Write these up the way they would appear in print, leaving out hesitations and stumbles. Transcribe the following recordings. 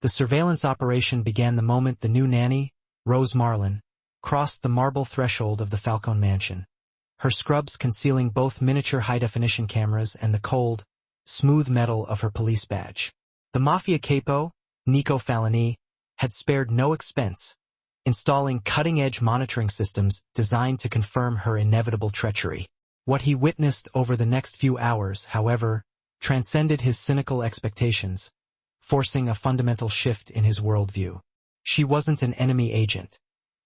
The surveillance operation began the moment the new nanny, Rose Marlin, crossed the marble threshold of the Falcone mansion, her scrubs concealing both miniature high-definition cameras and the cold, smooth metal of her police badge. The Mafia capo, Nico Falini, had spared no expense, installing cutting-edge monitoring systems designed to confirm her inevitable treachery. What he witnessed over the next few hours, however, transcended his cynical expectations, forcing a fundamental shift in his worldview. She wasn't an enemy agent.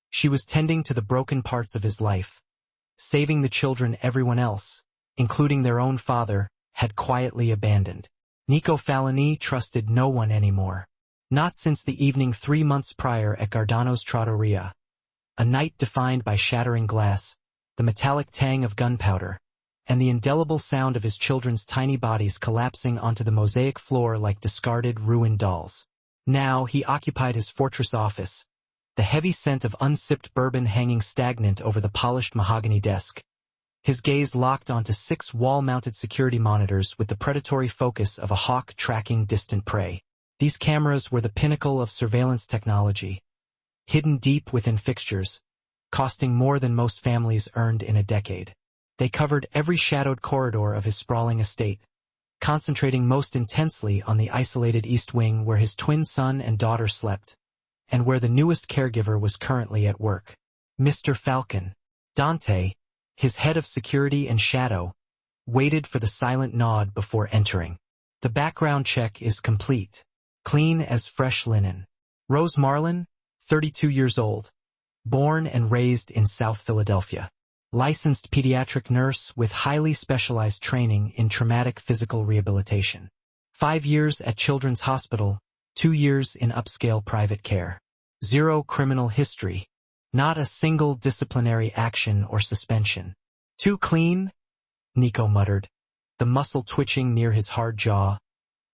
She was tending to the broken parts of his life, saving the children everyone else, including their own father, had quietly abandoned. Nico Falini trusted no one anymore. Not since the evening 3 months prior at Gardano's trattoria, a night defined by shattering glass, the metallic tang of gunpowder, and the indelible sound of his children's tiny bodies collapsing onto the mosaic floor like discarded, ruined dolls. Now he occupied his fortress office, the heavy scent of unsipped bourbon hanging stagnant over the polished mahogany desk. His gaze locked onto 6 wall-mounted security monitors with the predatory focus of a hawk tracking distant prey. These cameras were the pinnacle of surveillance technology, hidden deep within fixtures, costing more than most families earned in a decade. They covered every shadowed corridor of his sprawling estate, concentrating most intensely on the isolated East Wing where his twin son and daughter slept, and where the newest caregiver was currently at work. Mr. Falcon, Dante, his head of security and shadow, waited for the silent nod before entering. The background check is complete. Clean as fresh linen. Rose Marlin, 32 years old, born and raised in South Philadelphia. Licensed pediatric nurse with highly specialized training in traumatic physical rehabilitation. 5 years at Children's Hospital, 2 years in upscale private care. 0 criminal history. Not a single disciplinary action or suspension. Too clean? Nico muttered, the muscle twitching near his hard jaw,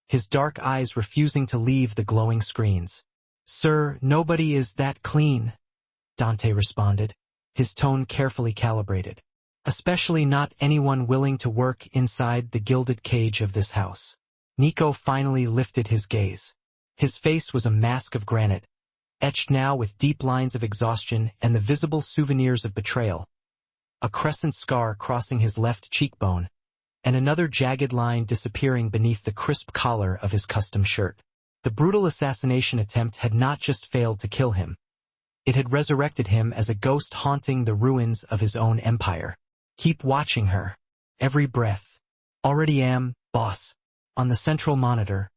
his dark eyes refusing to leave the glowing screens. Sir, nobody is that clean, Dante responded, his tone carefully calibrated. Especially not anyone willing to work inside the gilded cage of this house. Nico finally lifted his gaze. His face was a mask of granite, etched now with deep lines of exhaustion and the visible souvenirs of betrayal. A crescent scar crossing his left cheekbone, and another jagged line disappearing beneath the crisp collar of his custom shirt. The brutal assassination attempt had not just failed to kill him. It had resurrected him as a ghost haunting the ruins of his own empire. Keep watching her. Every breath. Already am, boss. On the central monitor,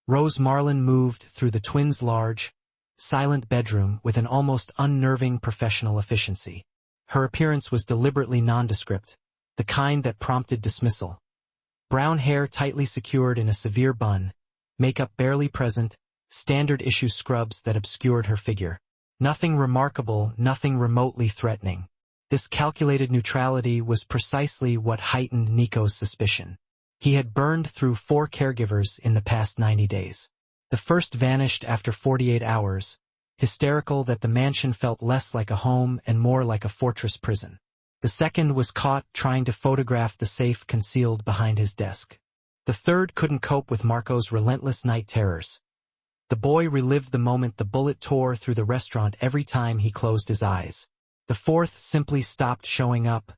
Rose Marlin moved through the twins' large, silent bedroom with an almost unnerving professional efficiency. Her appearance was deliberately nondescript, the kind that prompted dismissal. Brown hair tightly secured in a severe bun, makeup barely present, standard-issue scrubs that obscured her figure. Nothing remarkable, nothing remotely threatening. This calculated neutrality was precisely what heightened Nico's suspicion. He had burned through 4 caregivers in the past 90 days. The first vanished after 48 hours, hysterical that the mansion felt less like a home and more like a fortress prison. The second was caught trying to photograph the safe concealed behind his desk. The third couldn't cope with Marco's relentless night terrors. The boy relived the moment the bullet tore through the restaurant every time he closed his eyes. The fourth simply stopped showing up,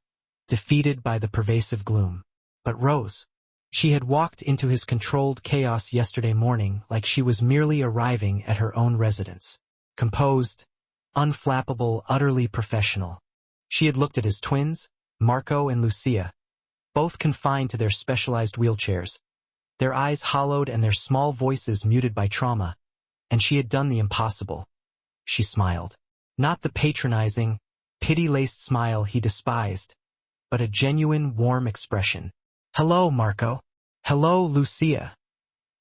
defeated by the pervasive gloom. But Rose, she had walked into his controlled chaos yesterday morning like she was merely arriving at her own residence. Composed, unflappable, utterly professional. She had looked at his twins, Marco and Lucia, both confined to their specialized wheelchairs, their eyes hollowed and their small voices muted by trauma, and she had done the impossible. She smiled. Not the patronizing, pity-laced smile he despised, but a genuine, warm expression. "Hello, Marco. Hello, Lucia,"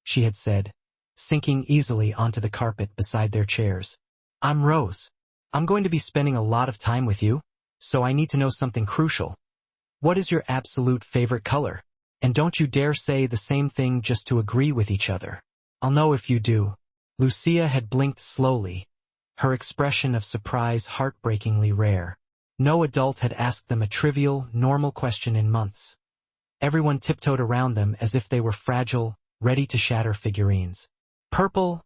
she had said, sinking easily onto the carpet beside their chairs. "I'm Rose. I'm going to be spending a lot of time with you, so I need to know something crucial. What is your absolute favorite color? And don't you dare say the same thing just to agree with each other. I'll know if you do." Lucia had blinked slowly, her expression of surprise heartbreakingly rare. No adult had asked them a trivial, normal question in months. Everyone tiptoed around them as if they were fragile, ready to shatter figurines. "Purple,"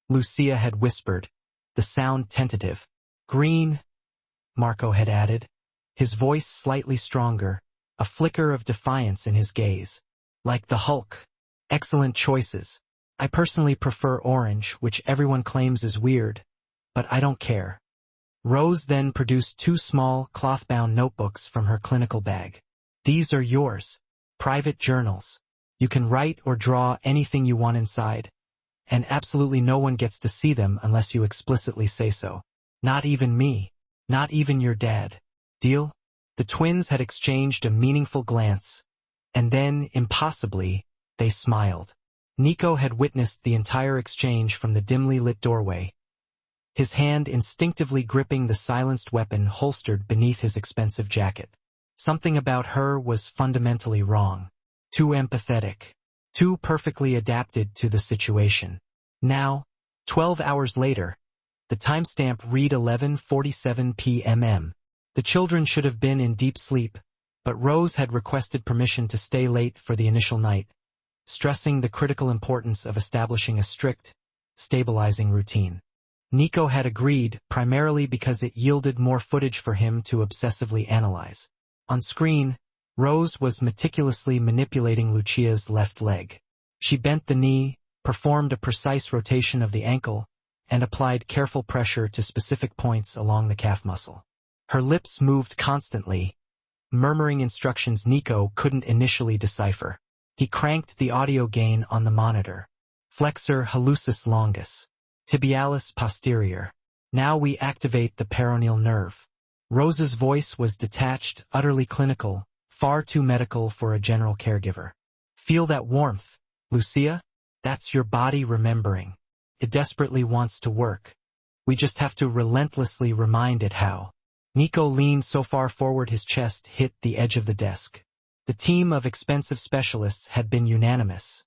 Lucia had whispered, the sound tentative. Green, Marco had added, his voice slightly stronger, a flicker of defiance in his gaze. Like the Hulk. Excellent choices. I personally prefer orange, which everyone claims is weird, but I don't care. Rose then produced 2 small, cloth-bound notebooks from her clinical bag. These are yours. Private journals. You can write or draw anything you want inside, and absolutely no one gets to see them unless you explicitly say so. Not even me. Not even your dad. Deal? The twins had exchanged a meaningful glance, and then, impossibly, they smiled. Nico had witnessed the entire exchange from the dimly lit doorway, his hand instinctively gripping the silenced weapon holstered beneath his expensive jacket. Something about her was fundamentally wrong. Too empathetic. Too perfectly adapted to the situation. Now, 12 hours later, the timestamp read 11:47 p.m. The children should have been in deep sleep, but Rose had requested permission to stay late for the initial night, stressing the critical importance of establishing a strict, stabilizing routine. Nico had agreed, primarily because it yielded more footage for him to obsessively analyze. On screen, Rose was meticulously manipulating Lucia's left leg. She bent the knee, performed a precise rotation of the ankle, and applied careful pressure to specific points along the calf muscle. Her lips moved constantly, murmuring instructions Nico couldn't initially decipher. He cranked the audio gain on the monitor. Flexor hallucis longus. Tibialis posterior. Now we activate the peroneal nerve. Rose's voice was detached, utterly clinical, far too medical for a general caregiver. Feel that warmth, Lucia? That's your body remembering. It desperately wants to work. We just have to relentlessly remind it how. Nico leaned so far forward his chest hit the edge of the desk. The team of expensive specialists had been unanimous.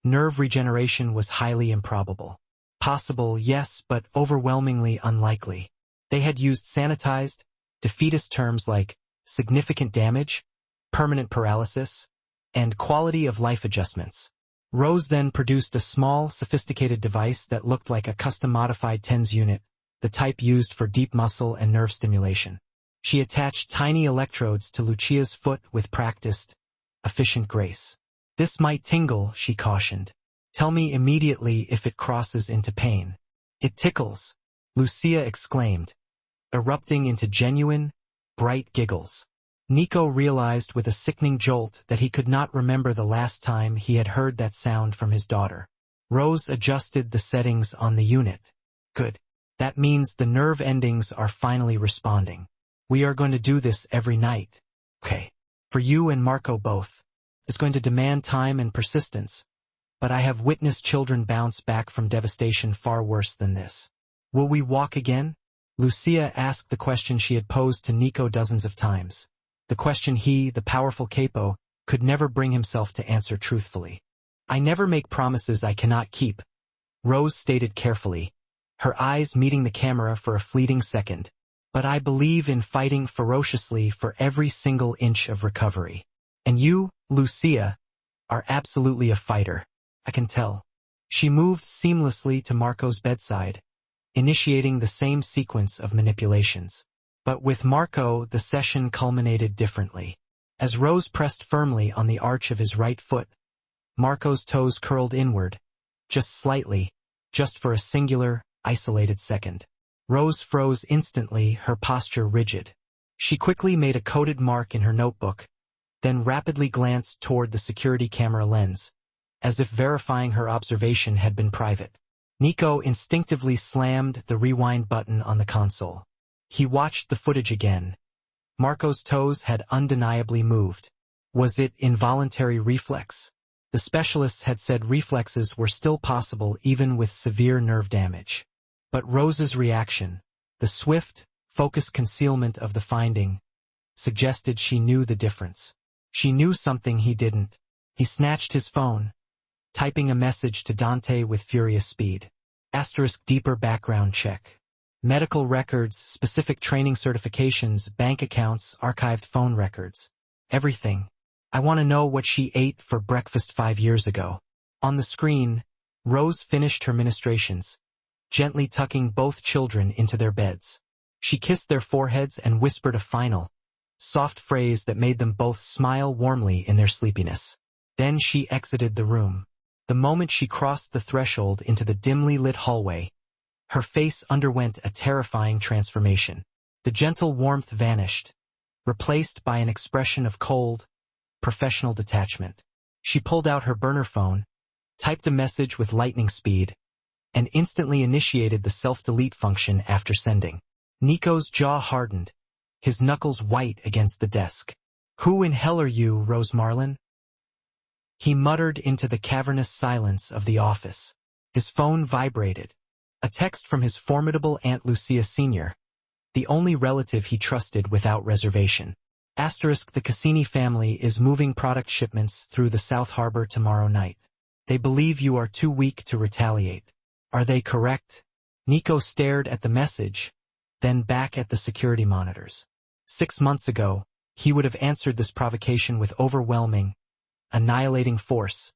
Nerve regeneration was highly improbable. Possible, yes, but overwhelmingly unlikely. They had used sanitized, defeatist terms like significant damage, permanent paralysis, and quality of life adjustments. Rose then produced a small, sophisticated device that looked like a custom-modified TENS unit, the type used for deep muscle and nerve stimulation. She attached tiny electrodes to Lucia's foot with practiced, efficient grace. This might tingle, she cautioned. Tell me immediately if it crosses into pain. It tickles, Lucia exclaimed, erupting into genuine, bright giggles. Nico realized with a sickening jolt that he could not remember the last time he had heard that sound from his daughter. Rose adjusted the settings on the unit. Good. That means the nerve endings are finally responding. We are going to do this every night. Okay. For you and Marco both. It's going to demand time and persistence. But I have witnessed children bounce back from devastation far worse than this. Will we walk again? Lucia asked the question she had posed to Nico dozens of times. The question he, the powerful capo, could never bring himself to answer truthfully. I never make promises I cannot keep, Rose stated carefully, her eyes meeting the camera for a fleeting second. But I believe in fighting ferociously for every single inch of recovery. And you, Lucia, are absolutely a fighter. I can tell. She moved seamlessly to Marco's bedside, initiating the same sequence of manipulations. But with Marco, the session culminated differently. As Rose pressed firmly on the arch of his right foot, Marco's toes curled inward, just slightly, just for a singular, isolated second. Rose froze instantly, her posture rigid. She quickly made a coded mark in her notebook, then rapidly glanced toward the security camera lens, as if verifying her observation had been private. Nico instinctively slammed the rewind button on the console. He watched the footage again. Marco's toes had undeniably moved. Was it involuntary reflex? The specialists had said reflexes were still possible even with severe nerve damage. But Rose's reaction, the swift, focused concealment of the finding, suggested she knew the difference. She knew something he didn't. He snatched his phone, typing a message to Dante with furious speed. * deeper background check. Medical records, specific training certifications, bank accounts, archived phone records. Everything. I want to know what she ate for breakfast 5 years ago. On the screen, Rose finished her ministrations, gently tucking both children into their beds. She kissed their foreheads and whispered a final, soft phrase that made them both smile warmly in their sleepiness. Then she exited the room. The moment she crossed the threshold into the dimly lit hallway, her face underwent a terrifying transformation. The gentle warmth vanished, replaced by an expression of cold, professional detachment. She pulled out her burner phone, typed a message with lightning speed, and instantly initiated the self-delete function after sending. Nico's jaw hardened, his knuckles white against the desk. "Who in hell are you, Rose Marlin?" he muttered into the cavernous silence of the office. His phone vibrated. A text from his formidable Aunt Lucia Sr., the only relative he trusted without reservation. The Cassini family is moving product shipments through the South Harbor tomorrow night. They believe you are too weak to retaliate. Are they correct? Nico stared at the message, then back at the security monitors. 6 months ago, he would have answered this provocation with overwhelming, annihilating force,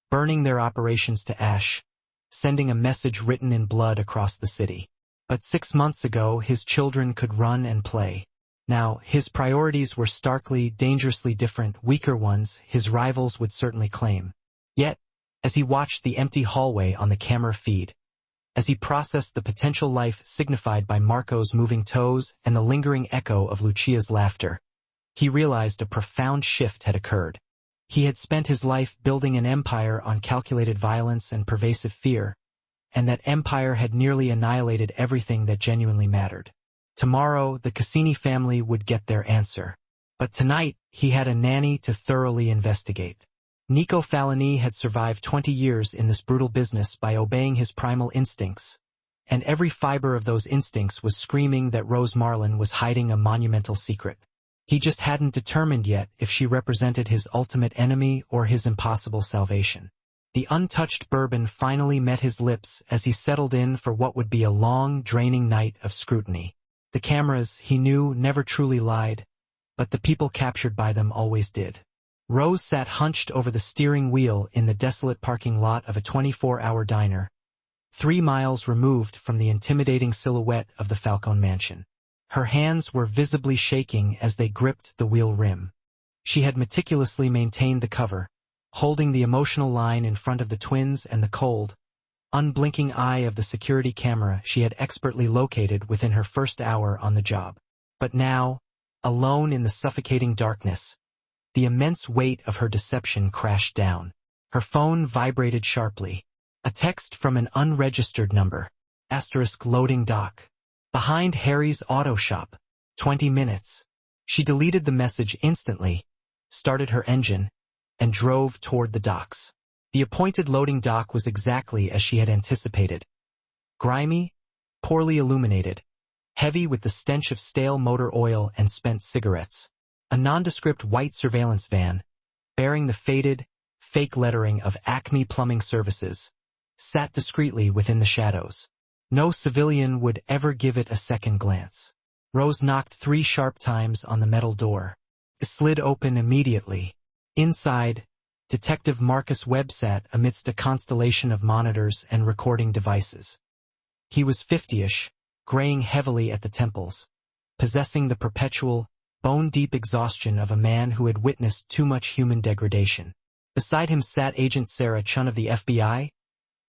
burning their operations to ash, sending a message written in blood across the city. But 6 months ago, his children could run and play. Now, his priorities were starkly, dangerously different, weaker ones his rivals would certainly claim. Yet, as he watched the empty hallway on the camera feed, as he processed the potential life signified by Marco's moving toes and the lingering echo of Lucia's laughter, he realized a profound shift had occurred. He had spent his life building an empire on calculated violence and pervasive fear, and that empire had nearly annihilated everything that genuinely mattered. Tomorrow, the Cassini family would get their answer. But tonight, he had a nanny to thoroughly investigate. Nico Falini had survived 20 years in this brutal business by obeying his primal instincts, and every fiber of those instincts was screaming that Rose Marlin was hiding a monumental secret. He just hadn't determined yet if she represented his ultimate enemy or his impossible salvation. The untouched bourbon finally met his lips as he settled in for what would be a long, draining night of scrutiny. The cameras, he knew, never truly lied, but the people captured by them always did. Rose sat hunched over the steering wheel in the desolate parking lot of a 24-hour diner, 3 miles removed from the intimidating silhouette of the Falcone mansion. Her hands were visibly shaking as they gripped the wheel rim. She had meticulously maintained the cover, holding the emotional line in front of the twins and the cold, unblinking eye of the security camera she had expertly located within her first hour on the job. But now, alone in the suffocating darkness, the immense weight of her deception crashed down. Her phone vibrated sharply. A text from an unregistered number. *loading dock. Behind Harry's auto shop. 20 minutes. She deleted the message instantly, started her engine, and drove toward the docks. The appointed loading dock was exactly as she had anticipated. Grimy, poorly illuminated, heavy with the stench of stale motor oil and spent cigarettes. A nondescript white surveillance van, bearing the faded, fake lettering of Acme Plumbing Services, sat discreetly within the shadows. No civilian would ever give it a second glance. Rose knocked 3 sharp times on the metal door. It slid open immediately. Inside, Detective Marcus Webb sat amidst a constellation of monitors and recording devices. He was 50-ish, graying heavily at the temples, possessing the perpetual, bone-deep exhaustion of a man who had witnessed too much human degradation. Beside him sat Agent Sarah Chun of the FBI,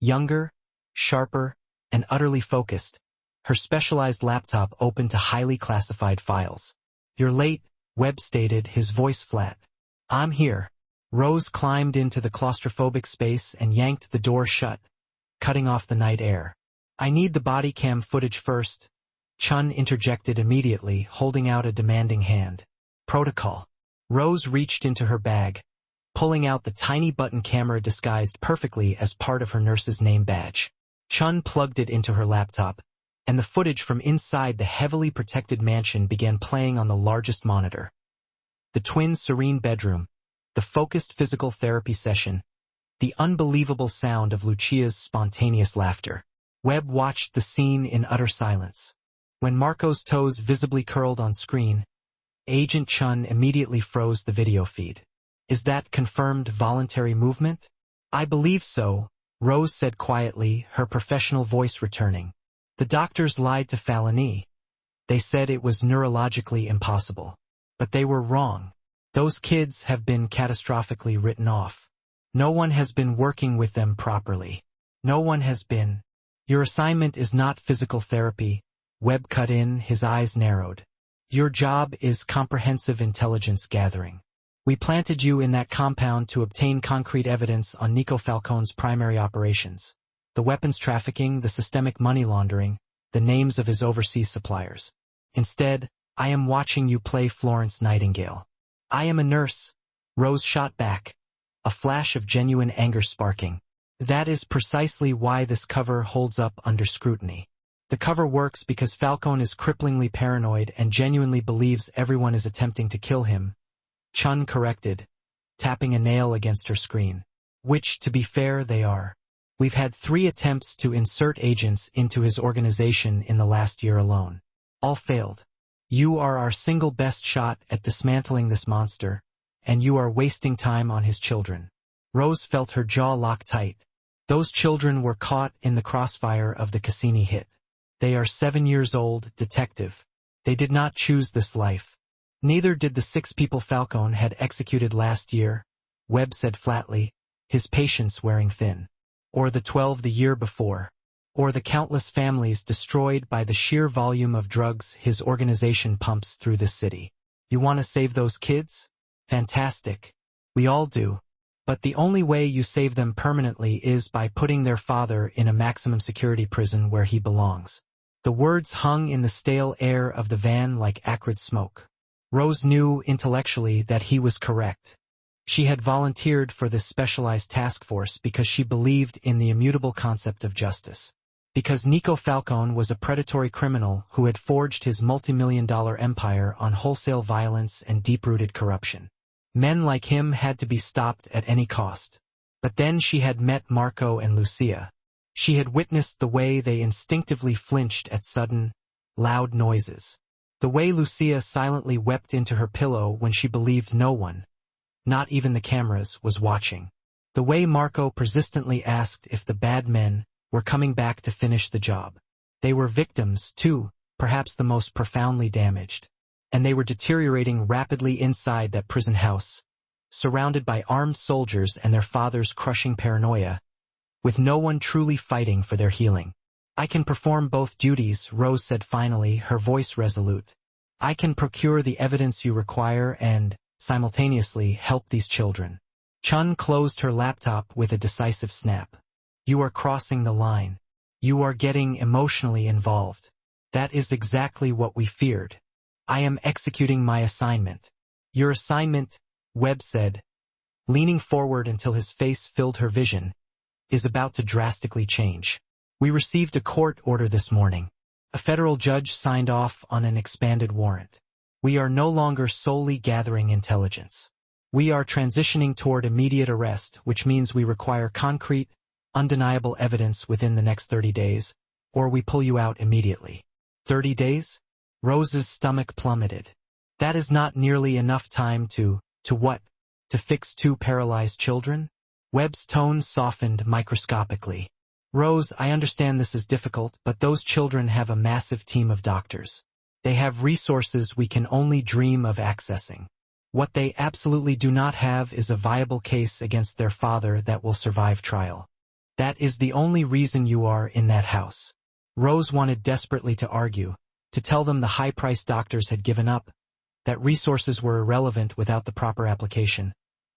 younger, sharper, and utterly focused, her specialized laptop open to highly classified files. "You're late," Webb stated, his voice flat. "I'm here." Rose climbed into the claustrophobic space and yanked the door shut, cutting off the night air. "I need the body cam footage first," Chun interjected immediately, holding out a demanding hand. "Protocol." Rose reached into her bag, pulling out the tiny button camera disguised perfectly as part of her nurse's name badge. Chun plugged it into her laptop, and the footage from inside the heavily protected mansion began playing on the largest monitor. The twins' serene bedroom, the focused physical therapy session, the unbelievable sound of Lucia's spontaneous laughter. Webb watched the scene in utter silence. When Marco's toes visibly curled on screen, Agent Chun immediately froze the video feed. "Is that confirmed voluntary movement?" "I believe so," Rose said quietly, her professional voice returning. The doctors lied to Falani. They said it was neurologically impossible. But they were wrong. Those kids have been catastrophically written off. No one has been working with them properly. No one has been. Your assignment is not physical therapy. Webb cut in, his eyes narrowed. Your job is comprehensive intelligence gathering. We planted you in that compound to obtain concrete evidence on Nico Falcone's primary operations. The weapons trafficking, the systemic money laundering, the names of his overseas suppliers. Instead, I am watching you play Florence Nightingale. I am a nurse. Rose shot back, a flash of genuine anger sparking. That is precisely why this cover holds up under scrutiny. The cover works because Falcone is cripplingly paranoid and genuinely believes everyone is attempting to kill him. Chun corrected, tapping a nail against her screen. Which, to be fair, they are. We've had 3 attempts to insert agents into his organization in the last year alone. All failed. You are our single best shot at dismantling this monster, and you are wasting time on his children. Rose felt her jaw lock tight. Those children were caught in the crossfire of the Cassini hit. They are 7 years old, detective. They did not choose this life. Neither did the 6 people Falcone had executed last year, Webb said flatly, his patience wearing thin. Or the 12 the year before. Or the countless families destroyed by the sheer volume of drugs his organization pumps through this city. You want to save those kids? Fantastic. We all do. But the only way you save them permanently is by putting their father in a maximum security prison where he belongs. The words hung in the stale air of the van like acrid smoke. Rose knew intellectually that he was correct. She had volunteered for this specialized task force because she believed in the immutable concept of justice. Because Nico Falcone was a predatory criminal who had forged his multi-million-dollar empire on wholesale violence and deep-rooted corruption. Men like him had to be stopped at any cost. But then she had met Marco and Lucia. She had witnessed the way they instinctively flinched at sudden, loud noises. The way Lucia silently wept into her pillow when she believed no one, not even the cameras, was watching. The way Marco persistently asked if the bad men were coming back to finish the job. They were victims, too, perhaps the most profoundly damaged. And they were deteriorating rapidly inside that prison house, surrounded by armed soldiers and their father's crushing paranoia, with no one truly fighting for their healing. I can perform both duties, Rose said finally, her voice resolute. I can procure the evidence you require and, simultaneously, help these children. Chun closed her laptop with a decisive snap. You are crossing the line. You are getting emotionally involved. That is exactly what we feared. I am executing my assignment. Your assignment, Webb said, leaning forward until his face filled her vision, is about to drastically change. We received a court order this morning. A federal judge signed off on an expanded warrant. We are no longer solely gathering intelligence. We are transitioning toward immediate arrest, which means we require concrete, undeniable evidence within the next 30 days, or we pull you out immediately. 30 days? Rose's stomach plummeted. That is not nearly enough time to what? To fix 2 paralyzed children? Webb's tone softened microscopically. Rose, I understand this is difficult, but those children have a massive team of doctors. They have resources we can only dream of accessing. What they absolutely do not have is a viable case against their father that will survive trial. That is the only reason you are in that house. Rose wanted desperately to argue, to tell them the high-priced doctors had given up, that resources were irrelevant without the proper application,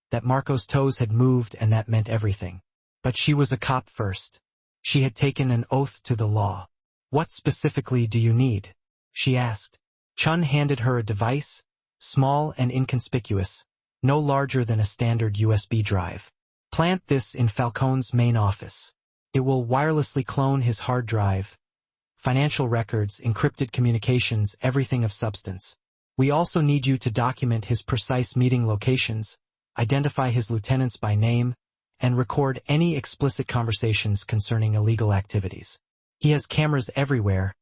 that Marco's toes had moved and that meant everything. But she was a cop first. She had taken an oath to the law. What specifically do you need? She asked. Chun handed her a device, small and inconspicuous, no larger than a standard USB drive. Plant this in Falcone's main office. It will wirelessly clone his hard drive, financial records, encrypted communications, everything of substance. We also need you to document his precise meeting locations, identify his lieutenants by name, and record any explicit conversations concerning illegal activities. He has cameras everywhere,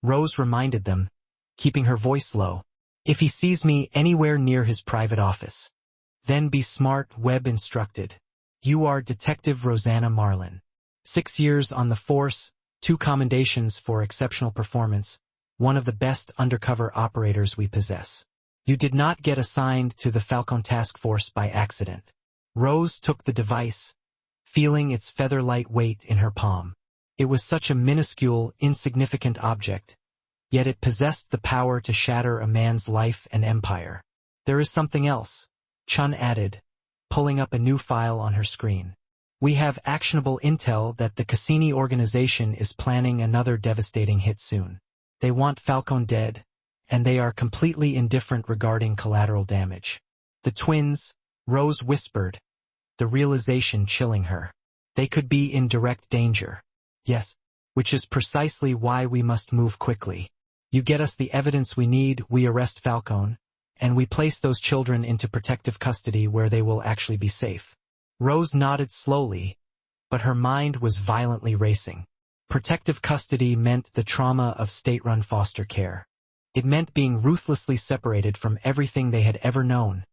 Rose reminded them, keeping her voice low. If he sees me anywhere near his private office. Then be smart, Webb instructed. You are Detective Rosanna Marlin. 6 years on the force, 2 commendations for exceptional performance, one of the best undercover operators we possess. You did not get assigned to the Falcon Task Force by accident. Rose took the device, feeling its feather-light weight in her palm. It was such a minuscule, insignificant object, yet it possessed the power to shatter a man's life and empire. There is something else, Chun added, pulling up a new file on her screen. We have actionable intel that the Cassini organization is planning another devastating hit soon. They want Falcon dead, and they are completely indifferent regarding collateral damage. The twins, Rose whispered, the realization chilling her. They could be in direct danger. Yes, which is precisely why we must move quickly. You get us the evidence we need, we arrest Falcon, and we place those children into protective custody where they will actually be safe. Rose nodded slowly, but her mind was violently racing. Protective custody meant the trauma of state-run foster care. It meant being ruthlessly separated from everything they had ever known,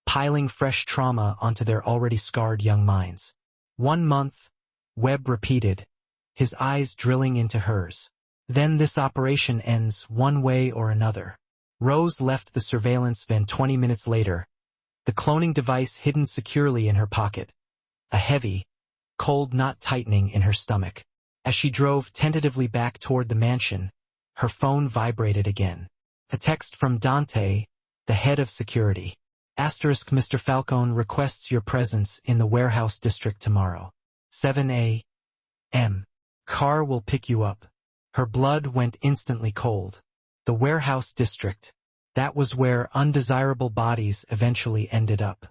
piling fresh trauma onto their already scarred young minds. 1 month, Webb repeated, his eyes drilling into hers. Then this operation ends one way or another. Rose left the surveillance van 20 minutes later, the cloning device hidden securely in her pocket, a heavy, cold knot tightening in her stomach. As she drove tentatively back toward the mansion, her phone vibrated again. A text from Dante, the head of security. Asterisk Mr. Falcone requests your presence in the warehouse district tomorrow. 7 a.m. Car will pick you up. Her blood went instantly cold. The warehouse district. That was where undesirable bodies eventually ended up.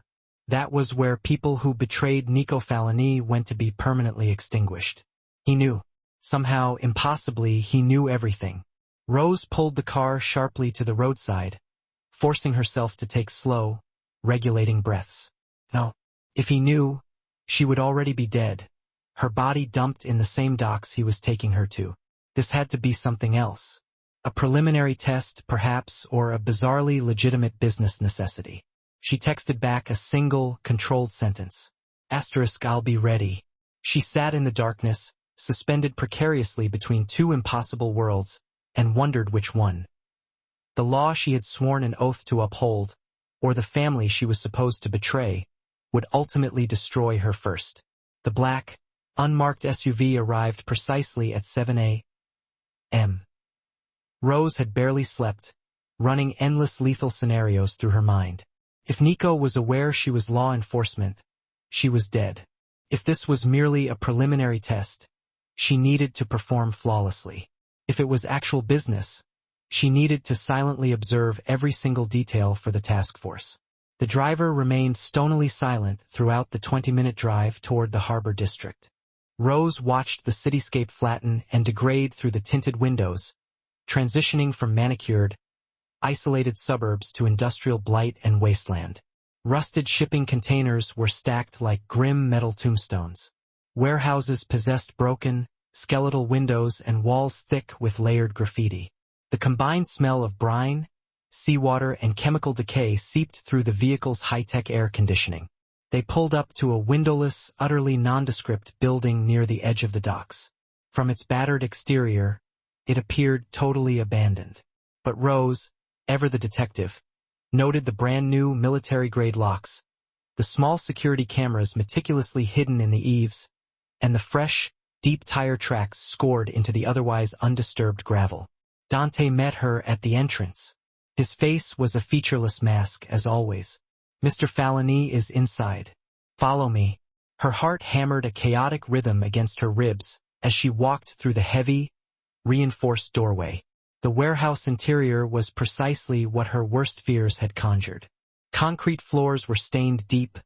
That was where people who betrayed Nico Falani went to be permanently extinguished. He knew. Somehow, impossibly, he knew everything. Rose pulled the car sharply to the roadside, forcing herself to take slow, regulating breaths. No. If he knew, she would already be dead, her body dumped in the same docks he was taking her to. This had to be something else. A preliminary test, perhaps, or a bizarrely legitimate business necessity. She texted back a single, controlled sentence. Asterisk I'll be ready. She sat in the darkness, suspended precariously between 2 impossible worlds, and wondered which one. The law she had sworn an oath to uphold, or the family she was supposed to betray, would ultimately destroy her first. The black, unmarked SUV arrived precisely at 7 a.m. Rose had barely slept, running endless lethal scenarios through her mind. If Nico was aware she was law enforcement, she was dead. If this was merely a preliminary test, she needed to perform flawlessly. If it was actual business, she needed to silently observe every single detail for the task force. The driver remained stonily silent throughout the 20-minute drive toward the harbor district. Rose watched the cityscape flatten and degrade through the tinted windows, transitioning from manicured, isolated suburbs to industrial blight and wasteland. Rusted shipping containers were stacked like grim metal tombstones. Warehouses possessed broken, skeletal windows and walls thick with layered graffiti. The combined smell of brine, seawater, and chemical decay seeped through the vehicle's high-tech air conditioning. They pulled up to a windowless, utterly nondescript building near the edge of the docks. From its battered exterior, it appeared totally abandoned. But Rose, ever the detective, noted the brand-new military-grade locks, the small security cameras meticulously hidden in the eaves, and the fresh, deep tire tracks scored into the otherwise undisturbed gravel. Dante met her at the entrance. His face was a featureless mask, as always. Mr. Falani is inside. Follow me. Her heart hammered a chaotic rhythm against her ribs as she walked through the heavy, reinforced doorway. The warehouse interior was precisely what her worst fears had conjured. Concrete floors were stained deep,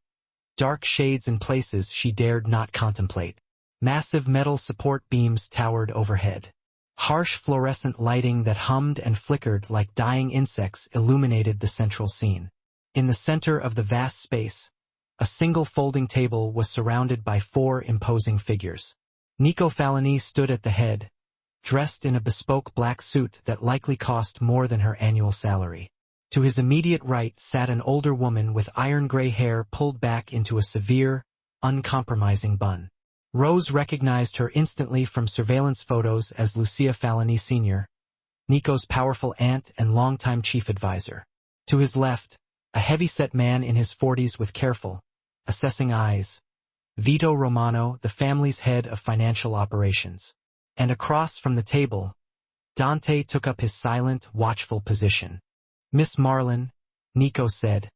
dark shades in places she dared not contemplate. Massive metal support beams towered overhead. Harsh fluorescent lighting that hummed and flickered like dying insects illuminated the central scene. In the center of the vast space, a single folding table was surrounded by 4 imposing figures. Nico Falani stood at the head, dressed in a bespoke black suit that likely cost more than her annual salary. To his immediate right sat an older woman with iron-gray hair pulled back into a severe, uncompromising bun. Rose recognized her instantly from surveillance photos as Lucia Falani Sr., Nico's powerful aunt and longtime chief advisor. To his left, a heavy-set man in his 40s with careful, assessing eyes, Vito Romano, the family's head of financial operations. And across from the table, Dante took up his silent, watchful position. "Miss Marlin," Nico said,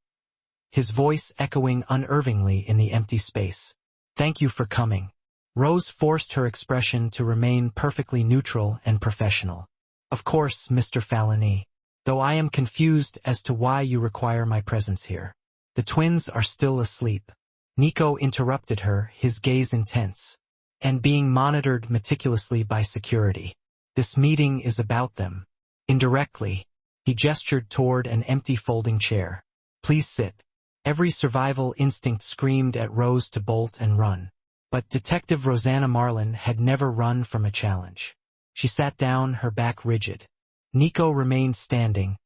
his voice echoing unervingly in the empty space. "Thank you for coming." Rose forced her expression to remain perfectly neutral and professional. "Of course, Mr. Falani, though I am confused as to why you require my presence here. The twins are still asleep." Nico interrupted her, his gaze intense. "And being monitored meticulously by security. This meeting is about them." Indirectly, he gestured toward an empty folding chair. "Please sit." Every survival instinct screamed at Rose to bolt and run. But Detective Rosanna Marlin had never run from a challenge. She sat down, her back rigid. Nico remained standing,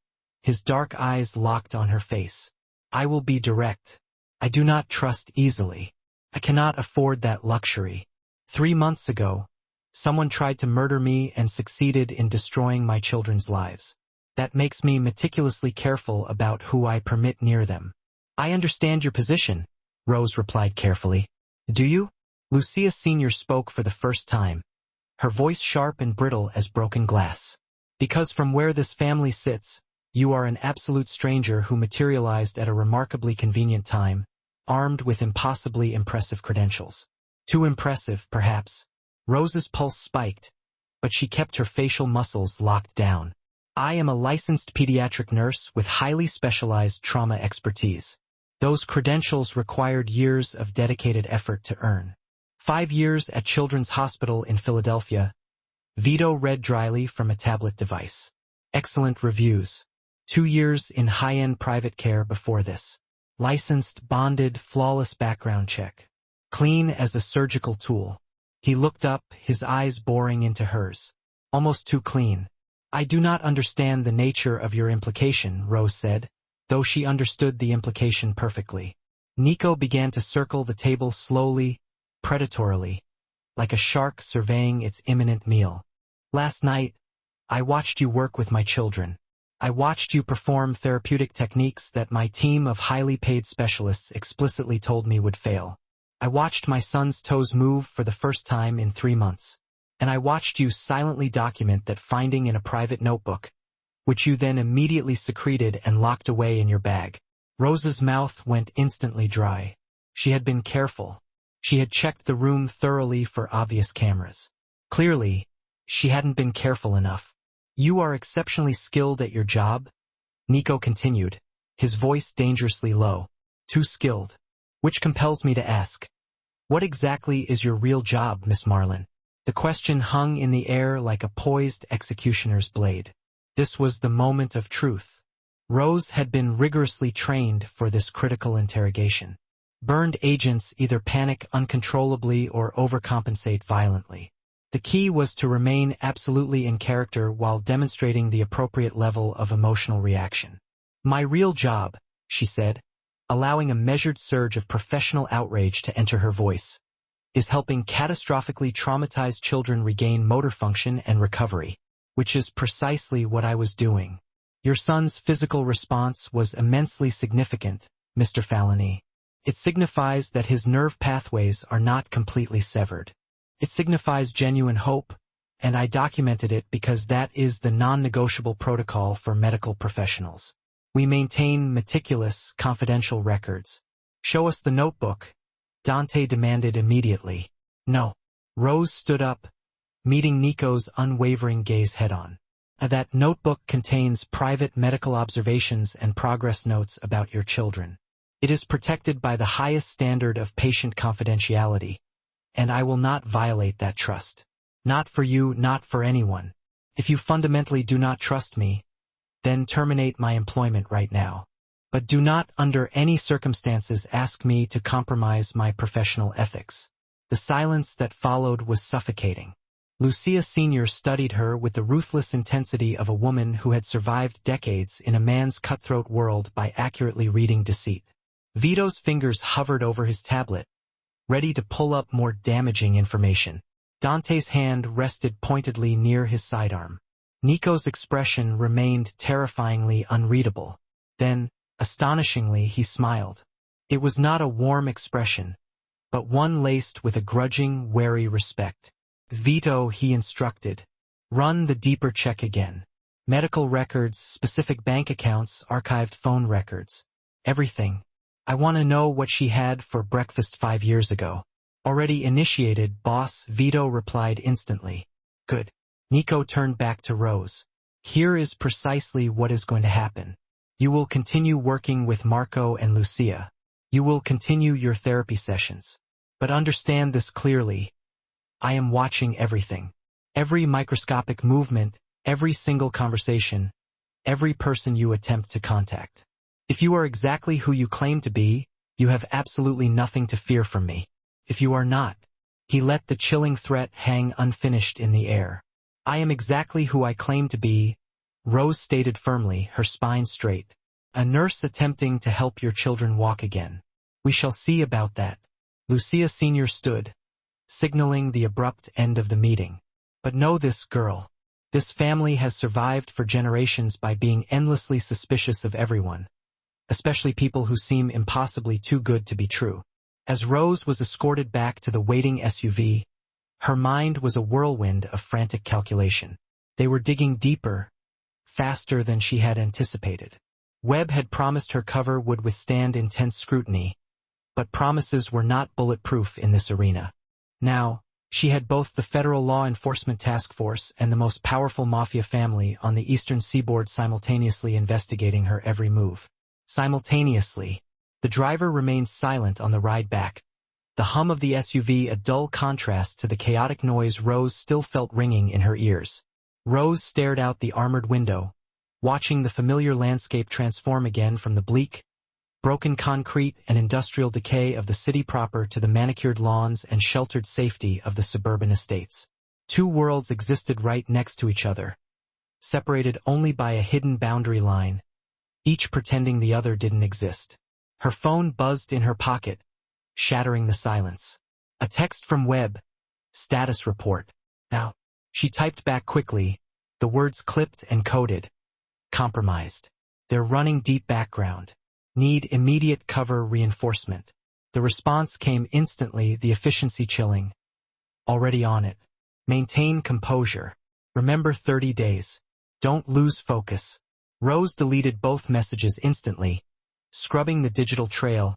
his dark eyes locked on her face. "I will be direct. I do not trust easily. I cannot afford that luxury. 3 months ago, someone tried to murder me and succeeded in destroying my children's lives. That makes me meticulously careful about who I permit near them." "I understand your position," Rose replied carefully. "Do you?" Lucia Sr. spoke for the first time, her voice sharp and brittle as broken glass. "Because from where this family sits, you are an absolute stranger who materialized at a remarkably convenient time, armed with impossibly impressive credentials." Too impressive, perhaps. Rose's pulse spiked, but she kept her facial muscles locked down. "I am a licensed pediatric nurse with highly specialized trauma expertise. Those credentials required years of dedicated effort to earn. 5 years at Children's Hospital in Philadelphia," Vito read dryly from a tablet device. "Excellent reviews. 2 years in high-end private care before this. Licensed, bonded, flawless background check. Clean as a surgical tool." He looked up, his eyes boring into hers. "Almost too clean." "I do not understand the nature of your implication," Rose said, though she understood the implication perfectly. Nico began to circle the table slowly, predatorily, like a shark surveying its imminent meal. "Last night, I watched you work with my children. I watched you perform therapeutic techniques that my team of highly paid specialists explicitly told me would fail. I watched my son's toes move for the first time in 3 months. And I watched you silently document that finding in a private notebook, which you then immediately secreted and locked away in your bag." Rose's mouth went instantly dry. She had been careful. She had checked the room thoroughly for obvious cameras. Clearly, she hadn't been careful enough. "You are exceptionally skilled at your job," Nico continued, his voice dangerously low. "Too skilled. Which compels me to ask, what exactly is your real job, Miss Marlin?" The question hung in the air like a poised executioner's blade. This was the moment of truth. Rose had been rigorously trained for this critical interrogation. Burned agents either panic uncontrollably or overcompensate violently. The key was to remain absolutely in character while demonstrating the appropriate level of emotional reaction. "My real job," she said, allowing a measured surge of professional outrage to enter her voice, "is helping catastrophically traumatized children regain motor function and recovery, which is precisely what I was doing. Your son's physical response was immensely significant, Mr. Falani. It signifies that his nerve pathways are not completely severed. It signifies genuine hope, and I documented it because that is the non-negotiable protocol for medical professionals. We maintain meticulous, confidential records." "Show us the notebook," Dante demanded immediately. "No." Rose stood up, meeting Nico's unwavering gaze head-on. "That notebook contains private medical observations and progress notes about your children. It is protected by the highest standard of patient confidentiality, and I will not violate that trust. Not for you, not for anyone. If you fundamentally do not trust me, then terminate my employment right now. But do not under any circumstances ask me to compromise my professional ethics." The silence that followed was suffocating. Lucia Sr. studied her with the ruthless intensity of a woman who had survived decades in a man's cutthroat world by accurately reading deceit. Vito's fingers hovered over his tablet, ready to pull up more damaging information. Dante's hand rested pointedly near his sidearm. Nico's expression remained terrifyingly unreadable. Then, astonishingly, he smiled. It was not a warm expression, but one laced with a grudging, wary respect. Vito, he instructed. Run the deeper check again. Medical records, specific bank accounts, archived phone records. Everything. I want to know what she had for breakfast 5 years ago. Already initiated, boss, Vito replied instantly. Good. Nico turned back to Rose. Here is precisely what is going to happen. You will continue working with Marco and Lucia. You will continue your therapy sessions. But understand this clearly. I am watching everything. Every microscopic movement, every single conversation, every person you attempt to contact. If you are exactly who you claim to be, you have absolutely nothing to fear from me. If you are not, he let the chilling threat hang unfinished in the air. I am exactly who I claim to be, Rose stated firmly, her spine straight. A nurse attempting to help your children walk again. We shall see about that. Lucia Sr. stood, signaling the abrupt end of the meeting. But know this, girl. This family has survived for generations by being endlessly suspicious of everyone, especially people who seem impossibly too good to be true. As Rose was escorted back to the waiting SUV, her mind was a whirlwind of frantic calculation. They were digging deeper, faster than she had anticipated. Webb had promised her cover would withstand intense scrutiny, but promises were not bulletproof in this arena. Now, she had both the Federal Law Enforcement Task Force and the most powerful Mafia family on the eastern seaboard simultaneously investigating her every move. Simultaneously, the driver remained silent on the ride back, the hum of the SUV a dull contrast to the chaotic noise Rose still felt ringing in her ears. Rose stared out the armored window, watching the familiar landscape transform again from the bleak, broken concrete and industrial decay of the city proper to the manicured lawns and sheltered safety of the suburban estates. Two worlds existed right next to each other, separated only by a hidden boundary line, each pretending the other didn't exist. Her phone buzzed in her pocket, shattering the silence. A text from Webb. Status report. Now, she typed back quickly, the words clipped and coded. Compromised. They're running deep background. Need immediate cover reinforcement. The response came instantly, the efficiency chilling. Already on it. Maintain composure. Remember 30 days. Don't lose focus. Rose deleted both messages instantly, scrubbing the digital trail,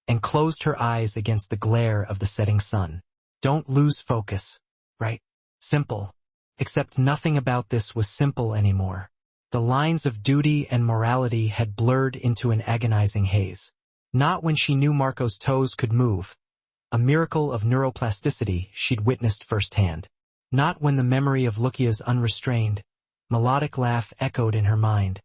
and closed her eyes against the glare of the setting sun. Don't lose focus. Right? Simple. Except nothing about this was simple anymore. The lines of duty and morality had blurred into an agonizing haze. Not when she knew Marco's toes could move, a miracle of neuroplasticity she'd witnessed firsthand. Not when the memory of Lucia's unrestrained, melodic laugh echoed in her mind,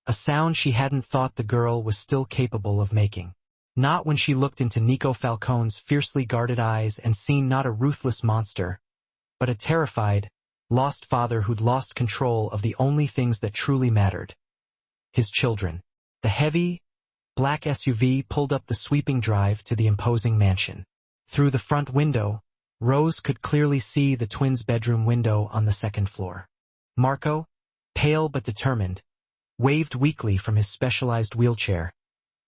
a sound she hadn't thought the girl was still capable of making. Not when she looked into Nico Falcone's fiercely guarded eyes and seen not a ruthless monster, but a terrified, lost father who'd lost control of the only things that truly mattered. His children. The heavy, black SUV pulled up the sweeping drive to the imposing mansion. Through the front window, Rose could clearly see the twins' bedroom window on the second floor. Marco, pale but determined, waved weakly from his specialized wheelchair,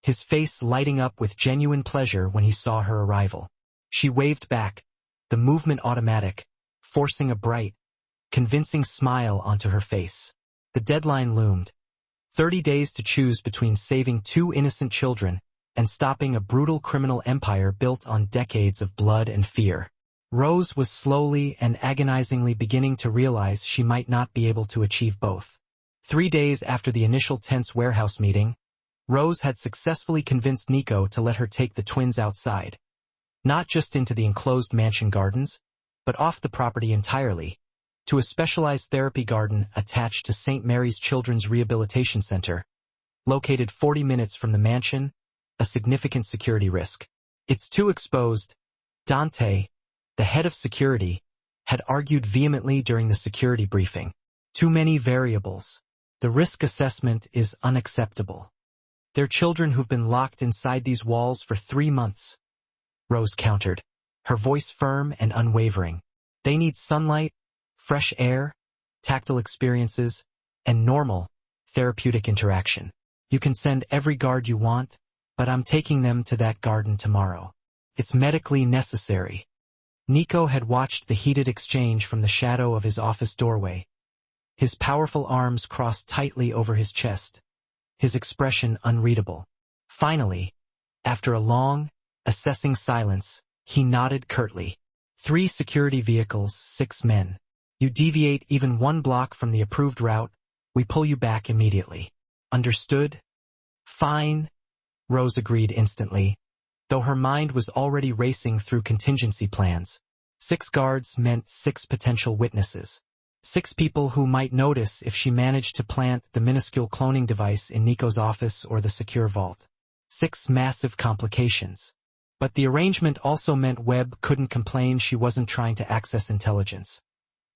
his face lighting up with genuine pleasure when he saw her arrival. She waved back, the movement automatic, forcing a bright, convincing smile onto her face. The deadline loomed. 30 days to choose between saving 2 innocent children and stopping a brutal criminal empire built on decades of blood and fear. Rose was slowly and agonizingly beginning to realize she might not be able to achieve both. 3 days after the initial tense warehouse meeting, Rose had successfully convinced Nico to let her take the twins outside. Not just into the enclosed mansion gardens, but off the property entirely, to a specialized therapy garden attached to St. Mary's Children's Rehabilitation Center, located 40 minutes from the mansion, a significant security risk. It's too exposed. Dante, the head of security, had argued vehemently during the security briefing. Too many variables. The risk assessment is unacceptable. They're children who've been locked inside these walls for 3 months. Rose countered. her voice firm and unwavering. They need sunlight, fresh air, tactile experiences, and normal, therapeutic interaction. You can send every guard you want, but I'm taking them to that garden tomorrow. It's medically necessary. Nico had watched the heated exchange from the shadow of his office doorway. His powerful arms crossed tightly over his chest, his expression unreadable. Finally, after a long, assessing silence, he nodded curtly. 3 security vehicles, 6 men. You deviate even 1 block from the approved route, we pull you back immediately. Understood? Fine, Rose agreed instantly, though her mind was already racing through contingency plans. 6 guards meant 6 potential witnesses. 6 people who might notice if she managed to plant the minuscule cloning device in Nico's office or the secure vault. 6 massive complications. But the arrangement also meant Webb couldn't complain she wasn't trying to access intelligence,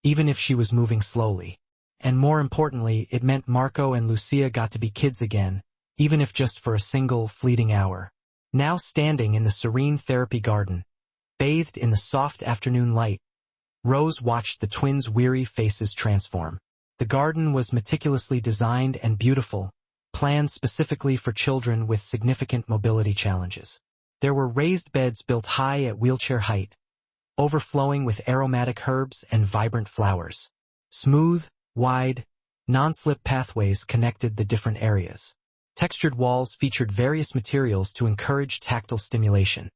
even if she was moving slowly. And more importantly, it meant Marco and Lucia got to be kids again, even if just for a single, fleeting hour. Now standing in the serene therapy garden, bathed in the soft afternoon light, Rose watched the twins' weary faces transform. The garden was meticulously designed and beautiful, planned specifically for children with significant mobility challenges. There were raised beds built high at wheelchair height, overflowing with aromatic herbs and vibrant flowers. Smooth, wide, non-slip pathways connected the different areas. Textured walls featured various materials to encourage tactile stimulation.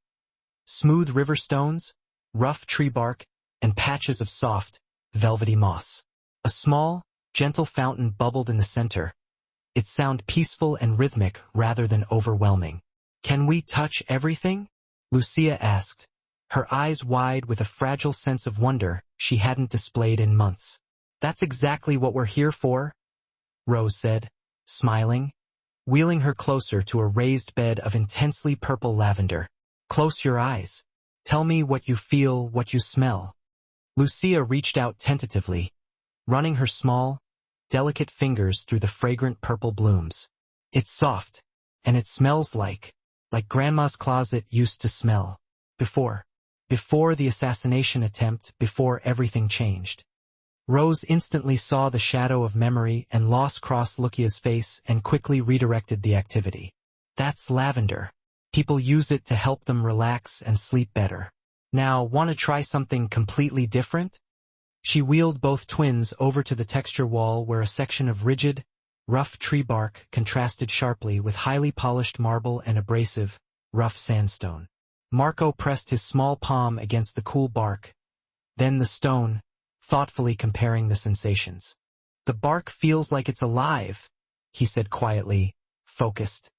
Smooth river stones, rough tree bark, and patches of soft, velvety moss. A small, gentle fountain bubbled in the center, its sound peaceful and rhythmic rather than overwhelming. "Can we touch everything?" Lucia asked, her eyes wide with a fragile sense of wonder she hadn't displayed in months. "That's exactly what we're here for," Rose said, smiling, wheeling her closer to a raised bed of intensely purple lavender. "Close your eyes. Tell me what you feel, what you smell." Lucia reached out tentatively, running her small, delicate fingers through the fragrant purple blooms. "It's soft, and it smells like Grandma's closet used to smell. Before the assassination attempt, before everything changed." Rose instantly saw the shadow of memory and loss cross Lucia's face and quickly redirected the activity. "That's lavender. People use it to help them relax and sleep better. Now, want to try something completely different?" She wheeled both twins over to the texture wall where a section of rigid, rough tree bark contrasted sharply with highly polished marble and abrasive, rough sandstone. Marco pressed his small palm against the cool bark, then the stone, thoughtfully comparing the sensations. "The bark feels like it's alive," he said quietly, focused.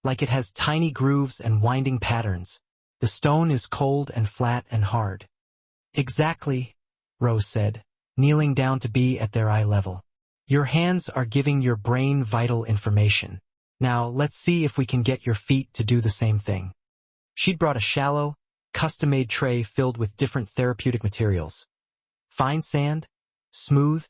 "Like it has tiny grooves and winding patterns. The stone is cold and flat and hard." "Exactly," Rose said, kneeling down to be at their eye level. "Your hands are giving your brain vital information. Now let's see if we can get your feet to do the same thing." She'd brought a shallow, custom-made tray filled with different therapeutic materials. Fine sand, smooth,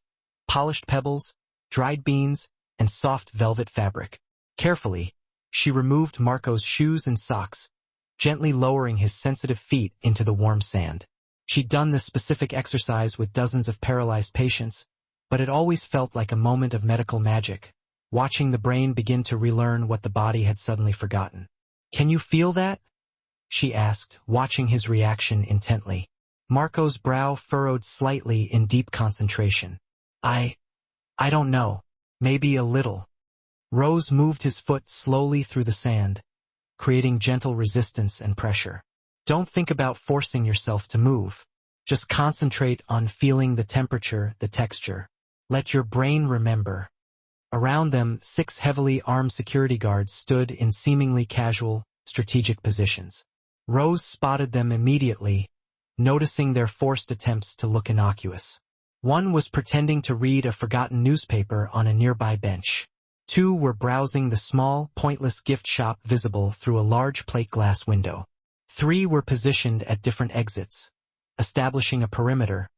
polished pebbles, dried beans, and soft velvet fabric. Carefully, she removed Marco's shoes and socks, gently lowering his sensitive feet into the warm sand. She'd done this specific exercise with dozens of paralyzed patients, but it always felt like a moment of medical magic, watching the brain begin to relearn what the body had suddenly forgotten. "Can you feel that?" she asked, watching his reaction intently. Marco's brow furrowed slightly in deep concentration. I don't know. Maybe a little." Rose moved his foot slowly through the sand, creating gentle resistance and pressure. "Don't think about forcing yourself to move. Just concentrate on feeling the temperature, the texture. Let your brain remember." Around them, 6 heavily armed security guards stood in seemingly casual, strategic positions. Rose spotted them immediately, noticing their forced attempts to look innocuous. One was pretending to read a forgotten newspaper on a nearby bench. 2 were browsing the small, pointless gift shop visible through a large plate glass window. 3 were positioned at different exits, establishing a perimeter,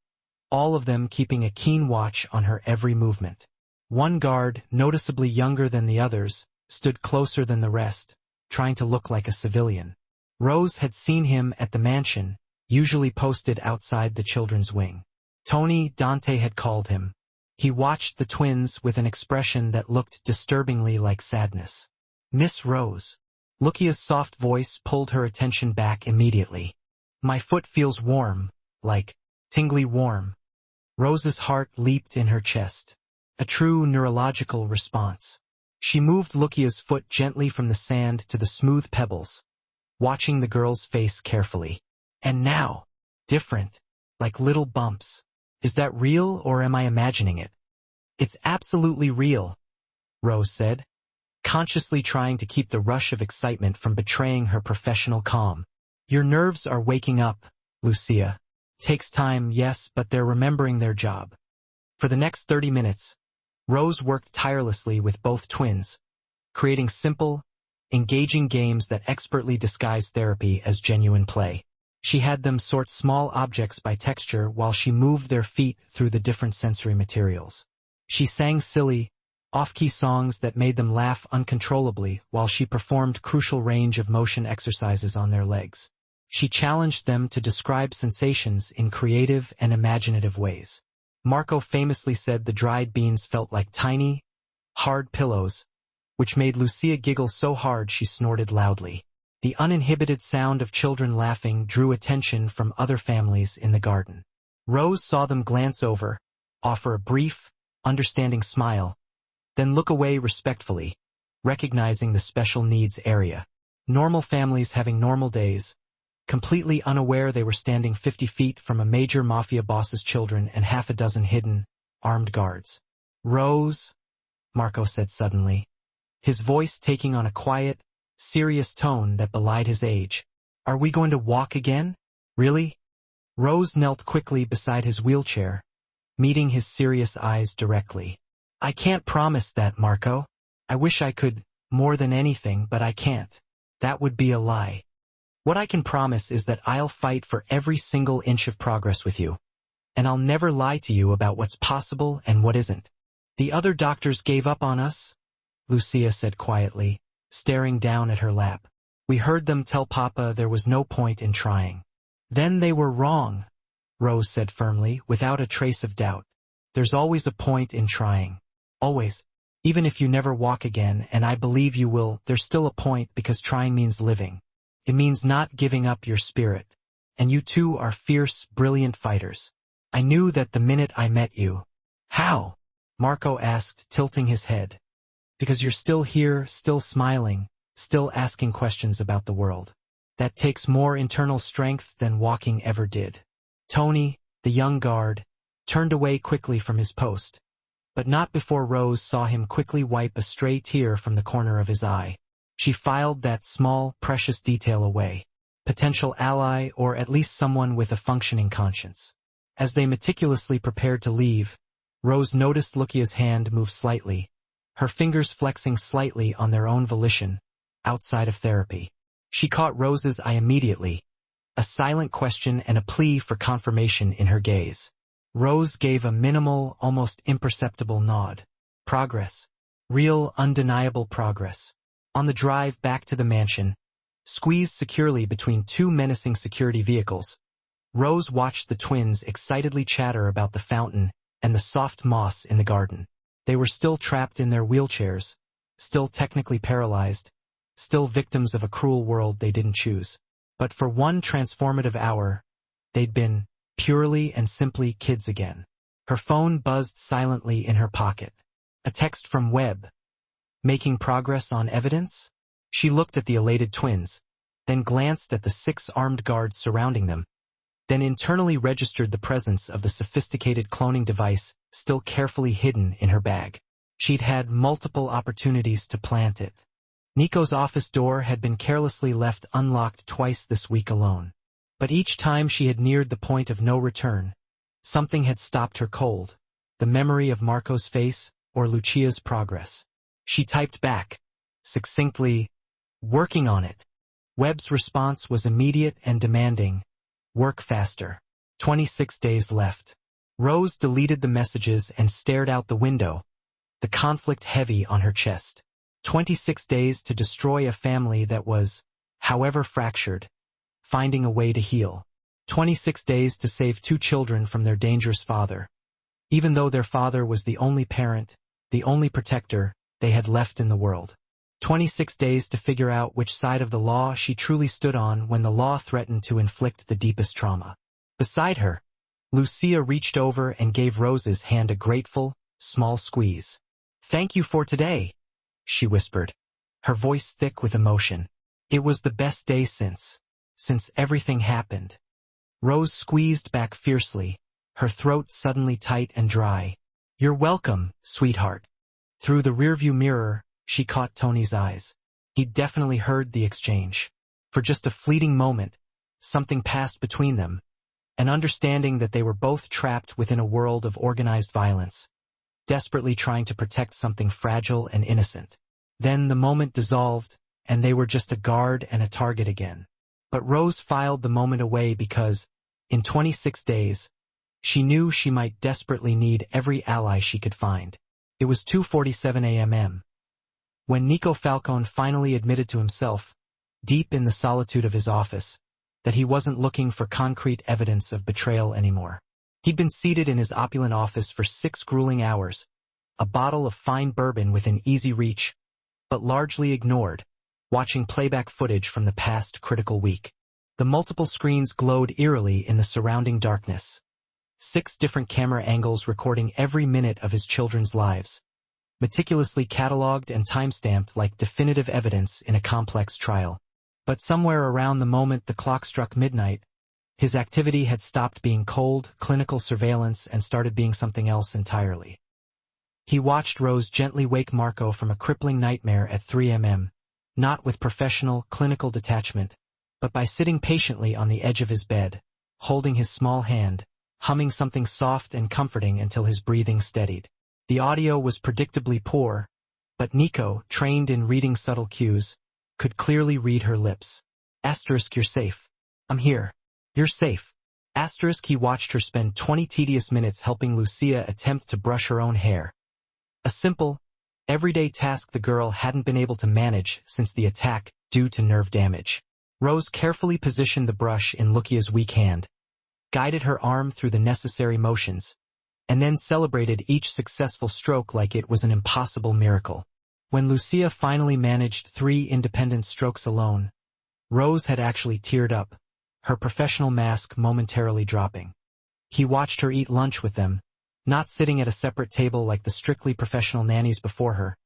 all of them keeping a keen watch on her every movement. One guard, noticeably younger than the others, stood closer than the rest, trying to look like a civilian. Rose had seen him at the mansion, usually posted outside the children's wing. Tony, Dante had called him. He watched the twins with an expression that looked disturbingly like sadness. "Miss Rose." Lukia's soft voice pulled her attention back immediately. "My foot feels warm, like tingly warm." Rose's heart leaped in her chest. A true neurological response. She moved Lukia's foot gently from the sand to the smooth pebbles, watching the girl's face carefully. "And now, different, like little bumps. Is that real or am I imagining it?" "It's absolutely real," Rose said, consciously trying to keep the rush of excitement from betraying her professional calm. "Your nerves are waking up, Lucia. Takes time, yes, but they're remembering their job." For the next 30 minutes, Rose worked tirelessly with both twins, creating simple, engaging games that expertly disguised therapy as genuine play. She had them sort small objects by texture while she moved their feet through the different sensory materials. She sang silly, off-key songs that made them laugh uncontrollably while she performed crucial range of motion exercises on their legs. She challenged them to describe sensations in creative and imaginative ways. Marco famously said the dried beans felt like tiny, hard pillows, which made Lucia giggle so hard she snorted loudly. The uninhibited sound of children laughing drew attention from other families in the garden. Rose saw them glance over, offer a brief, understanding smile, then look away respectfully, recognizing the special needs area. Normal families having normal days, completely unaware they were standing 50 feet from a major mafia boss's children and half a dozen hidden, armed guards. "Rose," Marco said suddenly, his voice taking on a quiet, serious tone that belied his age. "Are we going to walk again? Really?" Rose knelt quickly beside his wheelchair, meeting his serious eyes directly. "I can't promise that, Marco. I wish I could, more than anything, but I can't. That would be a lie. What I can promise is that I'll fight for every single inch of progress with you. And I'll never lie to you about what's possible and what isn't." "The other doctors gave up on us," Lucia said quietly, staring down at her lap. "We heard them tell Papa there was no point in trying." "Then they were wrong," Rose said firmly, without a trace of doubt. "There's always a point in trying. Always. Even if you never walk again, and I believe you will, there's still a point because trying means living. It means not giving up your spirit. And you two are fierce, brilliant fighters. I knew that the minute I met you." "How?" Marco asked, tilting his head. "Because you're still here, still smiling, still asking questions about the world. That takes more internal strength than walking ever did." Tony, the young guard, turned away quickly from his post, but not before Rose saw him quickly wipe a stray tear from the corner of his eye. She filed that small, precious detail away. Potential ally or at least someone with a functioning conscience. As they meticulously prepared to leave, Rose noticed Lukia's hand move slightly, her fingers flexing slightly on their own volition, outside of therapy. She caught Rose's eye immediately, a silent question and a plea for confirmation in her gaze. Rose gave a minimal, almost imperceptible nod. Progress. Real, undeniable progress. On the drive back to the mansion, squeezed securely between two menacing security vehicles, Rose watched the twins excitedly chatter about the fountain and the soft moss in the garden. They were still trapped in their wheelchairs, still technically paralyzed, still victims of a cruel world they didn't choose. But for one transformative hour, they'd been purely and simply kids again. Her phone buzzed silently in her pocket. A text from Webb. "Making progress on evidence?" She looked at the elated twins, then glanced at the 6 armed guards surrounding them, then internally registered the presence of the sophisticated cloning device still carefully hidden in her bag. She'd had multiple opportunities to plant it. Nico's office door had been carelessly left unlocked twice this week alone. But each time she had neared the point of no return, something had stopped her cold, the memory of Marco's face or Lucia's progress. She typed back, succinctly, "Working on it." Webb's response was immediate and demanding, "Work faster." 26 days left. Rose deleted the messages and stared out the window, the conflict heavy on her chest. 26 days to destroy a family that was, however fractured, finding a way to heal. 26 days to save 2 children from their dangerous father. Even though their father was the only parent, the only protector they had left in the world. 26 days to figure out which side of the law she truly stood on when the law threatened to inflict the deepest trauma. Beside her, Lucia reached over and gave Rose's hand a grateful, small squeeze. "Thank you for today," she whispered, her voice thick with emotion. "It was the best day since everything happened." Rose squeezed back fiercely, her throat suddenly tight and dry. "You're welcome, sweetheart." Through the rearview mirror, she caught Tony's eyes. He'd definitely heard the exchange. For just a fleeting moment, something passed between them, an understanding that they were both trapped within a world of organized violence, desperately trying to protect something fragile and innocent. Then the moment dissolved, and they were just a guard and a target again. But Rose filed the moment away because, in 26 days, she knew she might desperately need every ally she could find. It was 2:47 a.m. when Nico Falcone finally admitted to himself, deep in the solitude of his office, that he wasn't looking for concrete evidence of betrayal anymore. He'd been seated in his opulent office for 6 grueling hours, a bottle of fine bourbon within easy reach, but largely ignored, watching playback footage from the past critical week. The multiple screens glowed eerily in the surrounding darkness. 6 different camera angles recording every minute of his children's lives, meticulously catalogued and timestamped like definitive evidence in a complex trial. But somewhere around the moment the clock struck midnight, his activity had stopped being cold, clinical surveillance and started being something else entirely. He watched Rose gently wake Marco from a crippling nightmare at 3 a.m., not with professional, clinical detachment, but by sitting patiently on the edge of his bed, holding his small hand, humming something soft and comforting until his breathing steadied. The audio was predictably poor, but Nico, trained in reading subtle cues, could clearly read her lips. Asterisk, "You're safe. I'm here. You're safe." Asterisk, he watched her spend 20 tedious minutes helping Lucia attempt to brush her own hair. A simple, everyday task the girl hadn't been able to manage since the attack due to nerve damage. Rose carefully positioned the brush in Lucia's weak hand, guided her arm through the necessary motions, and then celebrated each successful stroke like it was an impossible miracle. When Lucia finally managed 3 independent strokes alone, Rose had actually teared up, her professional mask momentarily dropping. He watched her eat lunch with them, not sitting at a separate table like the strictly professional nannies before her,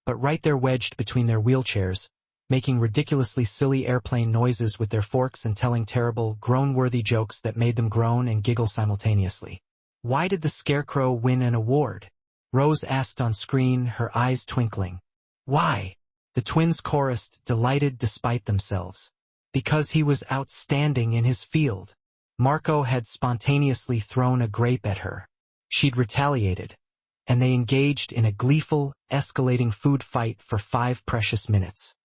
but right there wedged between their wheelchairs, making ridiculously silly airplane noises with their forks and telling terrible, groan-worthy jokes that made them groan and giggle simultaneously. "Why did the Scarecrow win an award?" Rose asked on screen, her eyes twinkling. "Why?" the twins chorused, delighted despite themselves. "Because he was outstanding in his field." Marco had spontaneously thrown a grape at her. She'd retaliated, and they engaged in a gleeful, escalating food fight for 5 precious minutes.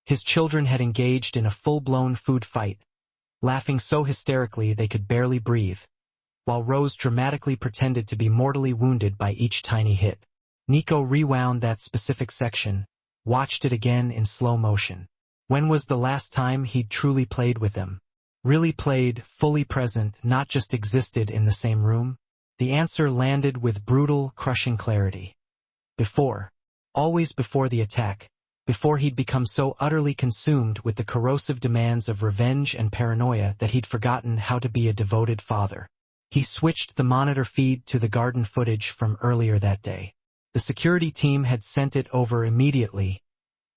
His children had engaged in a full-blown food fight, laughing so hysterically they could barely breathe, while Rose dramatically pretended to be mortally wounded by each tiny hit. Nico rewound that specific section, watched it again in slow motion. When was the last time he'd truly played with them? Really played, fully present, not just existed in the same room? The answer landed with brutal, crushing clarity. Before. Always before the attack. Before he'd become so utterly consumed with the corrosive demands of revenge and paranoia that he'd forgotten how to be a devoted father. He switched the monitor feed to the garden footage from earlier that day. The security team had sent it over immediately,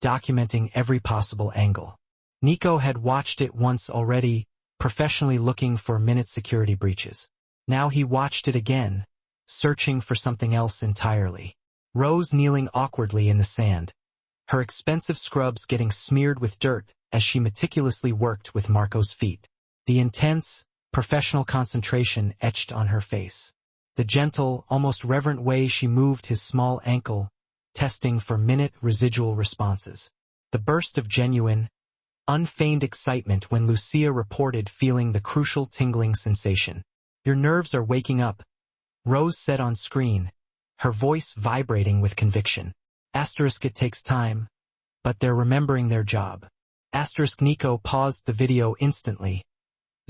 documenting every possible angle. Nico had watched it once already, professionally looking for minute security breaches. Now he watched it again, searching for something else entirely. Rose kneeling awkwardly in the sand, her expensive scrubs getting smeared with dirt as she meticulously worked with Marco's feet. The intense, professional concentration etched on her face. The gentle, almost reverent way she moved his small ankle, testing for minute residual responses. The burst of genuine, unfeigned excitement when Lucia reported feeling the crucial tingling sensation. "Your nerves are waking up," Rose said on screen, her voice vibrating with conviction. Asterisk, "It takes time, but they're remembering their job." Asterisk, Nico paused the video instantly,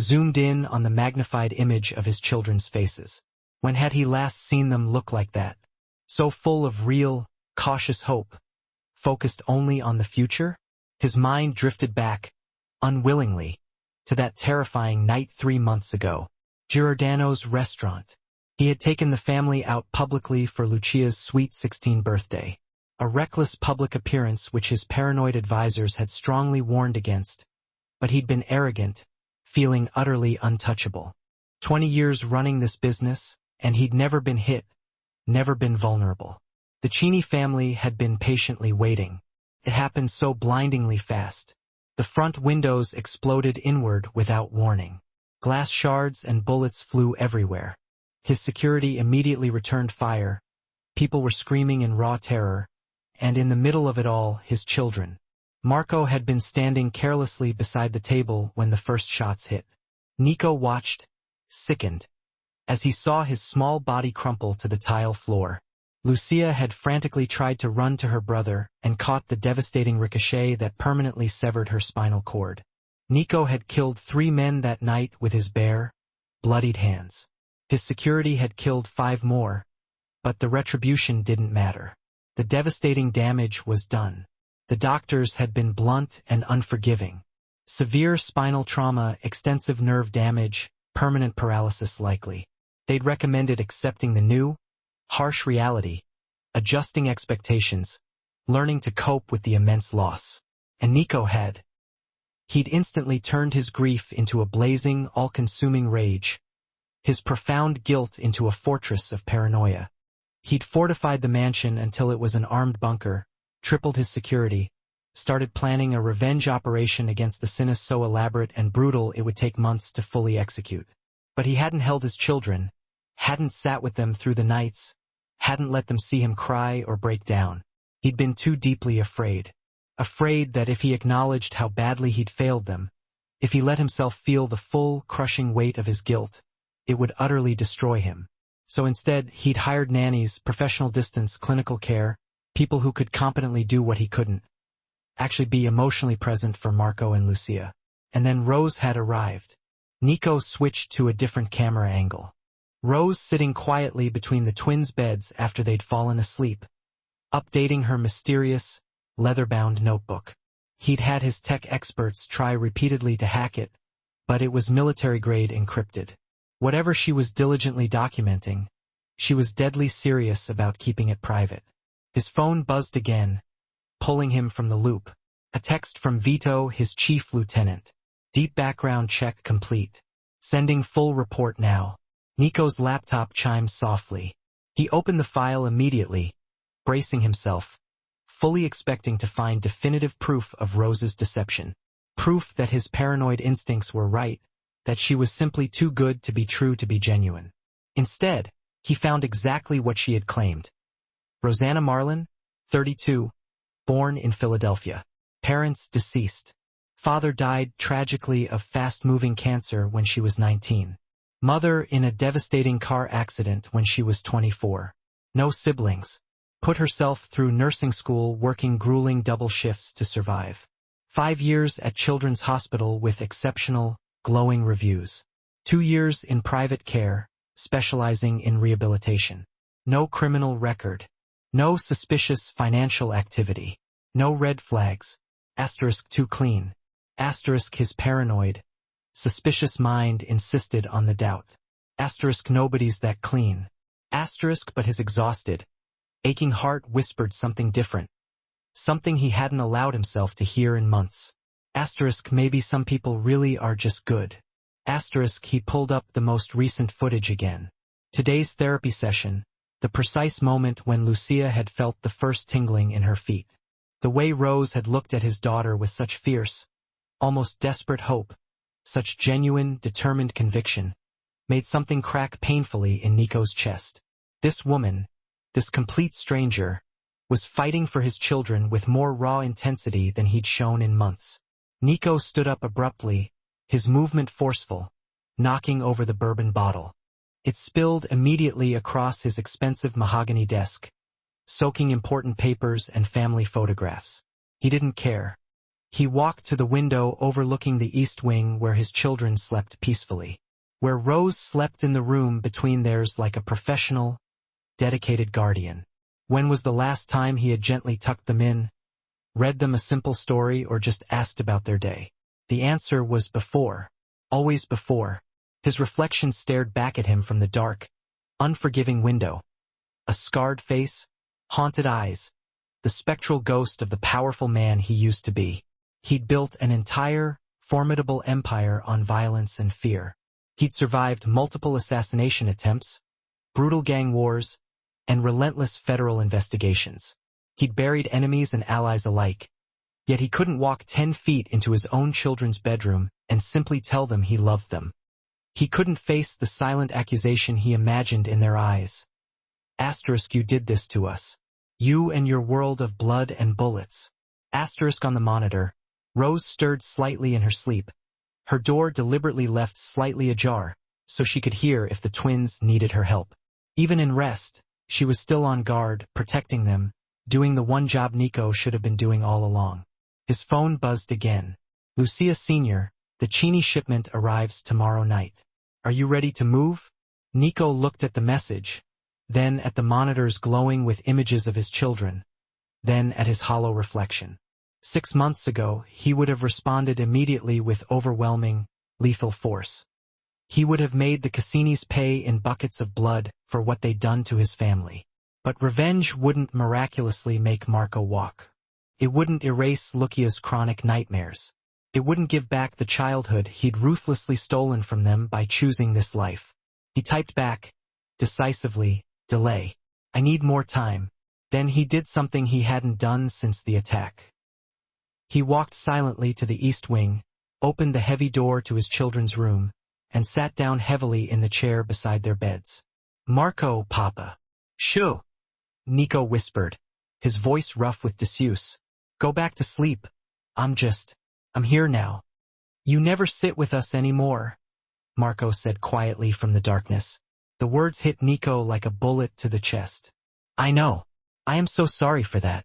zoomed in on the magnified image of his children's faces. When had he last seen them look like that? So full of real, cautious hope, focused only on the future? His mind drifted back, unwillingly, to that terrifying night 3 months ago. Giordano's restaurant. He had taken the family out publicly for Lucia's sweet 16th birthday. A reckless public appearance which his paranoid advisors had strongly warned against. But he'd been arrogant, feeling utterly untouchable. 20 years running this business, and he'd never been hit, never been vulnerable. The Cini family had been patiently waiting. It happened so blindingly fast. The front windows exploded inward without warning. Glass shards and bullets flew everywhere. His security immediately returned fire. People were screaming in raw terror. And in the middle of it all, his children. Marco had been standing carelessly beside the table when the first shots hit. Nico watched, sickened, as he saw his small body crumple to the tile floor. Lucia had frantically tried to run to her brother and caught the devastating ricochet that permanently severed her spinal cord. Nico had killed 3 men that night with his bare, bloodied hands. His security had killed 5 more, but the retribution didn't matter. The devastating damage was done. The doctors had been blunt and unforgiving. Severe spinal trauma, extensive nerve damage, permanent paralysis likely. They'd recommended accepting the new, harsh reality, adjusting expectations, learning to cope with the immense loss. And Nico had. He'd instantly turned his grief into a blazing, all-consuming rage, his profound guilt into a fortress of paranoia. He'd fortified the mansion until it was an armed bunker, tripled his security, started planning a revenge operation against the sinners so elaborate and brutal it would take months to fully execute. But he hadn't held his children, hadn't sat with them through the nights, hadn't let them see him cry or break down. He'd been too deeply afraid. Afraid that if he acknowledged how badly he'd failed them, if he let himself feel the full, crushing weight of his guilt, it would utterly destroy him. So instead, he'd hired nannies, professional distance, clinical care, people who could competently do what he couldn't. Actually be emotionally present for Marco and Lucia. And then Rose had arrived. Nico switched to a different camera angle. Rose sitting quietly between the twins' beds after they'd fallen asleep, updating her mysterious, leather-bound notebook. He'd had his tech experts try repeatedly to hack it, but it was military-grade encrypted. Whatever she was diligently documenting, she was deadly serious about keeping it private. His phone buzzed again, pulling him from the loop. A text from Vito, his chief lieutenant. Deep background check complete. Sending full report now. Nico's laptop chimed softly. He opened the file immediately, bracing himself, fully expecting to find definitive proof of Rose's deception. Proof that his paranoid instincts were right, that she was simply too good to be true to be genuine. Instead, he found exactly what she had claimed. Rosanna Marlin, 32, born in Philadelphia. Parents deceased. Father died tragically of fast-moving cancer when she was 19. Mother in a devastating car accident when she was 24. No siblings. Put herself through nursing school working grueling double shifts to survive. 5 years at Children's Hospital with exceptional, glowing reviews. 2 years in private care, specializing in rehabilitation. No criminal record. No suspicious financial activity. No red flags. Asterisk too clean. Asterisk his paranoid, suspicious mind insisted on the doubt. Asterisk nobody's that clean. Asterisk but his exhausted, aching heart whispered something different. Something he hadn't allowed himself to hear in months. Asterisk maybe some people really are just good. Asterisk he pulled up the most recent footage again. Today's therapy session, the precise moment when Lucia had felt the first tingling in her feet. The way Rose had looked at his daughter with such fierce, almost desperate hope, such genuine, determined conviction, made something crack painfully in Nico's chest. This woman, this complete stranger, was fighting for his children with more raw intensity than he'd shown in months. Nico stood up abruptly, his movement forceful, knocking over the bourbon bottle. It spilled immediately across his expensive mahogany desk, soaking important papers and family photographs. He didn't care. He walked to the window overlooking the east wing where his children slept peacefully, where Rose slept in the room between theirs like a professional, dedicated guardian. When was the last time he had gently tucked them in, read them a simple story, or just asked about their day? The answer was before, always before. His reflection stared back at him from the dark, unforgiving window. A scarred face, haunted eyes, the spectral ghost of the powerful man he used to be. He'd built an entire, formidable empire on violence and fear. He'd survived multiple assassination attempts, brutal gang wars, and relentless federal investigations. He'd buried enemies and allies alike, yet he couldn't walk 10 feet into his own children's bedroom and simply tell them he loved them. He couldn't face the silent accusation he imagined in their eyes. Asterisk, you did this to us. You and your world of blood and bullets. Asterisk on the monitor. Rose stirred slightly in her sleep, her door deliberately left slightly ajar, so she could hear if the twins needed her help. Even in rest, she was still on guard, protecting them, doing the one job Nico should have been doing all along. His phone buzzed again. Lucia Sr., the Cheney shipment arrives tomorrow night. Are you ready to move? Nico looked at the message, then at the monitors glowing with images of his children, then at his hollow reflection. 6 months ago, he would have responded immediately with overwhelming, lethal force. He would have made the Cassinis pay in buckets of blood for what they'd done to his family. But revenge wouldn't miraculously make Marco walk. It wouldn't erase Lucia's chronic nightmares. It wouldn't give back the childhood he'd ruthlessly stolen from them by choosing this life. He typed back, decisively, delay. I need more time. Then he did something he hadn't done since the attack. He walked silently to the east wing, opened the heavy door to his children's room, and sat down heavily in the chair beside their beds. Marco, Papa. Shoo! Nico whispered, his voice rough with disuse. Go back to sleep. I'm here now. You never sit with us anymore, Marco said quietly from the darkness. The words hit Nico like a bullet to the chest. I know. I am so sorry for that.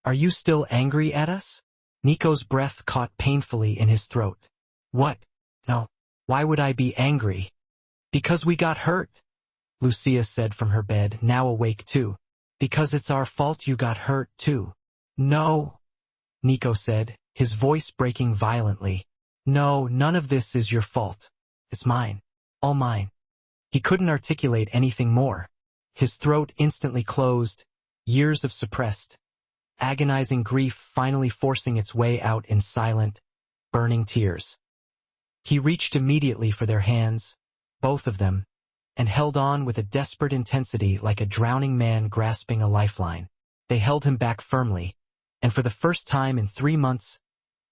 Are you still angry at us? Nico's breath caught painfully in his throat. What? No. Why would I be angry? Because we got hurt, Lucia said from her bed, now awake too. Because it's our fault you got hurt too. No, Nico said, his voice breaking violently. No, none of this is your fault. It's mine. All mine. He couldn't articulate anything more. His throat instantly closed, years of suppressed, agonizing grief finally forcing its way out in silent, burning tears. He reached immediately for their hands, both of them, and held on with a desperate intensity like a drowning man grasping a lifeline. They held him back firmly, and for the first time in 3 months,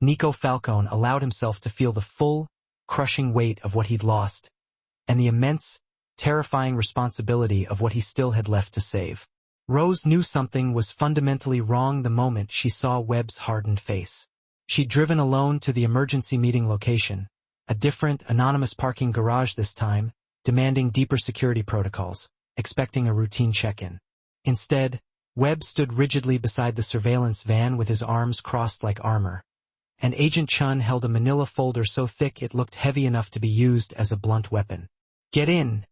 Nico Falcone allowed himself to feel the full, crushing weight of what he'd lost, and the immense, terrifying responsibility of what he still had left to save. Rose knew something was fundamentally wrong the moment she saw Webb's hardened face. She'd driven alone to the emergency meeting location, a different, anonymous parking garage this time, demanding deeper security protocols, expecting a routine check-in. Instead, Webb stood rigidly beside the surveillance van with his arms crossed like armor, and Agent Chun held a manila folder so thick it looked heavy enough to be used as a blunt weapon. Get in,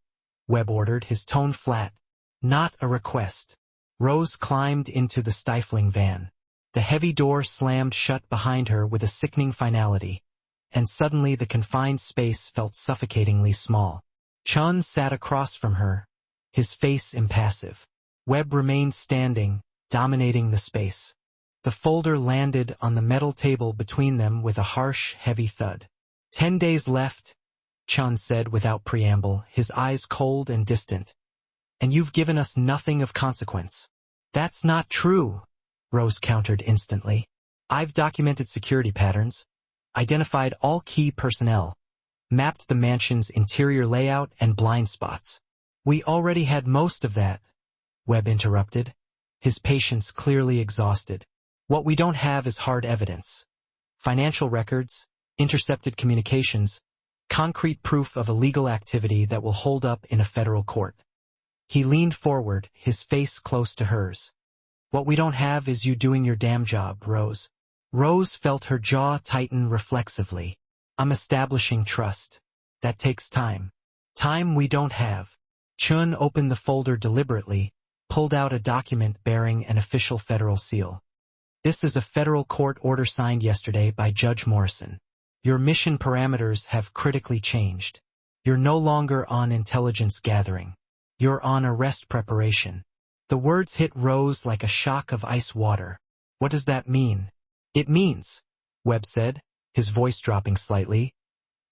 Webb ordered, his tone flat. Not a request. Rose climbed into the stifling van. The heavy door slammed shut behind her with a sickening finality, and suddenly the confined space felt suffocatingly small. Chun sat across from her, his face impassive. Webb remained standing, dominating the space. The folder landed on the metal table between them with a harsh, heavy thud. 10 days left, Chun said without preamble, his eyes cold and distant. And you've given us nothing of consequence. That's not true, Rose countered instantly. I've documented security patterns, identified all key personnel, mapped the mansion's interior layout and blind spots. We already had most of that, Webb interrupted, his patience clearly exhausted. What we don't have is hard evidence. Financial records, intercepted communications, concrete proof of illegal activity that will hold up in a federal court. He leaned forward, his face close to hers. What we don't have is you doing your damn job, Rose. Rose felt her jaw tighten reflexively. I'm establishing trust. That takes time. Time we don't have. Chun opened the folder deliberately, pulled out a document bearing an official federal seal. This is a federal court order signed yesterday by Judge Morrison. Your mission parameters have critically changed. You're no longer on intelligence gathering. You're on arrest preparation. The words hit Rose like a shock of ice water. What does that mean? It means, Webb said, his voice dropping slightly,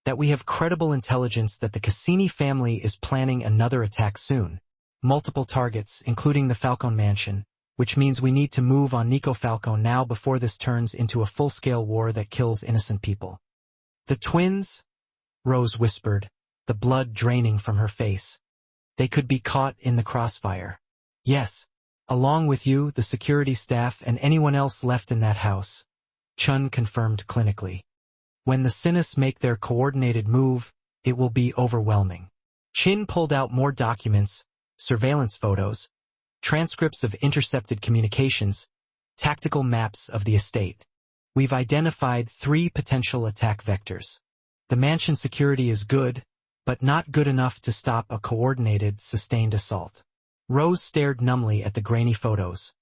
that we have credible intelligence that the Cassini family is planning another attack soon. Multiple targets, including the Falcone mansion, which means we need to move on Nico Falcone now before this turns into a full-scale war that kills innocent people. The twins? Rose whispered, the blood draining from her face. They could be caught in the crossfire. Yes, along with you, the security staff, and anyone else left in that house, Chun confirmed clinically. When the Sinus make their coordinated move, it will be overwhelming. Chin pulled out more documents, surveillance photos, transcripts of intercepted communications, tactical maps of the estate. We've identified 3 potential attack vectors. The mansion security is good, but not good enough to stop a coordinated, sustained assault. Rose stared numbly at the grainy photos.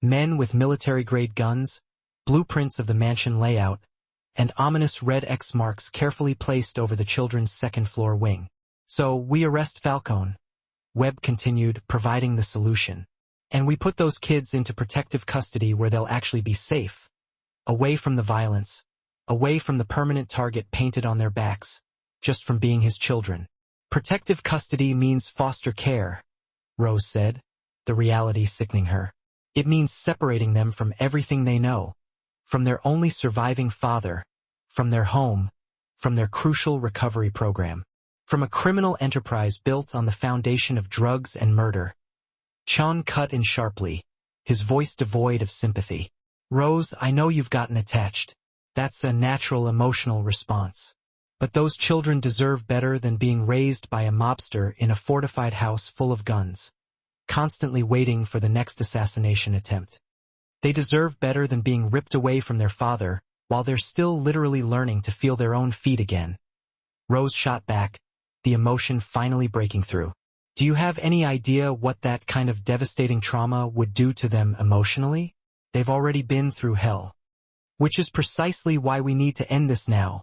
Men with military-grade guns, blueprints of the mansion layout, and ominous red X marks carefully placed over the children's second-floor wing. So we arrest Falcone, Webb continued, providing the solution. And we put those kids into protective custody where they'll actually be safe. Away from the violence. Away from the permanent target painted on their backs. Just from being his children. Protective custody means foster care, Rose said, the reality sickening her. It means separating them from everything they know. From their only surviving father. From their home. From their crucial recovery program. From a criminal enterprise built on the foundation of drugs and murder. Chun cut in sharply, his voice devoid of sympathy. Rose, I know you've gotten attached. That's a natural emotional response. But those children deserve better than being raised by a mobster in a fortified house full of guns, constantly waiting for the next assassination attempt. They deserve better than being ripped away from their father while they're still literally learning to feel their own feet again. Rose shot back, the emotion finally breaking through. Do you have any idea what that kind of devastating trauma would do to them emotionally? They've already been through hell. Which is precisely why we need to end this now,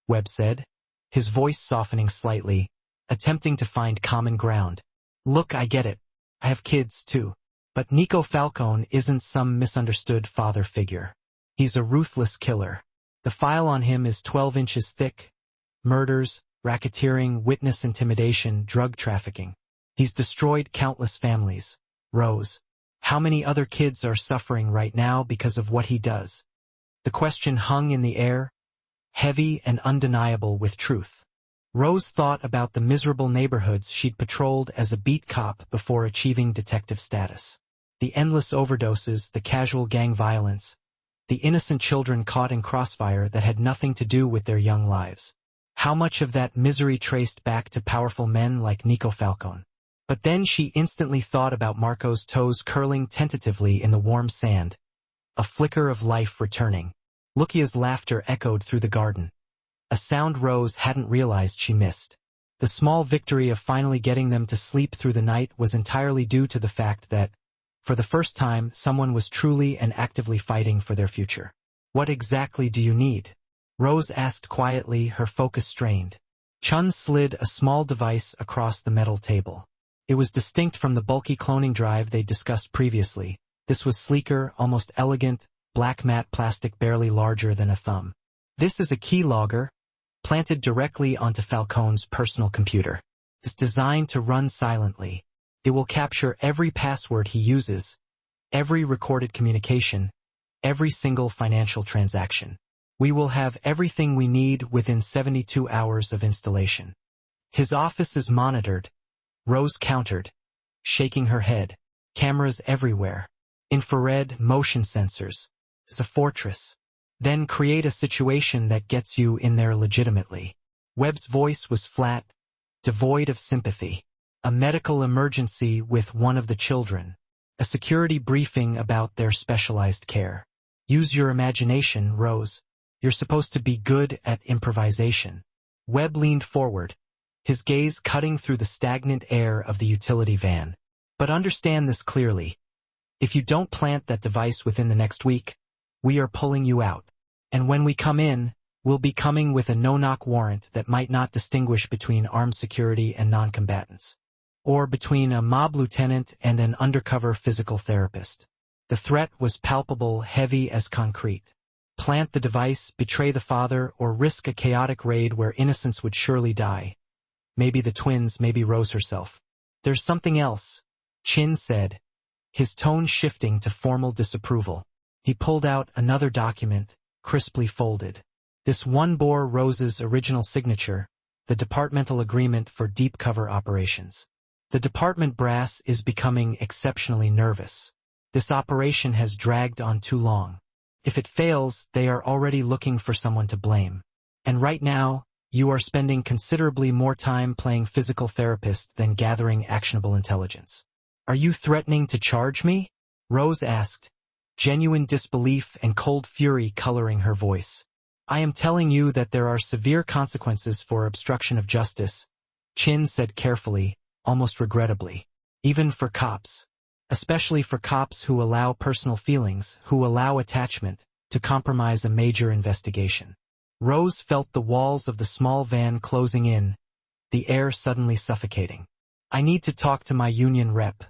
Webb said, his voice softening slightly, attempting to find common ground. Look, I get it. I have kids, too. But Nico Falcone isn't some misunderstood father figure. He's a ruthless killer. The file on him is 12 inches thick. Murders, racketeering, witness intimidation, drug trafficking. He's destroyed countless families. Rose, how many other kids are suffering right now because of what he does? The question hung in the air, heavy and undeniable with truth. Rose thought about the miserable neighborhoods she'd patrolled as a beat cop before achieving detective status. The endless overdoses, the casual gang violence, the innocent children caught in crossfire that had nothing to do with their young lives. How much of that misery traced back to powerful men like Nico Falcone? But then she instantly thought about Marco's toes curling tentatively in the warm sand, a flicker of life returning. Lukia's laughter echoed through the garden, a sound Rose hadn't realized she missed. The small victory of finally getting them to sleep through the night was entirely due to the fact that, for the first time, someone was truly and actively fighting for their future. What exactly do you need? Rose asked quietly, her focus strained. Chun slid a small device across the metal table. It was distinct from the bulky cloning drive they'd discussed previously. This was sleeker, almost elegant, black matte plastic barely larger than a thumb. This is a keylogger, planted directly onto Falcone's personal computer. It's designed to run silently. It will capture every password he uses, every recorded communication, every single financial transaction. We will have everything we need within 72 hours of installation. His office is monitored, Rose countered, shaking her head. Cameras everywhere. Infrared motion sensors. It's a fortress. Then create a situation that gets you in there legitimately. Webb's voice was flat, devoid of sympathy. A medical emergency with one of the children. A security briefing about their specialized care. Use your imagination, Rose. You're supposed to be good at improvisation. Webb leaned forward, his gaze cutting through the stagnant air of the utility van. But understand this clearly. If you don't plant that device within the next week, we are pulling you out. And when we come in, we'll be coming with a no-knock warrant that might not distinguish between armed security and non-combatants, or between a mob lieutenant and an undercover physical therapist. The threat was palpable, heavy as concrete. Plant the device, betray the father, or risk a chaotic raid where innocents would surely die. Maybe the twins, maybe Rose herself. There's something else, Chin said, his tone shifting to formal disapproval. He pulled out another document, crisply folded. This one bore Rose's original signature, the departmental agreement for deep cover operations. The department brass is becoming exceptionally nervous. This operation has dragged on too long. If it fails, they are already looking for someone to blame. And right now, you are spending considerably more time playing physical therapist than gathering actionable intelligence. Are you threatening to charge me? Rose asked, genuine disbelief and cold fury coloring her voice. I am telling you that there are severe consequences for obstruction of justice, Chin said carefully, almost regrettably. Even for cops. Especially for cops who allow personal feelings, who allow attachment, to compromise a major investigation. Rose felt the walls of the small van closing in, the air suddenly suffocating. I need to talk to my union rep.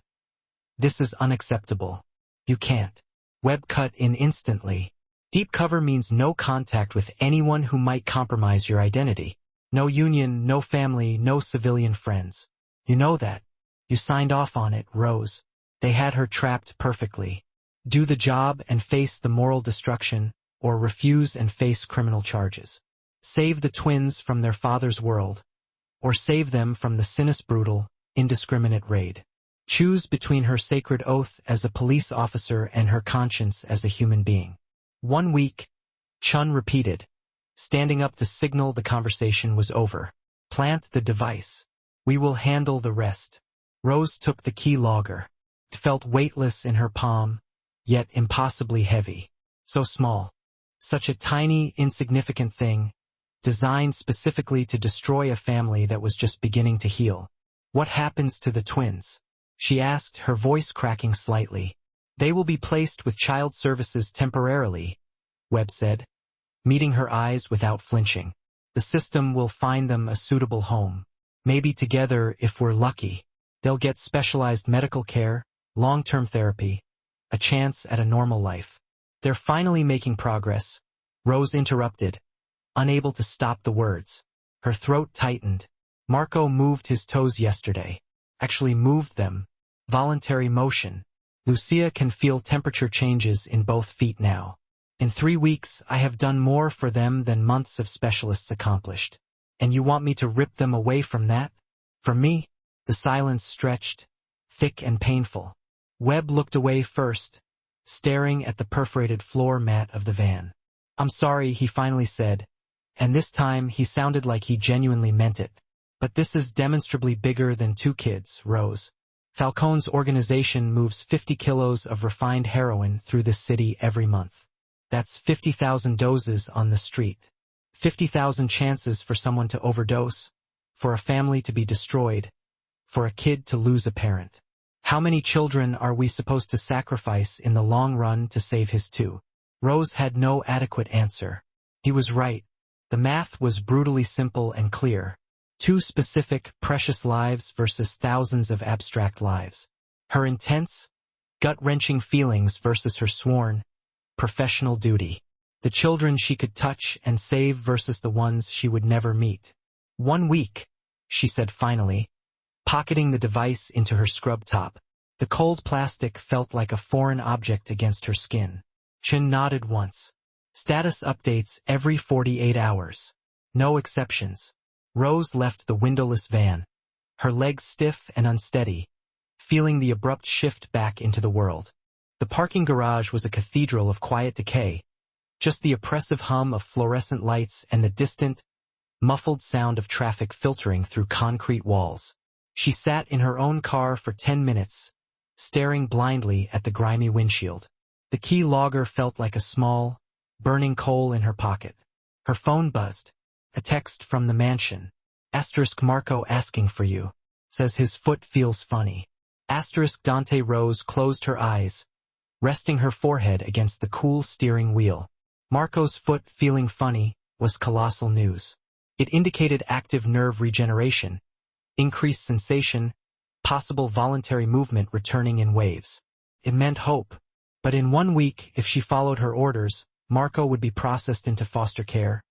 This is unacceptable. You can't. Webb cut in instantly. Deep cover means no contact with anyone who might compromise your identity. No union, no family, no civilian friends. You know that. You signed off on it, Rose. They had her trapped perfectly. Do the job and face the moral destruction, or refuse and face criminal charges. Save the twins from their father's world, or save them from the sinus brutal, indiscriminate raid. Choose between her sacred oath as a police officer and her conscience as a human being. 1 week, Chun repeated, standing up to signal the conversation was over. Plant the device. We will handle the rest. Rose took the key logger. It felt weightless in her palm, yet impossibly heavy. So small. Such a tiny, insignificant thing, designed specifically to destroy a family that was just beginning to heal. What happens to the twins? She asked, her voice cracking slightly. They will be placed with child services temporarily, Webb said, meeting her eyes without flinching. The system will find them a suitable home. Maybe together, if we're lucky. They'll get specialized medical care, long-term therapy, a chance at a normal life. They're finally making progress, Rose interrupted, unable to stop the words. Her throat tightened. Marco moved his toes yesterday. Actually moved them. Voluntary motion. Lucia can feel temperature changes in both feet now. In 3 weeks, I have done more for them than months of specialists accomplished. And you want me to rip them away from that? From me? The silence stretched, thick and painful. Webb looked away first, staring at the perforated floor mat of the van. I'm sorry, he finally said, and this time he sounded like he genuinely meant it. But this is demonstrably bigger than 2 kids, Rose. Falcone's organization moves 50 kilos of refined heroin through this city every month. That's 50,000 doses on the street. 50,000 chances for someone to overdose, for a family to be destroyed, for a kid to lose a parent. How many children are we supposed to sacrifice in the long run to save his 2? Rose had no adequate answer. He was right. The math was brutally simple and clear. 2 specific, precious lives versus thousands of abstract lives. Her intense, gut-wrenching feelings versus her sworn, professional duty. The children she could touch and save versus the ones she would never meet. 1 week, she said finally, pocketing the device into her scrub top. The cold plastic felt like a foreign object against her skin. Chin nodded once. Status updates every 48 hours. No exceptions. Rose left the windowless van, her legs stiff and unsteady, feeling the abrupt shift back into the world. The parking garage was a cathedral of quiet decay, just the oppressive hum of fluorescent lights and the distant, muffled sound of traffic filtering through concrete walls. She sat in her own car for 10 minutes, staring blindly at the grimy windshield. The key logger felt like a small, burning coal in her pocket. Her phone buzzed. A text from the mansion. Asterisk Marco asking for you. Says his foot feels funny. Asterisk Dante Rose closed her eyes, resting her forehead against the cool steering wheel. Marco's foot feeling funny was colossal news. It indicated active nerve regeneration, increased sensation, possible voluntary movement returning in waves. It meant hope. But in 1 week, if she followed her orders, Marco would be processed into foster care,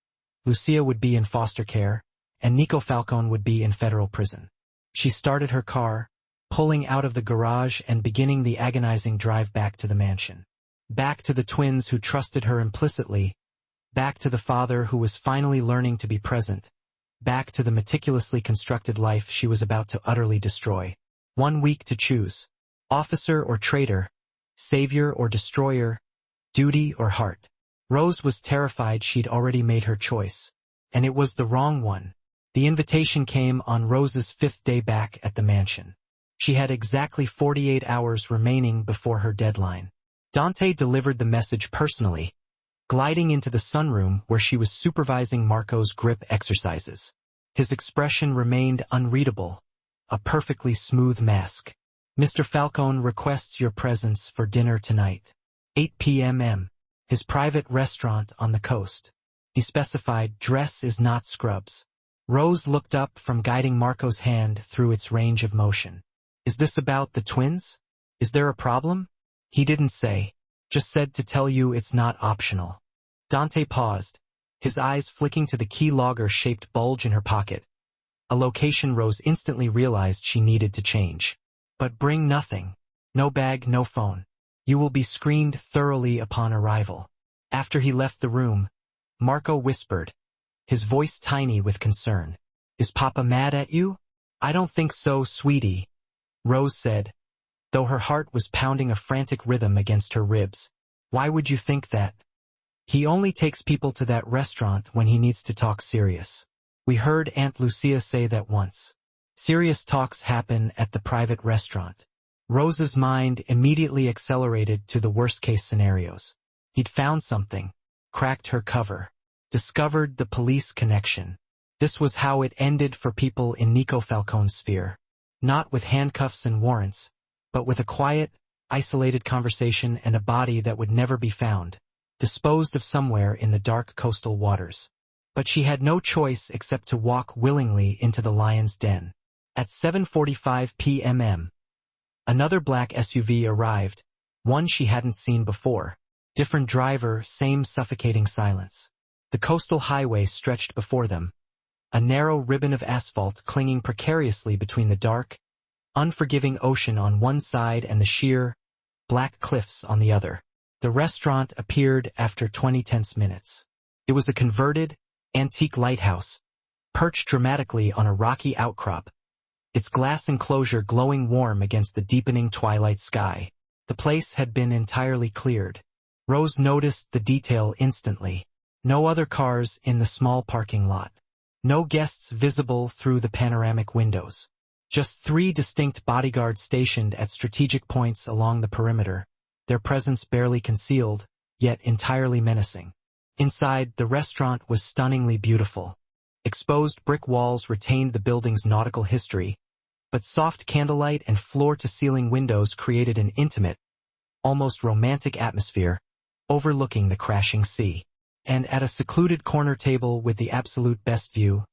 Lucia would be in foster care, and Nico Falcone would be in federal prison. She started her car, pulling out of the garage and beginning the agonizing drive back to the mansion. Back to the twins who trusted her implicitly, back to the father who was finally learning to be present, back to the meticulously constructed life she was about to utterly destroy. 1 week to choose. Officer or traitor, savior or destroyer, duty or heart. Rose was terrified she'd already made her choice. And it was the wrong one. The invitation came on Rose's 5th day back at the mansion. She had exactly 48 hours remaining before her deadline. Dante delivered the message personally, gliding into the sunroom where she was supervising Marco's grip exercises. His expression remained unreadable, a perfectly smooth mask. Mr. Falcone requests your presence for dinner tonight. 8 p.m. His private restaurant on the coast. He specified dress is not scrubs. Rose looked up from guiding Marco's hand through its range of motion. Is this about the twins? Is there a problem? He didn't say. Just said to tell you it's not optional. Dante paused, his eyes flicking to the key logger-shaped bulge in her pocket. A location Rose instantly realized she needed to change. But bring nothing. No bag, no phone. You will be screened thoroughly upon arrival. After he left the room, Marco whispered, his voice tiny with concern. Is Papa mad at you? I don't think so, sweetie, Rose said, though her heart was pounding a frantic rhythm against her ribs. Why would you think that? He only takes people to that restaurant when he needs to talk serious. We heard Aunt Lucia say that once. Serious talks happen at the private restaurant. Rose's mind immediately accelerated to the worst-case scenarios. He'd found something, cracked her cover, discovered the police connection. This was how it ended for people in Nico Falcone's sphere. Not with handcuffs and warrants, but with a quiet, isolated conversation and a body that would never be found, disposed of somewhere in the dark coastal waters. But she had no choice except to walk willingly into the lion's den. At 7:45 p.m. another black SUV arrived, one she hadn't seen before. Different driver, same suffocating silence. The coastal highway stretched before them, a narrow ribbon of asphalt clinging precariously between the dark, unforgiving ocean on one side and the sheer, black cliffs on the other. The restaurant appeared after 20 tense minutes. It was a converted, antique lighthouse, perched dramatically on a rocky outcrop, its glass enclosure glowing warm against the deepening twilight sky. The place had been entirely cleared. Rose noticed the detail instantly. No other cars in the small parking lot. No guests visible through the panoramic windows. Just 3 distinct bodyguards stationed at strategic points along the perimeter, their presence barely concealed, yet entirely menacing. Inside, the restaurant was stunningly beautiful. Exposed brick walls retained the building's nautical history, but soft candlelight and floor-to-ceiling windows created an intimate, almost romantic atmosphere, overlooking the crashing sea. And at a secluded corner table with the absolute best view,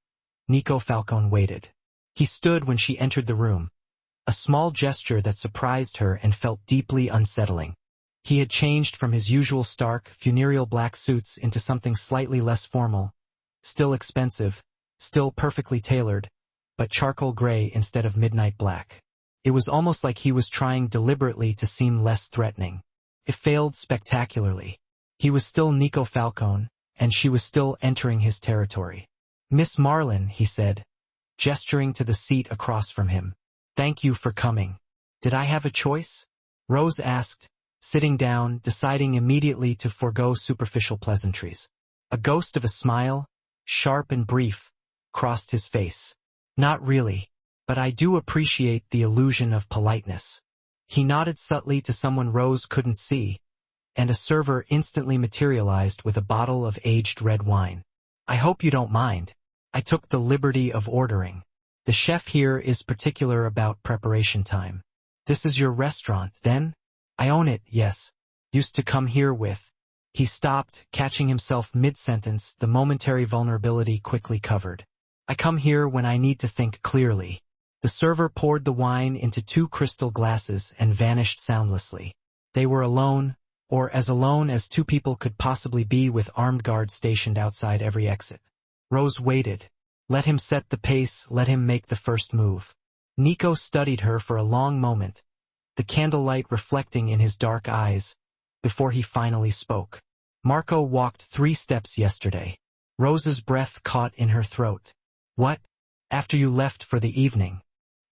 Nico Falcone waited. He stood when she entered the room, a small gesture that surprised her and felt deeply unsettling. He had changed from his usual stark, funereal black suits into something slightly less formal, still expensive, still perfectly tailored, but charcoal gray instead of midnight black. It was almost like he was trying deliberately to seem less threatening. It failed spectacularly. He was still Nico Falcone, and she was still entering his territory. Miss Marlin, he said, gesturing to the seat across from him. Thank you for coming. Did I have a choice? Rose asked, sitting down, deciding immediately to forego superficial pleasantries. A ghost of a smile, sharp and brief, crossed his face. Not really, but I do appreciate the illusion of politeness. He nodded subtly to someone Rose couldn't see, and a server instantly materialized with a bottle of aged red wine. "I hope you don't mind. I took the liberty of ordering. The chef here is particular about preparation time." "This is your restaurant, then?" "I own it, yes. Used to come here with—" He stopped, catching himself mid-sentence, the momentary vulnerability quickly covered. "I come here when I need to think clearly." The server poured the wine into 2 crystal glasses and vanished soundlessly. They were alone, or as alone as 2 people could possibly be, with armed guards stationed outside every exit. Rose waited. Let him set the pace, let him make the first move. Nico studied her for a long moment, the candlelight reflecting in his dark eyes, before he finally spoke. "Marco walked 3 steps yesterday." Rose's breath caught in her throat. "What? After you left for the evening?"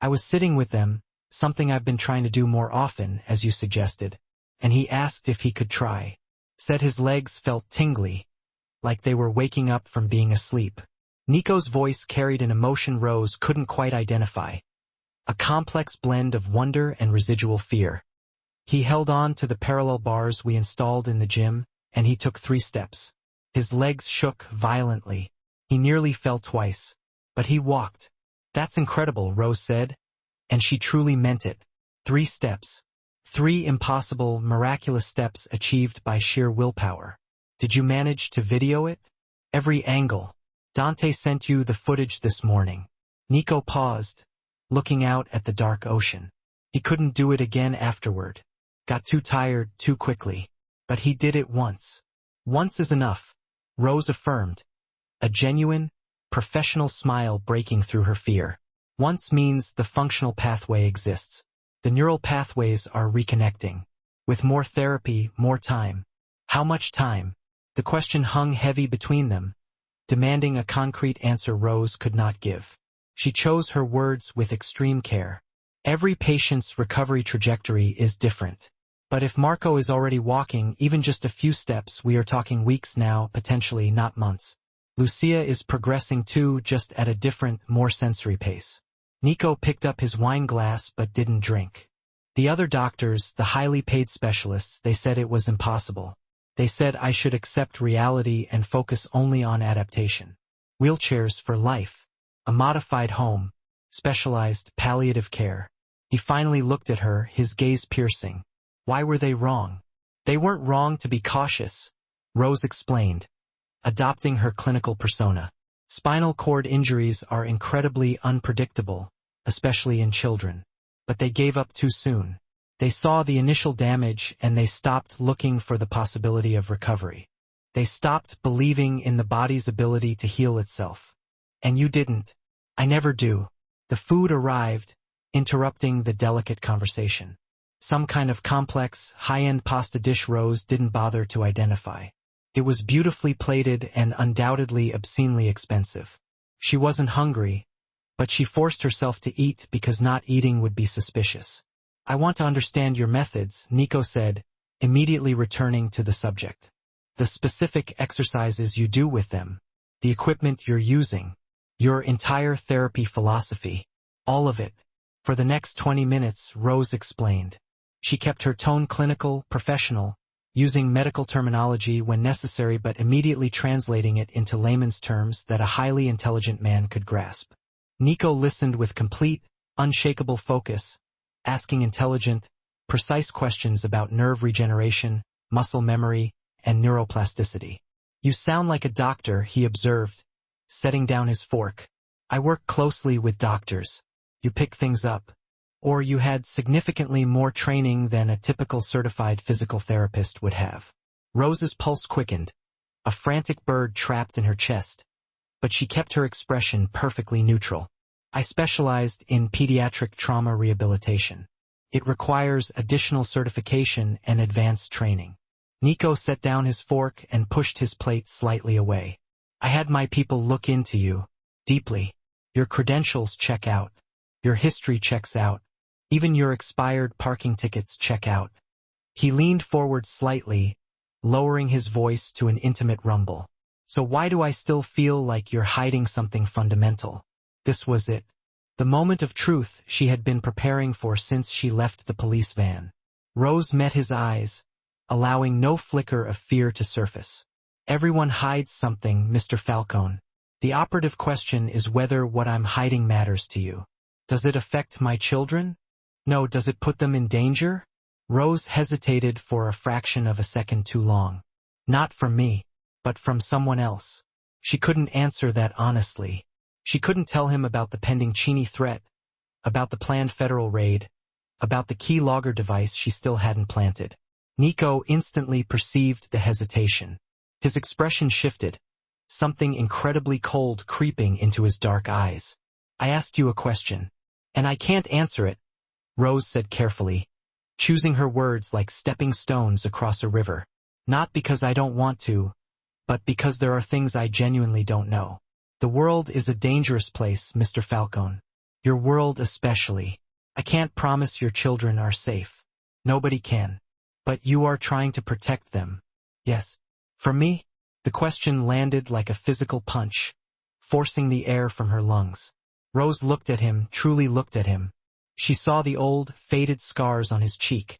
"I was sitting with them, something I've been trying to do more often, as you suggested, and he asked if he could try. Said his legs felt tingly, like they were waking up from being asleep." Nico's voice carried an emotion Rose couldn't quite identify, a complex blend of wonder and residual fear. "He held on to the parallel bars we installed in the gym, and he took 3 steps. His legs shook violently. He nearly fell twice. But he walked." "That's incredible," Rose said, and she truly meant it. 3 steps. 3 impossible, miraculous steps achieved by sheer willpower. "Did you manage to video it?" "Every angle. Dante sent you the footage this morning." Nico paused, looking out at the dark ocean. He couldn't do it again afterward. Got too tired too quickly. But he did it once. "Once is enough," Rose affirmed, a genuine, professional smile breaking through her fear. "Once means the functional pathway exists. The neural pathways are reconnecting. With more therapy, more time." "How much time?" The question hung heavy between them, demanding a concrete answer Rose could not give. She chose her words with extreme care. "Every patient's recovery trajectory is different. But if Marco is already walking even just a few steps, we are talking weeks now, potentially not months. Lucia is progressing too, just at a different, more sensory pace." Nico picked up his wine glass but didn't drink. "The other doctors, the highly paid specialists, they said it was impossible. They said I should accept reality and focus only on adaptation. Wheelchairs for life. A modified home. Specialized palliative care." He finally looked at her, his gaze piercing. "Why were they wrong?" "They weren't wrong to be cautious," Rose explained, adopting her clinical persona. "Spinal cord injuries are incredibly unpredictable, especially in children. But they gave up too soon. They saw the initial damage and they stopped looking for the possibility of recovery. They stopped believing in the body's ability to heal itself. And you didn't." "I never do." The food arrived, interrupting the delicate conversation. Some kind of complex, high-end pasta dish Rose didn't bother to identify. It was beautifully plated and undoubtedly obscenely expensive. She wasn't hungry, but she forced herself to eat because not eating would be suspicious. "I want to understand your methods," Nico said, immediately returning to the subject. "The specific exercises you do with them, the equipment you're using, your entire therapy philosophy, all of it." For the next 20 minutes, Rose explained. She kept her tone clinical, professional, using medical terminology when necessary but immediately translating it into layman's terms that a highly intelligent man could grasp. Nico listened with complete, unshakable focus, asking intelligent, precise questions about nerve regeneration, muscle memory, and neuroplasticity. "You sound like a doctor," he observed, setting down his fork. "I work closely with doctors. You pick things up. Or you had significantly more training than a typical certified physical therapist would have." Rose's pulse quickened, a frantic bird trapped in her chest, but she kept her expression perfectly neutral. "I specialized in pediatric trauma rehabilitation. It requires additional certification and advanced training." Nico set down his fork and pushed his plate slightly away. "I had my people look into you, deeply. Your credentials check out. Your history checks out. Even your expired parking tickets check out." He leaned forward slightly, lowering his voice to an intimate rumble. "So why do I still feel like you're hiding something fundamental?" This was it. The moment of truth she had been preparing for since she left the police van. Rose met his eyes, allowing no flicker of fear to surface. Everyone hides something, Mr. Falcone. The operative question is whether what I'm hiding matters to you. Does it affect my children? No, does it put them in danger? Rose hesitated for a fraction of a second too long. Not from me, but from someone else. She couldn't answer that honestly. She couldn't tell him about the pending Cheney threat, about the planned federal raid, about the keylogger device she still hadn't planted. Nico instantly perceived the hesitation. His expression shifted, something incredibly cold creeping into his dark eyes. I asked you a question, and I can't answer it, Rose said carefully, choosing her words like stepping stones across a river. Not because I don't want to, but because there are things I genuinely don't know. The world is a dangerous place, Mr. Falcone. Your world especially. I can't promise your children are safe. Nobody can. But you are trying to protect them. Yes. For me? The question landed like a physical punch, forcing the air from her lungs. Rose looked at him, truly looked at him. She saw the old, faded scars on his cheek,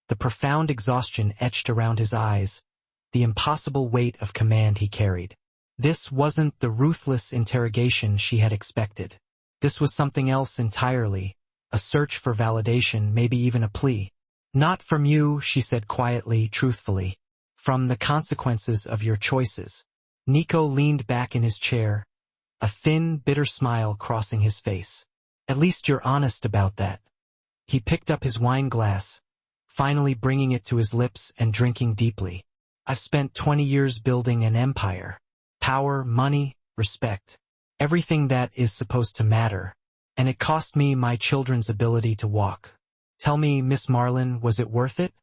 the profound exhaustion etched around his eyes, the impossible weight of command he carried. This wasn't the ruthless interrogation she had expected. This was something else entirely, a search for validation, maybe even a plea. Not from you, she said quietly, truthfully. From the consequences of your choices. Nico leaned back in his chair, a thin, bitter smile crossing his face. At least you're honest about that. He picked up his wine glass, finally bringing it to his lips and drinking deeply. I've spent 20 years building an empire. Power, money, respect. Everything that is supposed to matter. And it cost me my children's ability to walk. Tell me, Miss Marlin, was it worth it?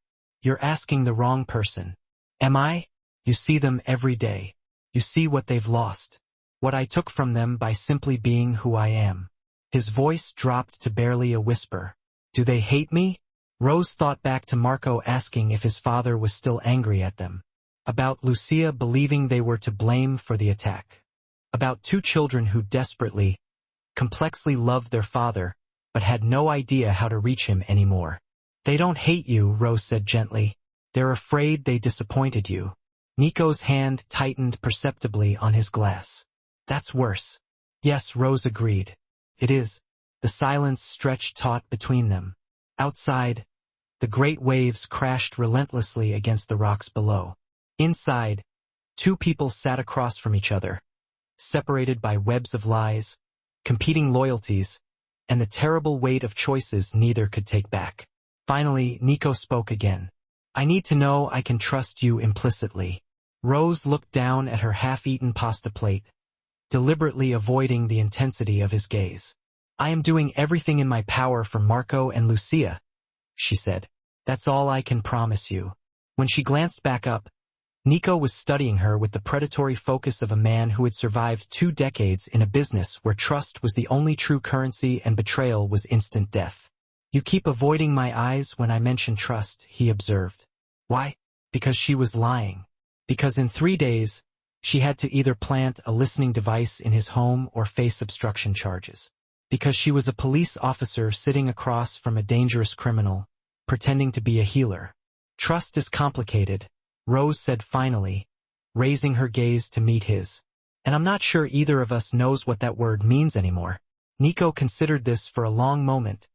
You're asking the wrong person. Am I? You see them every day. You see what they've lost. What I took from them by simply being who I am. His voice dropped to barely a whisper. Do they hate me? Rose thought back to Marco asking if his father was still angry at them. About Lucia believing they were to blame for the attack. About two children who desperately, complexly loved their father, but had no idea how to reach him anymore. They don't hate you, Rose said gently. They're afraid they disappointed you. Nico's hand tightened perceptibly on his glass. That's worse. Yes, Rose agreed. It is. The silence stretched taut between them. Outside, the great waves crashed relentlessly against the rocks below. Inside, two people sat across from each other, separated by webs of lies, competing loyalties, and the terrible weight of choices neither could take back. Finally, Nico spoke again. I need to know I can trust you implicitly. Rose looked down at her half-eaten pasta plate, deliberately avoiding the intensity of his gaze. I am doing everything in my power for Marco and Lucia, she said. That's all I can promise you. When she glanced back up, Nico was studying her with the predatory focus of a man who had survived 2 decades in a business where trust was the only true currency and betrayal was instant death. You keep avoiding my eyes when I mention trust, he observed. Why? Because she was lying. Because in 3 days, she had to either plant a listening device in his home or face obstruction charges. Because she was a police officer sitting across from a dangerous criminal, pretending to be a healer. Trust is complicated, Rose said finally, raising her gaze to meet his. And I'm not sure either of us knows what that word means anymore. Nico considered this for a long moment,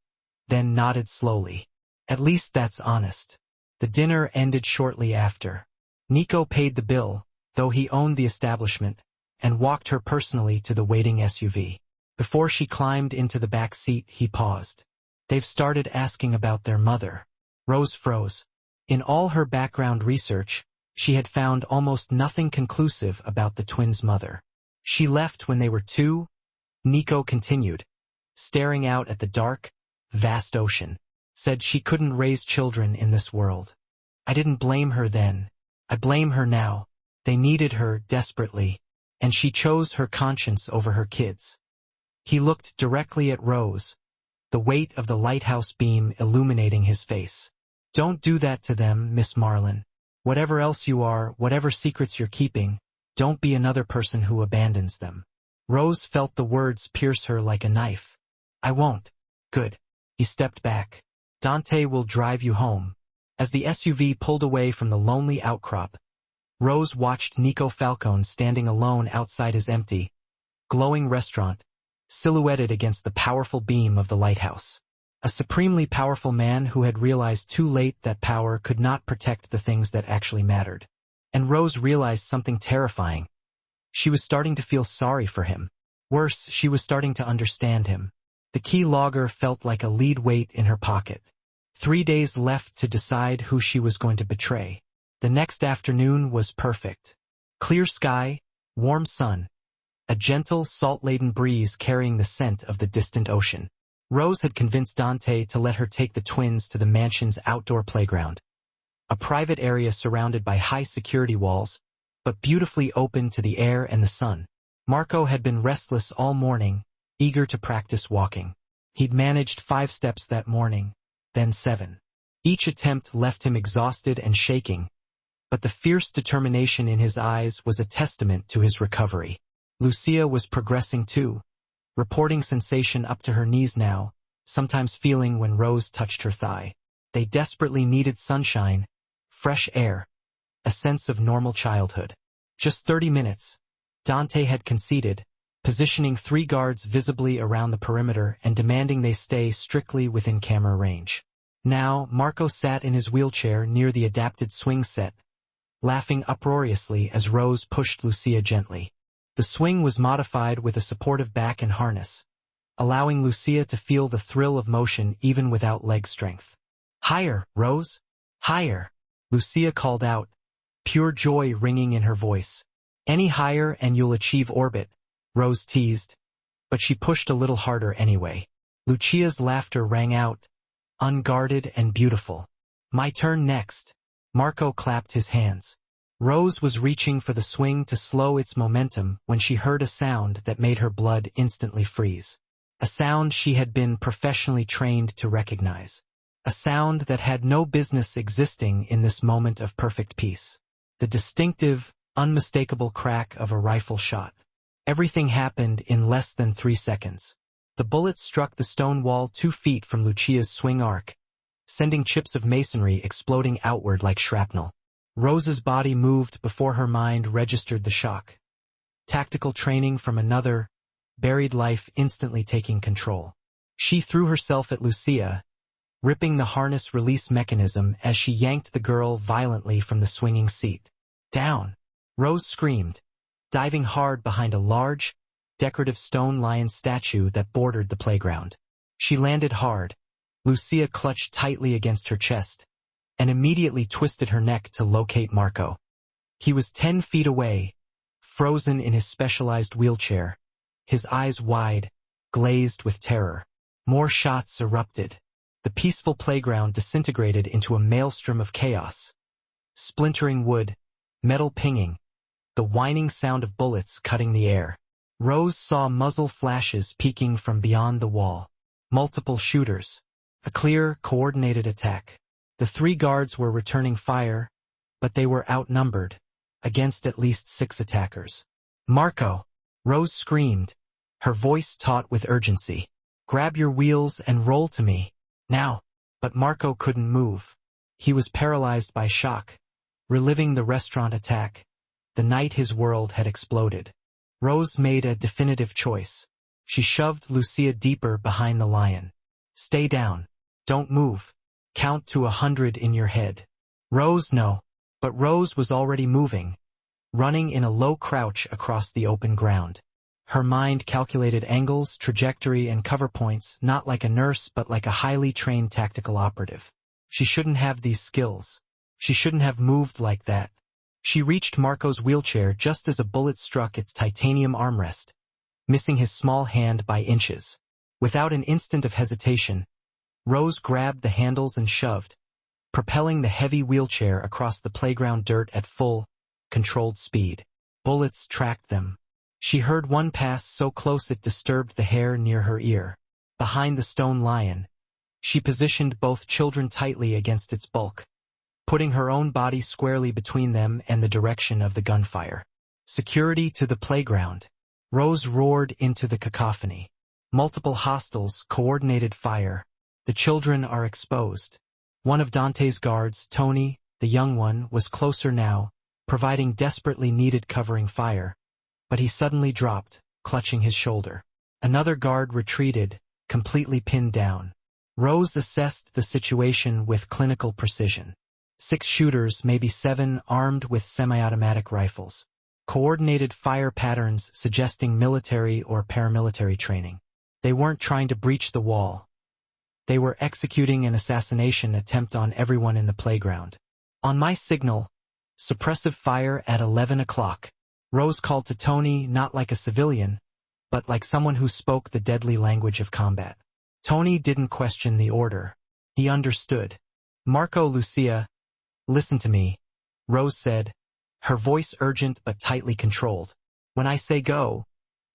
then nodded slowly. At least that's honest. The dinner ended shortly after. Nico paid the bill, though he owned the establishment, and walked her personally to the waiting SUV. Before she climbed into the back seat, he paused. They've started asking about their mother. Rose froze. In all her background research, she had found almost nothing conclusive about the twins' mother. She left when they were 2, Nico continued, staring out at the dark, vast ocean. Said she couldn't raise children in this world. I didn't blame her then. I blame her now. They needed her desperately, and she chose her conscience over her kids. He looked directly at Rose, the weight of the lighthouse beam illuminating his face. Don't do that to them, Miss Marlin. Whatever else you are, whatever secrets you're keeping, don't be another person who abandons them. Rose felt the words pierce her like a knife. I won't. Good. He stepped back. Dante will drive you home. As the SUV pulled away from the lonely outcrop, Rose watched Nico Falcone standing alone outside his empty, glowing restaurant, silhouetted against the powerful beam of the lighthouse. A supremely powerful man who had realized too late that power could not protect the things that actually mattered. And Rose realized something terrifying. She was starting to feel sorry for him. Worse, she was starting to understand him. The key logger felt like a lead weight in her pocket. 3 days left to decide who she was going to betray. The next afternoon was perfect. Clear sky, warm sun, a gentle, salt-laden breeze carrying the scent of the distant ocean. Rose had convinced Dante to let her take the twins to the mansion's outdoor playground. A private area surrounded by high security walls, but beautifully open to the air and the sun. Marco had been restless all morning, eager to practice walking. He'd managed 5 steps that morning, then 7. Each attempt left him exhausted and shaking, but the fierce determination in his eyes was a testament to his recovery. Lucia was progressing too, reporting sensation up to her knees now, sometimes feeling when Rose touched her thigh. They desperately needed sunshine, fresh air, a sense of normal childhood. Just 30 minutes. Dante had conceded, positioning 3 guards visibly around the perimeter and demanding they stay strictly within camera range. Now, Marco sat in his wheelchair near the adapted swing set, laughing uproariously as Rose pushed Lucia gently. The swing was modified with a supportive back and harness, allowing Lucia to feel the thrill of motion even without leg strength. "Higher, Rose! Higher!" Lucia called out, pure joy ringing in her voice. "Any higher and you'll achieve orbit," Rose teased, but she pushed a little harder anyway. Lucia's laughter rang out, unguarded and beautiful. "My turn next." Marco clapped his hands. Rose was reaching for the swing to slow its momentum when she heard a sound that made her blood instantly freeze. A sound she had been professionally trained to recognize. A sound that had no business existing in this moment of perfect peace. The distinctive, unmistakable crack of a rifle shot. Everything happened in less than 3 seconds. The bullet struck the stone wall 2 feet from Lucia's swing arc, sending chips of masonry exploding outward like shrapnel. Rose's body moved before her mind registered the shock. Tactical training from another, buried life instantly taking control. She threw herself at Lucia, ripping the harness release mechanism as she yanked the girl violently from the swinging seat. "Down!" Rose screamed, diving hard behind a large, decorative stone lion statue that bordered the playground. She landed hard. Lucia clutched tightly against her chest, and immediately twisted her neck to locate Marco. He was 10 feet away, frozen in his specialized wheelchair, his eyes wide, glazed with terror. More shots erupted. The peaceful playground disintegrated into a maelstrom of chaos. Splintering wood, metal pinging, the whining sound of bullets cutting the air. Rose saw muzzle flashes peeking from beyond the wall. Multiple shooters. A clear, coordinated attack. The 3 guards were returning fire, but they were outnumbered, against at least 6 attackers. "Marco!" Rose screamed, her voice taut with urgency. "Grab your wheels and roll to me. Now!" But Marco couldn't move. He was paralyzed by shock, reliving the restaurant attack, the night his world had exploded. Rose made a definitive choice. She shoved Lucia deeper behind the lion. "Stay down. Don't move. Count to 100 in your head." "Rose, no." But Rose was already moving, running in a low crouch across the open ground. Her mind calculated angles, trajectory, and cover points, not like a nurse but like a highly trained tactical operative. She shouldn't have these skills. She shouldn't have moved like that. She reached Marco's wheelchair just as a bullet struck its titanium armrest, missing his small hand by inches. Without an instant of hesitation, Rose grabbed the handles and shoved, propelling the heavy wheelchair across the playground dirt at full, controlled speed. Bullets tracked them. She heard one pass so close it disturbed the hair near her ear. Behind the stone lion, she positioned both children tightly against its bulk, putting her own body squarely between them and the direction of the gunfire. "Security to the playground." Rose roared into the cacophony. "Multiple hostiles, coordinated fire. The children are exposed." One of Dante's guards, Tony, the young one, was closer now, providing desperately needed covering fire, but he suddenly dropped, clutching his shoulder. Another guard retreated, completely pinned down. Rose assessed the situation with clinical precision. 6 shooters, maybe 7, armed with semi-automatic rifles. Coordinated fire patterns suggesting military or paramilitary training. They weren't trying to breach the wall. They were executing an assassination attempt on everyone in the playground. On my signal, suppressive fire at 11 o'clock. Rose called to Tony not like a civilian, but like someone who spoke the deadly language of combat. Tony didn't question the order. He understood. Marco, Lucia, listen to me, Rose said, her voice urgent but tightly controlled. When I say go,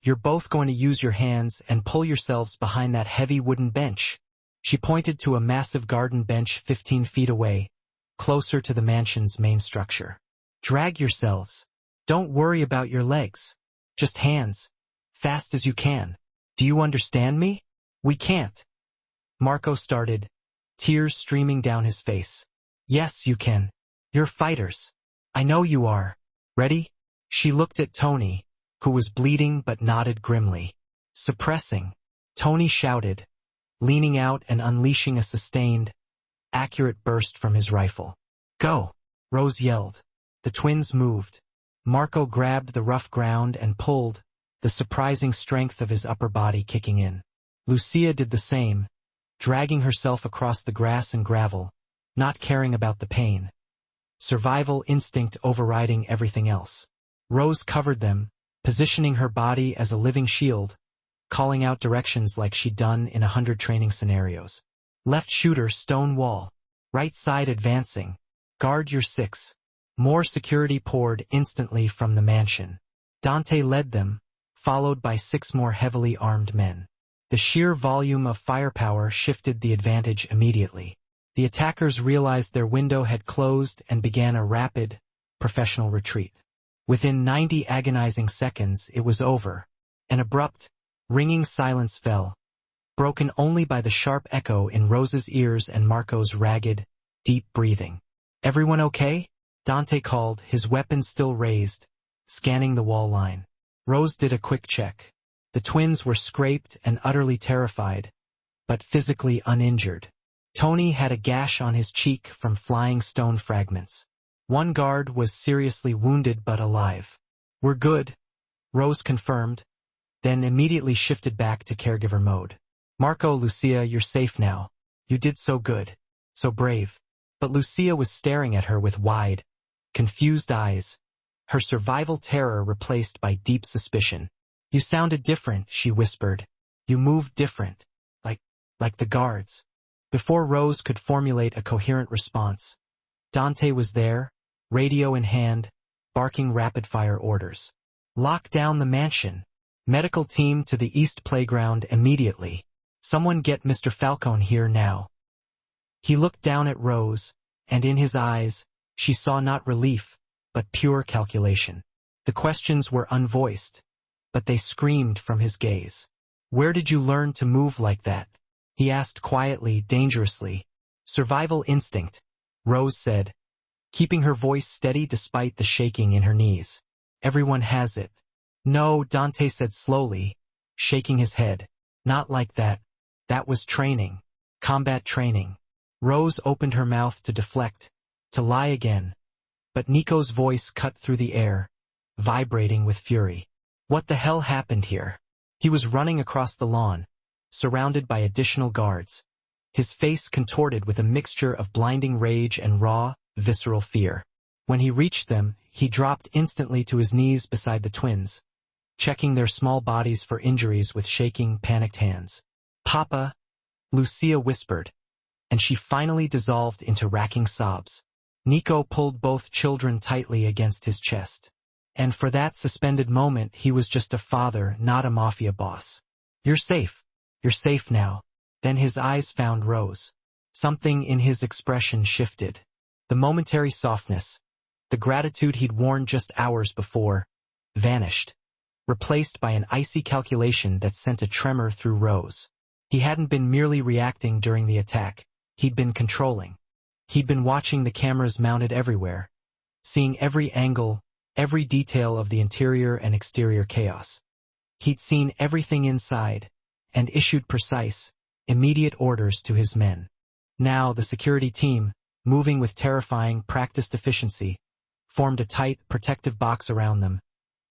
you're both going to use your hands and pull yourselves behind that heavy wooden bench. She pointed to a massive garden bench 15 feet away, closer to the mansion's main structure. Drag yourselves. Don't worry about your legs. Just hands. Fast as you can. Do you understand me? We can't. Marco started, tears streaming down his face. Yes, you can. You're fighters. I know you are. Ready? She looked at Tony, who was bleeding but nodded grimly. Suppressing. Tony shouted, leaning out and unleashing a sustained, accurate burst from his rifle. Go! Rose yelled. The twins moved. Marco grabbed the rough ground and pulled, the surprising strength of his upper body kicking in. Lucia did the same, dragging herself across the grass and gravel, not caring about the pain. Survival instinct overriding everything else. Rose covered them, positioning her body as a living shield, calling out directions like she'd done in 100 training scenarios. Left shooter, stone wall. Right side advancing. Guard your 6. More security poured instantly from the mansion. Dante led them, followed by 6 more heavily armed men. The sheer volume of firepower shifted the advantage immediately. The attackers realized their window had closed and began a rapid, professional retreat. Within 90 agonizing seconds, it was over. An abrupt, ringing silence fell, broken only by the sharp echo in Rose's ears and Marco's ragged, deep breathing. Everyone okay? Dante called, his weapon still raised, scanning the wall line. Rose did a quick check. The twins were scraped and utterly terrified, but physically uninjured. Tony had a gash on his cheek from flying stone fragments. One guard was seriously wounded but alive. We're good, Rose confirmed, then immediately shifted back to caregiver mode. Marco, Lucia, you're safe now. You did so good. So brave. But Lucia was staring at her with wide, confused eyes, her survival terror replaced by deep suspicion. You sounded different, she whispered. You moved different. Like the guards. Before Rose could formulate a coherent response, Dante was there, radio in hand, barking rapid-fire orders. Lock down the mansion. Medical team to the east playground immediately. Someone get Mr. Falcone here now. He looked down at Rose, and in his eyes, she saw not relief, but pure calculation. The questions were unvoiced, but they screamed from his gaze. Where did you learn to move like that? He asked quietly, dangerously. Survival instinct, Rose said, keeping her voice steady despite the shaking in her knees. Everyone has it. No, Dante said slowly, shaking his head. Not like that. That was training. Combat training. Rose opened her mouth to deflect, to lie again. But Nico's voice cut through the air, vibrating with fury. What the hell happened here? He was running across the lawn, surrounded by additional guards, his face contorted with a mixture of blinding rage and raw, visceral fear. When he reached them, he dropped instantly to his knees beside the twins, checking their small bodies for injuries with shaking, panicked hands. Papa, Lucia whispered, and she finally dissolved into racking sobs. Nico pulled both children tightly against his chest. And for that suspended moment, he was just a father, not a mafia boss. You're safe. You're safe now. Then his eyes found Rose. Something in his expression shifted. The momentary softness, the gratitude he'd worn just hours before, vanished, replaced by an icy calculation that sent a tremor through Rose. He hadn't been merely reacting during the attack. He'd been controlling. He'd been watching the cameras mounted everywhere, seeing every angle, every detail of the interior and exterior chaos. He'd seen everything inside, and issued precise, immediate orders to his men. Now the security team, moving with terrifying, practiced efficiency, formed a tight, protective box around them,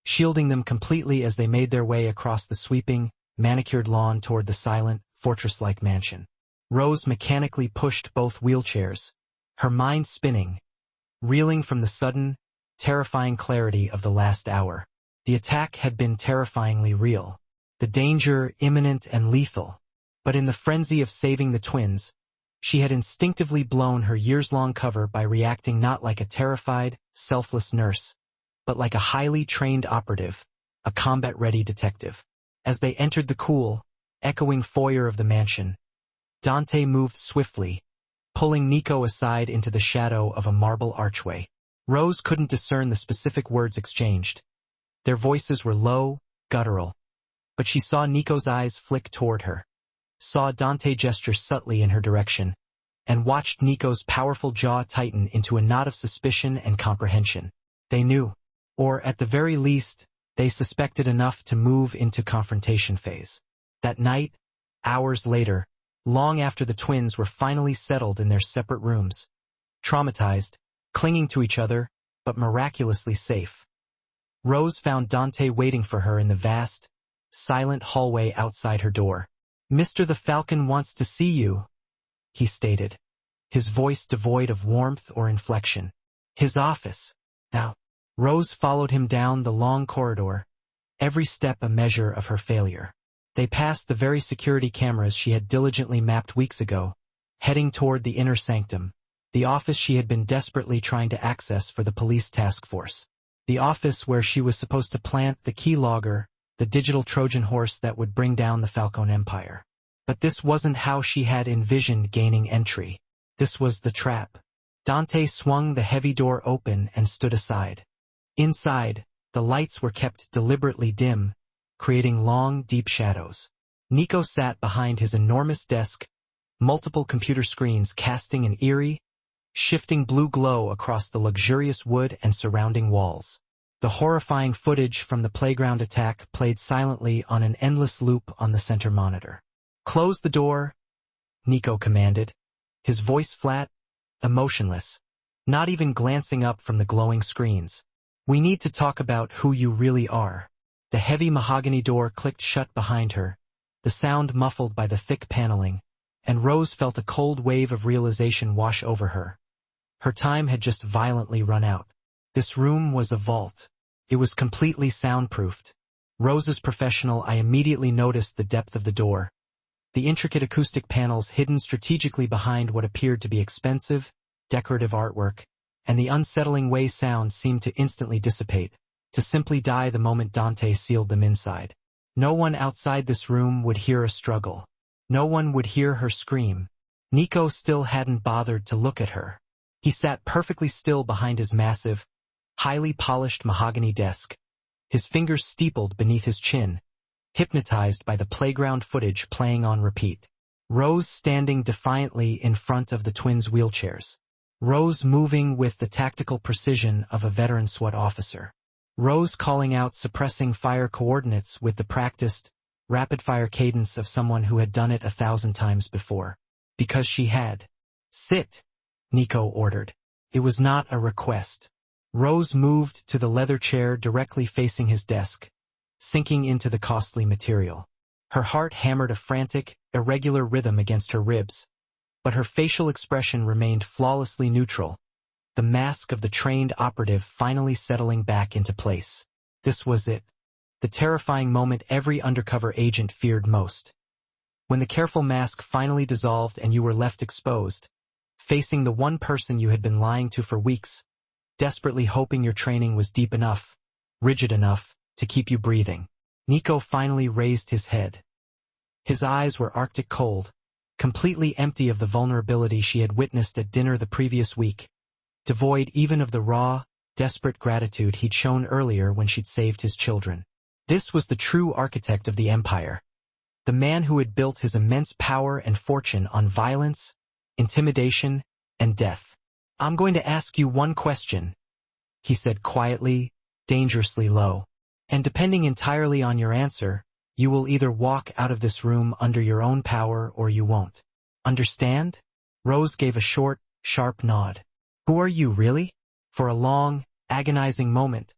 shielding them completely as they made their way across the sweeping, manicured lawn toward the silent, fortress-like mansion. Rose mechanically pushed both wheelchairs, her mind spinning, reeling from the sudden, terrifying clarity of the last hour. The attack had been terrifyingly real, the danger imminent and lethal, but in the frenzy of saving the twins, she had instinctively blown her years-long cover by reacting not like a terrified, selfless nurse, but like a highly trained operative, a combat-ready detective. As they entered the cool, echoing foyer of the mansion, Dante moved swiftly, pulling Nico aside into the shadow of a marble archway. Rose couldn't discern the specific words exchanged. Their voices were low, guttural, but she saw Nico's eyes flick toward her, saw Dante gesture subtly in her direction, and watched Nico's powerful jaw tighten into a knot of suspicion and comprehension. They knew, or at the very least, they suspected enough to move into confrontation phase. That night, hours later, long after the twins were finally settled in their separate rooms, traumatized, clinging to each other, but miraculously safe, Rose found Dante waiting for her in the vast, silent hallway outside her door. "Mr. the Falcon wants to see you," he stated, his voice devoid of warmth or inflection. "His office." Now, Rose followed him down the long corridor, every step a measure of her failure. They passed the very security cameras she had diligently mapped weeks ago, heading toward the inner sanctum, the office she had been desperately trying to access for the police task force. The office where she was supposed to plant the keylogger, the digital Trojan horse that would bring down the Falcon Empire. But this wasn't how she had envisioned gaining entry. This was the trap. Dante swung the heavy door open and stood aside. Inside, the lights were kept deliberately dim, creating long, deep shadows. Nico sat behind his enormous desk, multiple computer screens casting an eerie, shifting blue glow across the luxurious wood and surrounding walls. The horrifying footage from the playground attack played silently on an endless loop on the center monitor. "Close the door," Nico commanded, his voice flat, emotionless, not even glancing up from the glowing screens. "We need to talk about who you really are." The heavy mahogany door clicked shut behind her, the sound muffled by the thick paneling, and Rose felt a cold wave of realization wash over her. Her time had just violently run out. This room was a vault. It was completely soundproofed. Rose's professional eye immediately noticed the depth of the door, the intricate acoustic panels hidden strategically behind what appeared to be expensive, decorative artwork, and the unsettling way sound seemed to instantly dissipate, to simply die the moment Dante sealed them inside. No one outside this room would hear a struggle. No one would hear her scream. Nico still hadn't bothered to look at her. He sat perfectly still behind his massive, highly polished mahogany desk, his fingers steepled beneath his chin, hypnotized by the playground footage playing on repeat. Rose standing defiantly in front of the twins' wheelchairs. Rose moving with the tactical precision of a veteran SWAT officer. Rose calling out suppressing fire coordinates with the practiced, rapid-fire cadence of someone who had done it 1,000 times before. Because she had. "Sit," Nico ordered. It was not a request. Rose moved to the leather chair directly facing his desk, sinking into the costly material. Her heart hammered a frantic, irregular rhythm against her ribs, but her facial expression remained flawlessly neutral, the mask of the trained operative finally settling back into place. This was it, the terrifying moment every undercover agent feared most. When the careful mask finally dissolved and you were left exposed, facing the one person you had been lying to for weeks, desperately hoping your training was deep enough, rigid enough, to keep you breathing. Nico finally raised his head. His eyes were arctic cold, completely empty of the vulnerability she had witnessed at dinner the previous week, devoid even of the raw, desperate gratitude he'd shown earlier when she'd saved his children. This was the true architect of the empire, the man who had built his immense power and fortune on violence, intimidation, and death. I'm going to ask you one question, he said quietly, dangerously low. And depending entirely on your answer, you will either walk out of this room under your own power or you won't. Understand? Rose gave a short, sharp nod. Who are you, really? For a long, agonizing moment,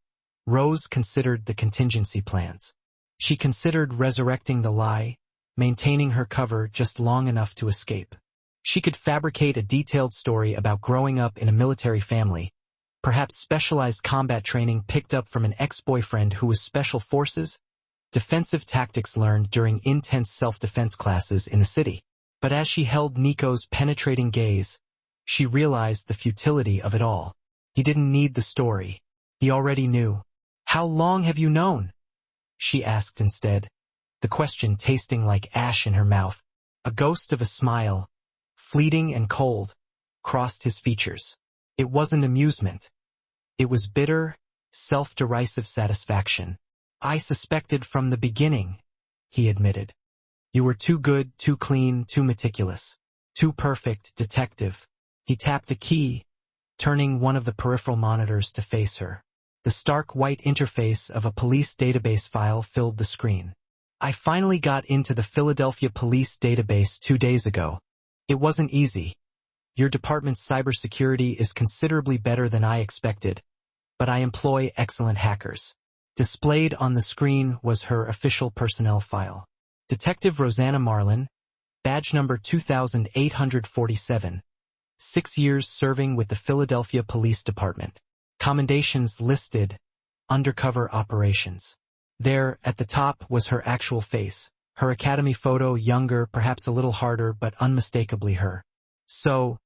Rose considered the contingency plans. She considered resurrecting the lie, maintaining her cover just long enough to escape. She could fabricate a detailed story about growing up in a military family, perhaps specialized combat training picked up from an ex-boyfriend who was special forces, defensive tactics learned during intense self-defense classes in the city. But as she held Nico's penetrating gaze, she realized the futility of it all. He didn't need the story. He already knew. How long have you known? She asked instead, the question tasting like ash in her mouth. A ghost of a smile, fleeting and cold, crossed his features. It wasn't amusement. It was bitter, self-derisive satisfaction. I suspected from the beginning, he admitted. You were too good, too clean, too meticulous, too perfect, detective. He tapped a key, turning one of the peripheral monitors to face her. The stark white interface of a police database file filled the screen. I finally got into the Philadelphia police database 2 days ago. It wasn't easy. Your department's cybersecurity is considerably better than I expected, but I employ excellent hackers. Displayed on the screen was her official personnel file. Detective Rosanna Marlin, badge number 2847, 6 years serving with the Philadelphia Police Department. Commendations listed, undercover operations. There, at the top, was her actual face. Her academy photo, younger, perhaps a little harder, but unmistakably her. So,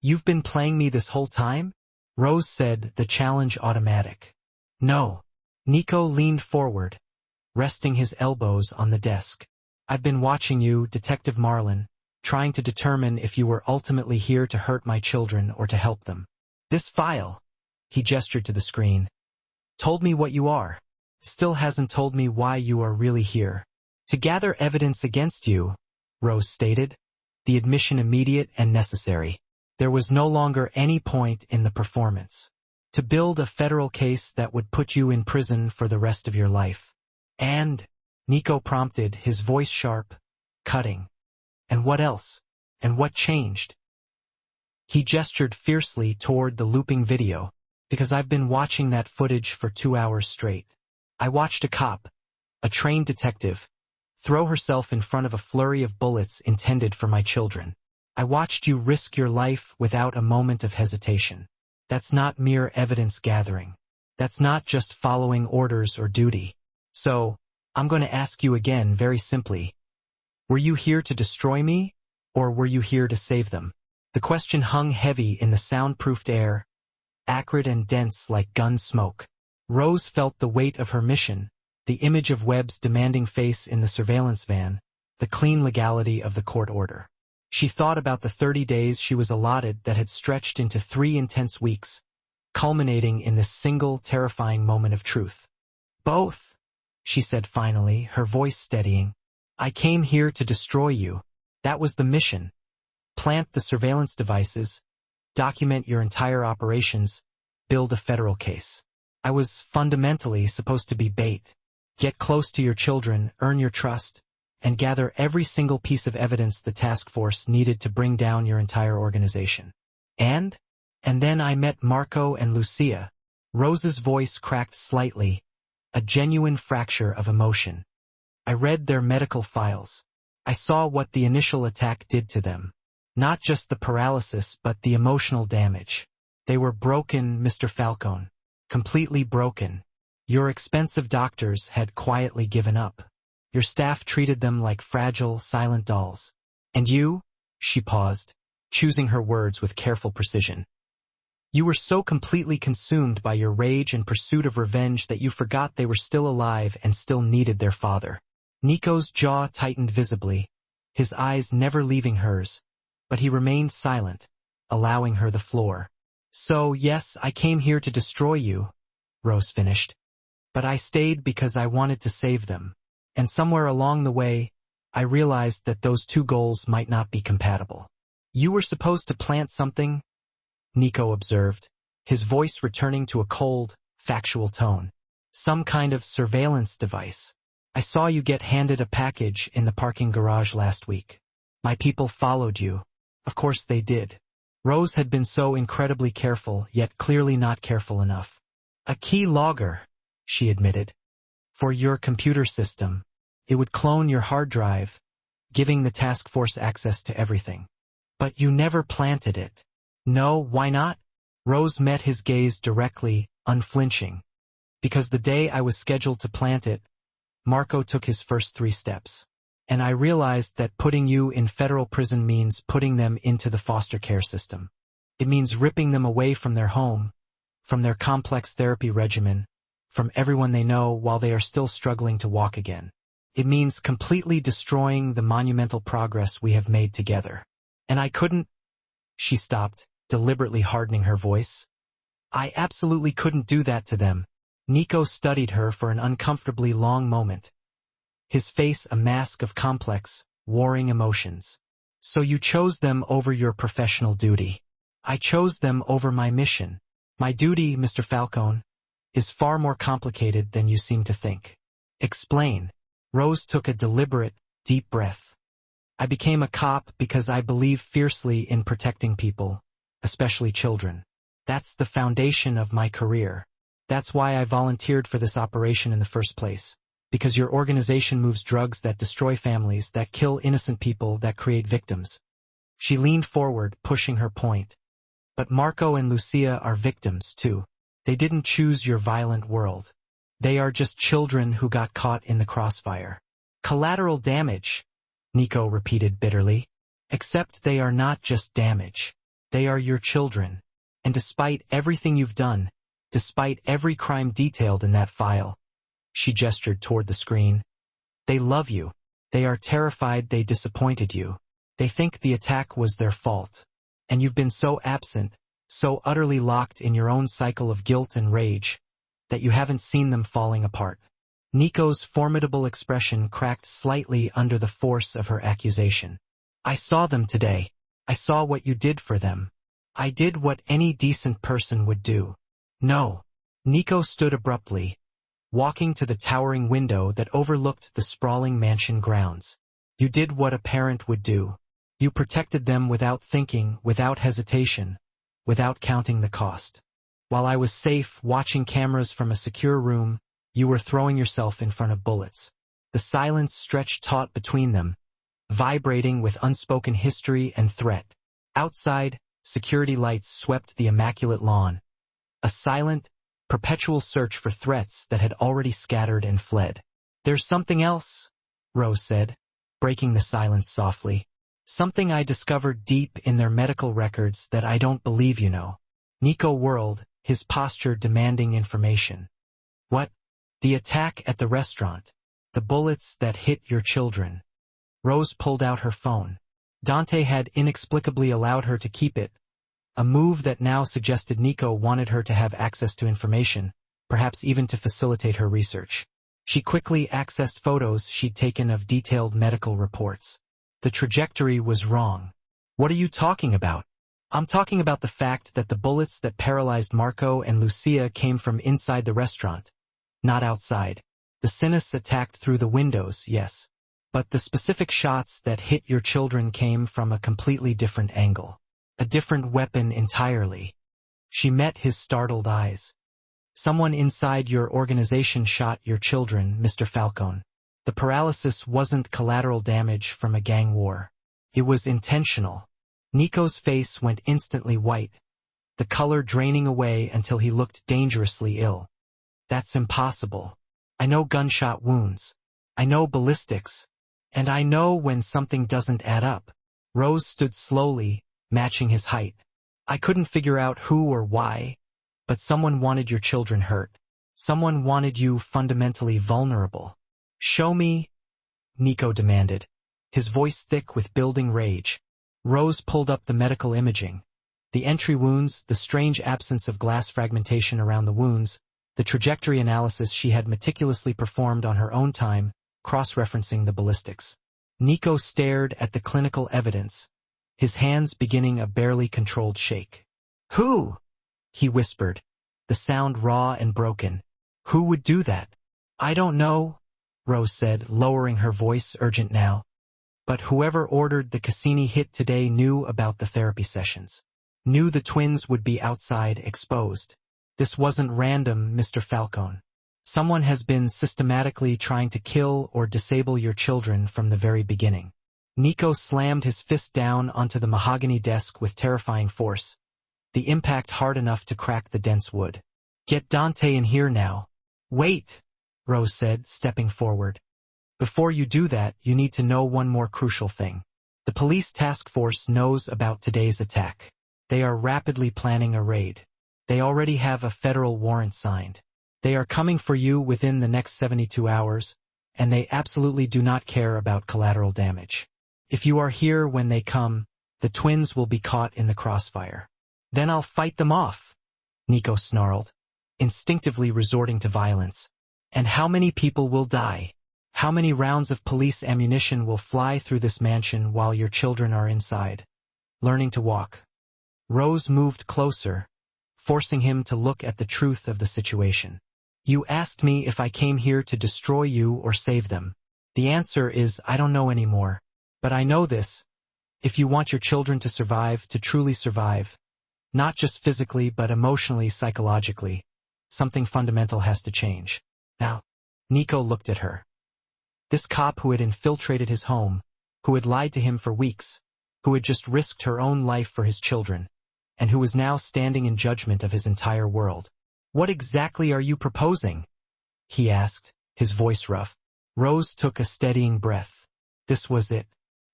you've been playing me this whole time? Rose said, the challenge automatic. No. Nico leaned forward, resting his elbows on the desk. I've been watching you, Detective Marlin, trying to determine if you were ultimately here to hurt my children or to help them. This file, he gestured to the screen, told me what you are. Still hasn't told me why you are really here. To gather evidence against you, Rose stated, the admission immediate and necessary. There was no longer any point in the performance. To build a federal case that would put you in prison for the rest of your life. And, Nico prompted, his voice sharp, cutting. And what else? And what changed? He gestured fiercely toward the looping video, because I've been watching that footage for 2 hours straight. I watched a cop, a trained detective, throw herself in front of a flurry of bullets intended for my children. I watched you risk your life without a moment of hesitation. That's not mere evidence gathering. That's not just following orders or duty. So, I'm going to ask you again very simply. Were you here to destroy me, or were you here to save them? The question hung heavy in the soundproofed air, acrid and dense like gun smoke. Rose felt the weight of her mission, the image of Webb's demanding face in the surveillance van, the clean legality of the court order. She thought about the 30 days she was allotted that had stretched into 3 intense weeks, culminating in this single terrifying moment of truth. Both, she said finally, her voice steadying. I came here to destroy you. That was the mission. Plant the surveillance devices, document your entire operations, build a federal case. I was fundamentally supposed to be bait. Get close to your children, earn your trust, and gather every single piece of evidence the task force needed to bring down your entire organization. And then I met Marco and Lucia. Rose's voice cracked slightly, a genuine fracture of emotion. I read their medical files. I saw what the initial attack did to them. Not just the paralysis, but the emotional damage. They were broken, Mr. Falcone. Completely broken. Your expensive doctors had quietly given up. Your staff treated them like fragile, silent dolls. And you? She paused, choosing her words with careful precision. You were so completely consumed by your rage and pursuit of revenge that you forgot they were still alive and still needed their father. Nico's jaw tightened visibly, his eyes never leaving hers, but he remained silent, allowing her the floor. So, yes, I came here to destroy you, Rose finished. But I stayed because I wanted to save them. And somewhere along the way, I realized that those two goals might not be compatible. You were supposed to plant something, Nico observed, his voice returning to a cold, factual tone. Some kind of surveillance device. I saw you get handed a package in the parking garage last week. My people followed you. Of course they did. Rose had been so incredibly careful, yet clearly not careful enough. A key logger, she admitted. For your computer system. It would clone your hard drive, giving the task force access to everything. But you never planted it. No, why not? Rose met his gaze directly, unflinching. Because the day I was scheduled to plant it, Marco took his first 3 steps. And I realized that putting you in federal prison means putting them into the foster care system. It means ripping them away from their home, from their complex therapy regimen, from everyone they know while they are still struggling to walk again. It means completely destroying the monumental progress we have made together. And I couldn't... She stopped, deliberately hardening her voice. I absolutely couldn't do that to them. Nico studied her for an uncomfortably long moment. His face a mask of complex, warring emotions. So you chose them over your professional duty. I chose them over my mission. My duty, Mr. Falcone, is far more complicated than you seem to think. Explain. Rose took a deliberate, deep breath. I became a cop because I believe fiercely in protecting people, especially children. That's the foundation of my career. That's why I volunteered for this operation in the first place. Because your organization moves drugs that destroy families, that kill innocent people, that create victims. She leaned forward, pushing her point. But Marco and Lucia are victims, too. They didn't choose your violent world. They are just children who got caught in the crossfire. Collateral damage, Nico repeated bitterly. Except they are not just damage. They are your children. And despite everything you've done, despite every crime detailed in that file, she gestured toward the screen, they love you. They are terrified they disappointed you. They think the attack was their fault. And you've been so absent, so utterly locked in your own cycle of guilt and rage, that you haven't seen them falling apart. Nico's formidable expression cracked slightly under the force of her accusation. I saw them today. I saw what you did for them. I did what any decent person would do. No. Nico stood abruptly, walking to the towering window that overlooked the sprawling mansion grounds. You did what a parent would do. You protected them without thinking, without hesitation, without counting the cost. While I was safe, watching cameras from a secure room, you were throwing yourself in front of bullets. The silence stretched taut between them, vibrating with unspoken history and threat. Outside, security lights swept the immaculate lawn. A silent, perpetual search for threats that had already scattered and fled. There's something else, Rose said, breaking the silence softly. Something I discovered deep in their medical records that I don't believe you know. Nico whirled, his posture demanding information. What? The attack at the restaurant. The bullets that hit your children. Rose pulled out her phone. Dante had inexplicably allowed her to keep it, a move that now suggested Nico wanted her to have access to information, perhaps even to facilitate her research. She quickly accessed photos she'd taken of detailed medical reports. The trajectory was wrong. What are you talking about? I'm talking about the fact that the bullets that paralyzed Marco and Lucia came from inside the restaurant, not outside. The cynists attacked through the windows, yes. But the specific shots that hit your children came from a completely different angle. A different weapon entirely. She met his startled eyes. Someone inside your organization shot your children, Mr. Falcone. The paralysis wasn't collateral damage from a gang war. It was intentional. Nico's face went instantly white, the color draining away until he looked dangerously ill. That's impossible. I know gunshot wounds. I know ballistics. And I know when something doesn't add up. Rose stood slowly, matching his height. I couldn't figure out who or why, but someone wanted your children hurt. Someone wanted you fundamentally vulnerable. Show me, Nico demanded, his voice thick with building rage. Rose pulled up the medical imaging. The entry wounds, the strange absence of glass fragmentation around the wounds, the trajectory analysis she had meticulously performed on her own time, cross-referencing the ballistics. Nico stared at the clinical evidence, his hands beginning a barely controlled shake. Who? He whispered, the sound raw and broken. Who would do that? I don't know, Rose said, lowering her voice, urgent now. But whoever ordered the Cassini hit today knew about the therapy sessions. Knew the twins would be outside, exposed. This wasn't random, Mr. Falcone. Someone has been systematically trying to kill or disable your children from the very beginning. Nico slammed his fist down onto the mahogany desk with terrifying force, the impact hard enough to crack the dense wood. Get Dante in here now. Wait, Rose said, stepping forward. Before you do that, you need to know one more crucial thing. The police task force knows about today's attack. They are rapidly planning a raid. They already have a federal warrant signed. They are coming for you within the next 72 hours, and they absolutely do not care about collateral damage. If you are here when they come, the twins will be caught in the crossfire. Then I'll fight them off, Nico snarled, instinctively resorting to violence. And how many people will die? How many rounds of police ammunition will fly through this mansion while your children are inside, learning to walk? Rose moved closer, forcing him to look at the truth of the situation. You asked me if I came here to destroy you or save them. The answer is I don't know anymore. But I know this. If you want your children to survive, to truly survive, not just physically but emotionally, psychologically, something fundamental has to change. Now, Nico looked at her. This cop who had infiltrated his home, who had lied to him for weeks, who had just risked her own life for his children, and who was now standing in judgment of his entire world. What exactly are you proposing? He asked, his voice rough. Rose took a steadying breath. This was it.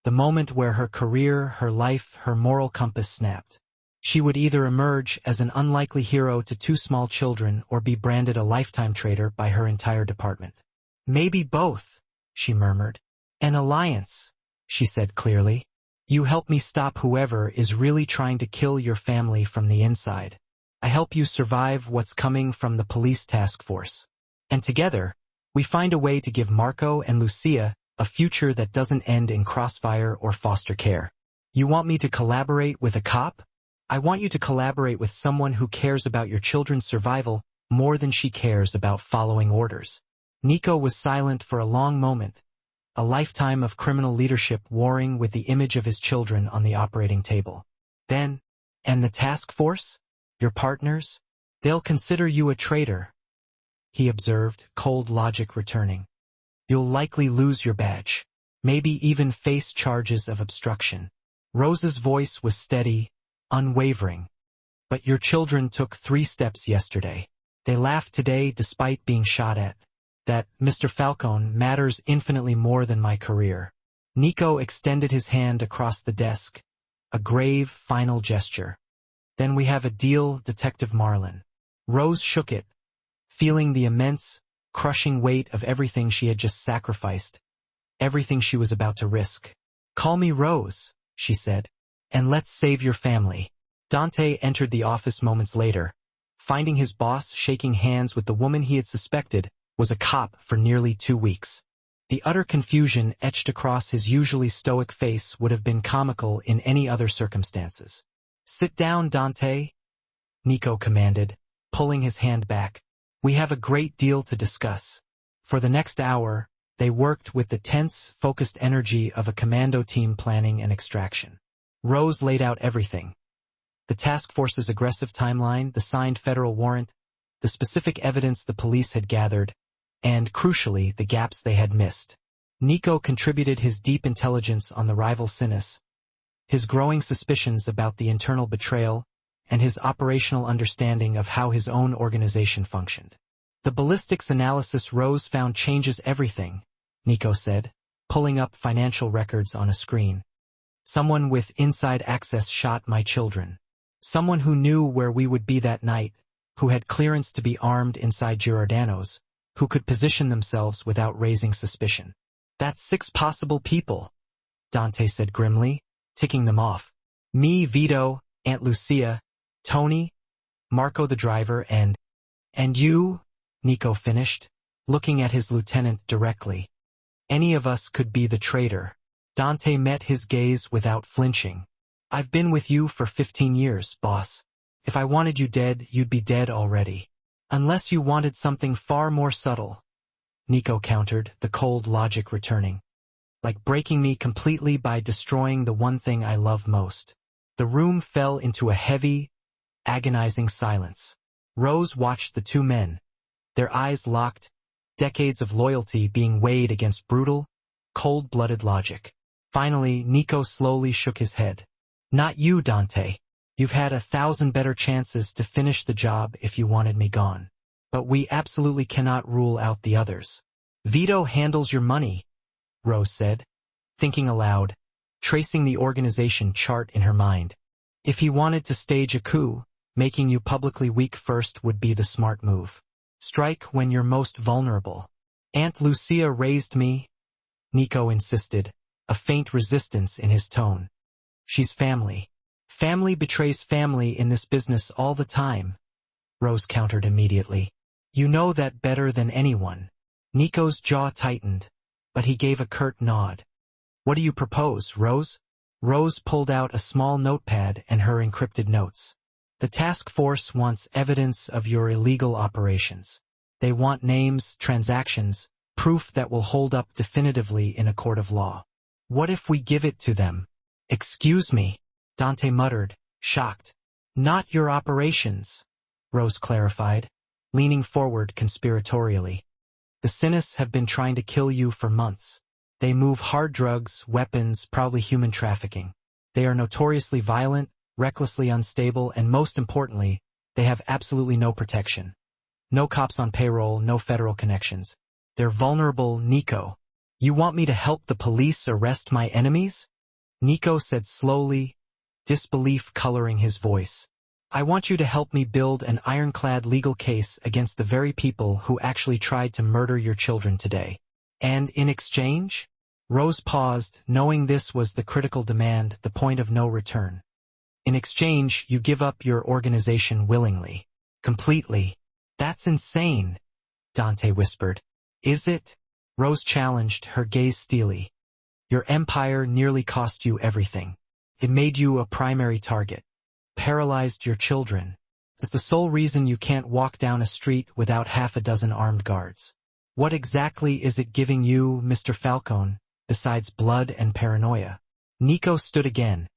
The moment where her career, her life, her moral compass snapped. She would either emerge as an unlikely hero to two small children or be branded a lifetime traitor by her entire department. Maybe both, she murmured. An alliance, she said clearly. You help me stop whoever is really trying to kill your family from the inside. I help you survive what's coming from the police task force. And together, we find a way to give Marco and Lucia a future that doesn't end in crossfire or foster care. You want me to collaborate with a cop? I want you to collaborate with someone who cares about your children's survival more than she cares about following orders. Nico was silent for a long moment, a lifetime of criminal leadership warring with the image of his children on the operating table. Then, and the task force? Your partners? They'll consider you a traitor, he observed, cold logic returning. You'll likely lose your badge, maybe even face charges of obstruction. Rose's voice was steady, unwavering. But your children took 3 steps yesterday. They laughed today despite being shot at. That, Mr. Falcone, matters infinitely more than my career. Nico extended his hand across the desk, a grave, final gesture. Then we have a deal, Detective Marlin. Rose shook it, feeling the immense, crushing weight of everything she had just sacrificed, everything she was about to risk. Call me Rose, she said, and let's save your family. Dante entered the office moments later, finding his boss shaking hands with the woman he had suspected was a cop for nearly 2 weeks. The utter confusion etched across his usually stoic face would have been comical in any other circumstances. Sit down, Dante, Nico commanded, pulling his hand back. We have a great deal to discuss. For the next hour, they worked with the tense, focused energy of a commando team planning an extraction. Rose laid out everything. The task force's aggressive timeline, the signed federal warrant, the specific evidence the police had gathered, and, crucially, the gaps they had missed. Nico contributed his deep intelligence on the rival Sinus, his growing suspicions about the internal betrayal, and his operational understanding of how his own organization functioned. The ballistics analysis Rose found changes everything, Nico said, pulling up financial records on a screen. Someone with inside access shot my children. Someone who knew where we would be that night, who had clearance to be armed inside Giordano's, who could position themselves without raising suspicion. That's 6 possible people, Dante said grimly, ticking them off. Me, Vito, Aunt Lucia, Tony, Marco the driver, and you, Nico finished, looking at his lieutenant directly. Any of us could be the traitor. Dante met his gaze without flinching. I've been with you for 15 years, boss. If I wanted you dead, you'd be dead already. Unless you wanted something far more subtle, Nico countered, the cold logic returning. Like breaking me completely by destroying the one thing I love most. The room fell into a heavy, agonizing silence. Rose watched the two men, their eyes locked, decades of loyalty being weighed against brutal, cold-blooded logic. Finally, Nico slowly shook his head. Not you, Dante. You've had 1,000 better chances to finish the job if you wanted me gone. But we absolutely cannot rule out the others. Vito handles your money, Rose said, thinking aloud, tracing the organization chart in her mind. If he wanted to stage a coup, making you publicly weak first would be the smart move. Strike when you're most vulnerable. Aunt Lucia raised me, Nico insisted, a faint resistance in his tone. She's family. Family betrays family in this business all the time, Rose countered immediately. You know that better than anyone. Nico's jaw tightened, but he gave a curt nod. What do you propose, Rose? Rose pulled out a small notepad and her encrypted notes. The task force wants evidence of your illegal operations. They want names, transactions, proof that will hold up definitively in a court of law. What if we give it to them? Excuse me, Dante muttered, shocked. Not your operations, Rose clarified, leaning forward conspiratorially. The Sinis have been trying to kill you for months. They move hard drugs, weapons, probably human trafficking. They are notoriously violent, recklessly unstable, and most importantly, they have absolutely no protection. No cops on payroll, no federal connections. They're vulnerable, Nico. You want me to help the police arrest my enemies? Nico said slowly, disbelief coloring his voice. I want you to help me build an ironclad legal case against the very people who actually tried to murder your children today. And in exchange? Rose paused, knowing this was the critical demand, the point of no return. In exchange, you give up your organization willingly. Completely. That's insane, Dante whispered. Is it? Rose challenged, her gaze steely. Your empire nearly cost you everything. It made you a primary target. Paralyzed your children. It's the sole reason you can't walk down a street without half a dozen armed guards. What exactly is it giving you, Mr. Falcone, besides blood and paranoia? Nico stood again,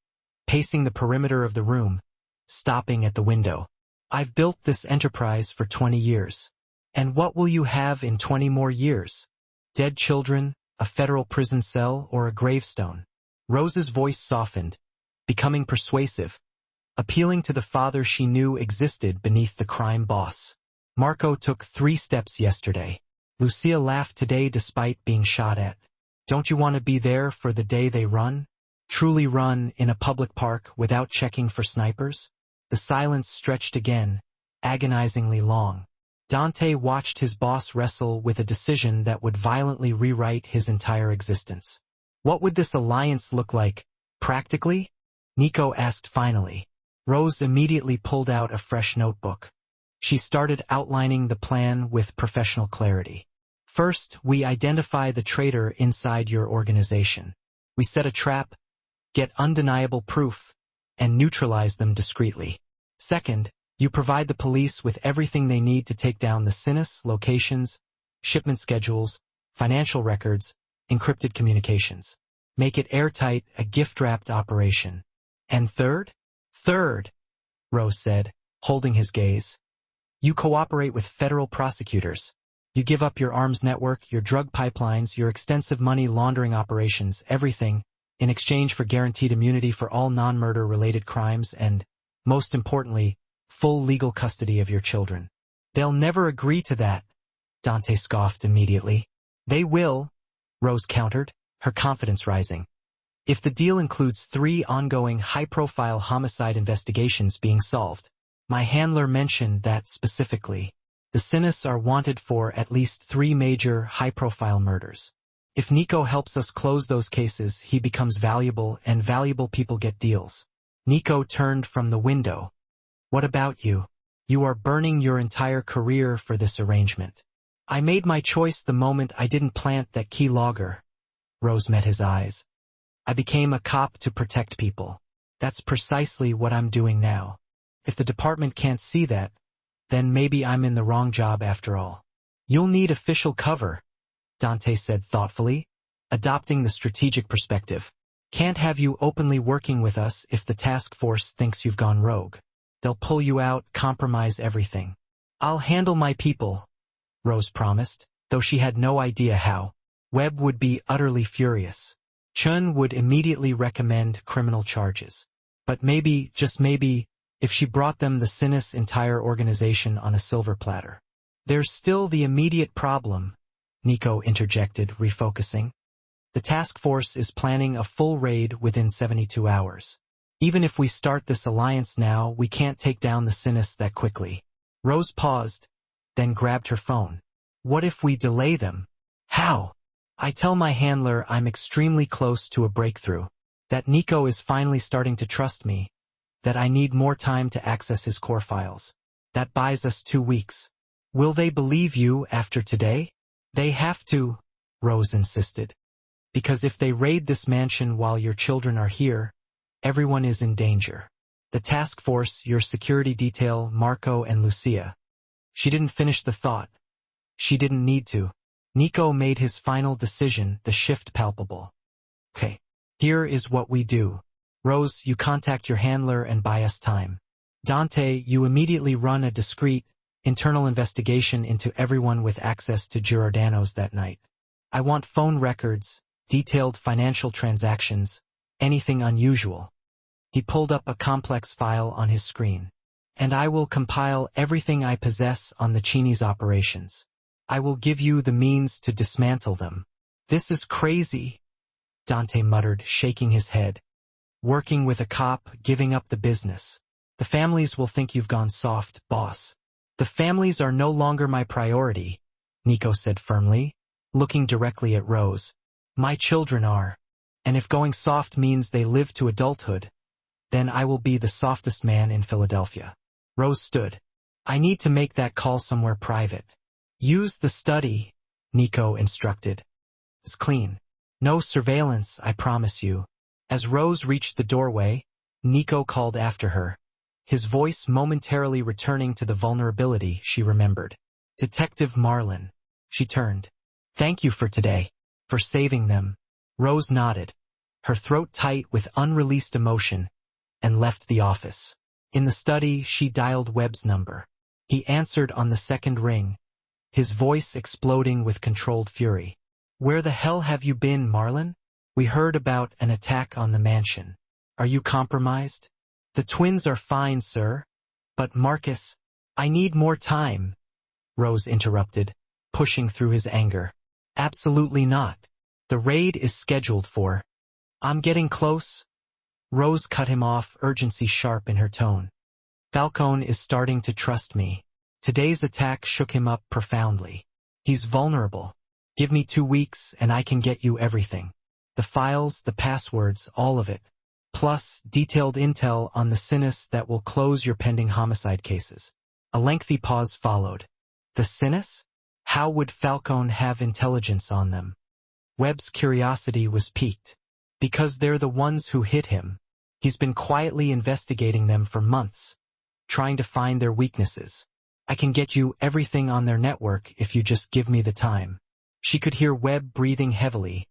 pacing the perimeter of the room, stopping at the window. I've built this enterprise for 20 years. And what will you have in 20 more years? Dead children, a federal prison cell, or a gravestone? Rose's voice softened, becoming persuasive, appealing to the father she knew existed beneath the crime boss. Marco took 3 steps yesterday. Lucia laughed today despite being shot at. Don't you want to be there for the day they run? Truly run in a public park without checking for snipers? The silence stretched again, agonizingly long. Dante watched his boss wrestle with a decision that would violently rewrite his entire existence. What would this alliance look like, practically? Nico asked finally. Rose immediately pulled out a fresh notebook. She started outlining the plan with professional clarity. First, we identify the traitor inside your organization. We set a trap, get undeniable proof, and neutralize them discreetly. Second, you provide the police with everything they need to take down the Sinis, locations, shipment schedules, financial records, encrypted communications. Make it airtight, a gift-wrapped operation. And third? Third, Rose said, holding his gaze. You cooperate with federal prosecutors. You give up your arms network, your drug pipelines, your extensive money laundering operations, everything, in exchange for guaranteed immunity for all non-murder related crimes and, most importantly, full legal custody of your children. They'll never agree to that, Dante scoffed immediately. They will, Rose countered, her confidence rising. If the deal includes 3 ongoing high-profile homicide investigations being solved. My handler mentioned that specifically. The Sinis are wanted for at least 3 major high-profile murders. If Nico helps us close those cases, he becomes valuable, and valuable people get deals. Nico turned from the window. What about you? You are burning your entire career for this arrangement. I made my choice the moment I didn't plant that key logger. Rose met his eyes. I became a cop to protect people. That's precisely what I'm doing now. If the department can't see that, then maybe I'm in the wrong job after all. You'll need official cover, Dante said thoughtfully, adopting the strategic perspective. Can't have you openly working with us if the task force thinks you've gone rogue. They'll pull you out, compromise everything. I'll handle my people, Rose promised, though she had no idea how. Webb would be utterly furious. Chun would immediately recommend criminal charges. But maybe, just maybe, if she brought them the Sinus entire organization on a silver platter. There's still the immediate problem, Nico interjected, refocusing. The task force is planning a full raid within 72 hours. Even if we start this alliance now, we can't take down the Sinus that quickly. Rose paused, then grabbed her phone. What if we delay them? How? I tell my handler I'm extremely close to a breakthrough, that Nico is finally starting to trust me, that I need more time to access his core files. That buys us 2 weeks. Will they believe you after today? They have to, Rose insisted. Because if they raid this mansion while your children are here, everyone is in danger. The task force, your security detail, Marco and Lucia. She didn't finish the thought. She didn't need to. Nico made his final decision, the shift palpable. Okay, here is what we do. Rose, you contact your handler and buy us time. Dante, you immediately run a discreet, internal investigation into everyone with access to Giordano's that night. I want phone records, detailed financial transactions, anything unusual. He pulled up a complex file on his screen. And I will compile everything I possess on the Chini's operations. I will give you the means to dismantle them. This is crazy, Dante muttered, shaking his head. Working with a cop, giving up the business. The families will think you've gone soft, boss. The families are no longer my priority, Nico said firmly, looking directly at Rose. My children are. And if going soft means they live to adulthood, then I will be the softest man in Philadelphia. Rose stood. I need to make that call somewhere private. Use the study, Nico instructed. It's clean. No surveillance, I promise you. As Rose reached the doorway, Nico called after her, his voice momentarily returning to the vulnerability she remembered. Detective Marlin. She turned. Thank you for today, for saving them. Rose nodded, her throat tight with unreleased emotion, and left the office. In the study, she dialed Webb's number. He answered on the second ring, his voice exploding with controlled fury. Where the hell have you been, Marlin? We heard about an attack on the mansion. Are you compromised? The twins are fine, sir. But Marcus, I need more time, Rose interrupted, pushing through his anger. Absolutely not. The raid is scheduled for. I'm getting close. Rose cut him off, urgency sharp in her tone. Falcone is starting to trust me. Today's attack shook him up profoundly. He's vulnerable. Give me 2 weeks and I can get you everything. The files, the passwords, all of it. Plus, detailed intel on the Sinus that will close your pending homicide cases. A lengthy pause followed. The Sinus? How would Falcone have intelligence on them? Webb's curiosity was piqued. Because they're the ones who hit him. He's been quietly investigating them for months, trying to find their weaknesses. I can get you everything on their network if you just give me the time. She could hear Webb breathing heavily,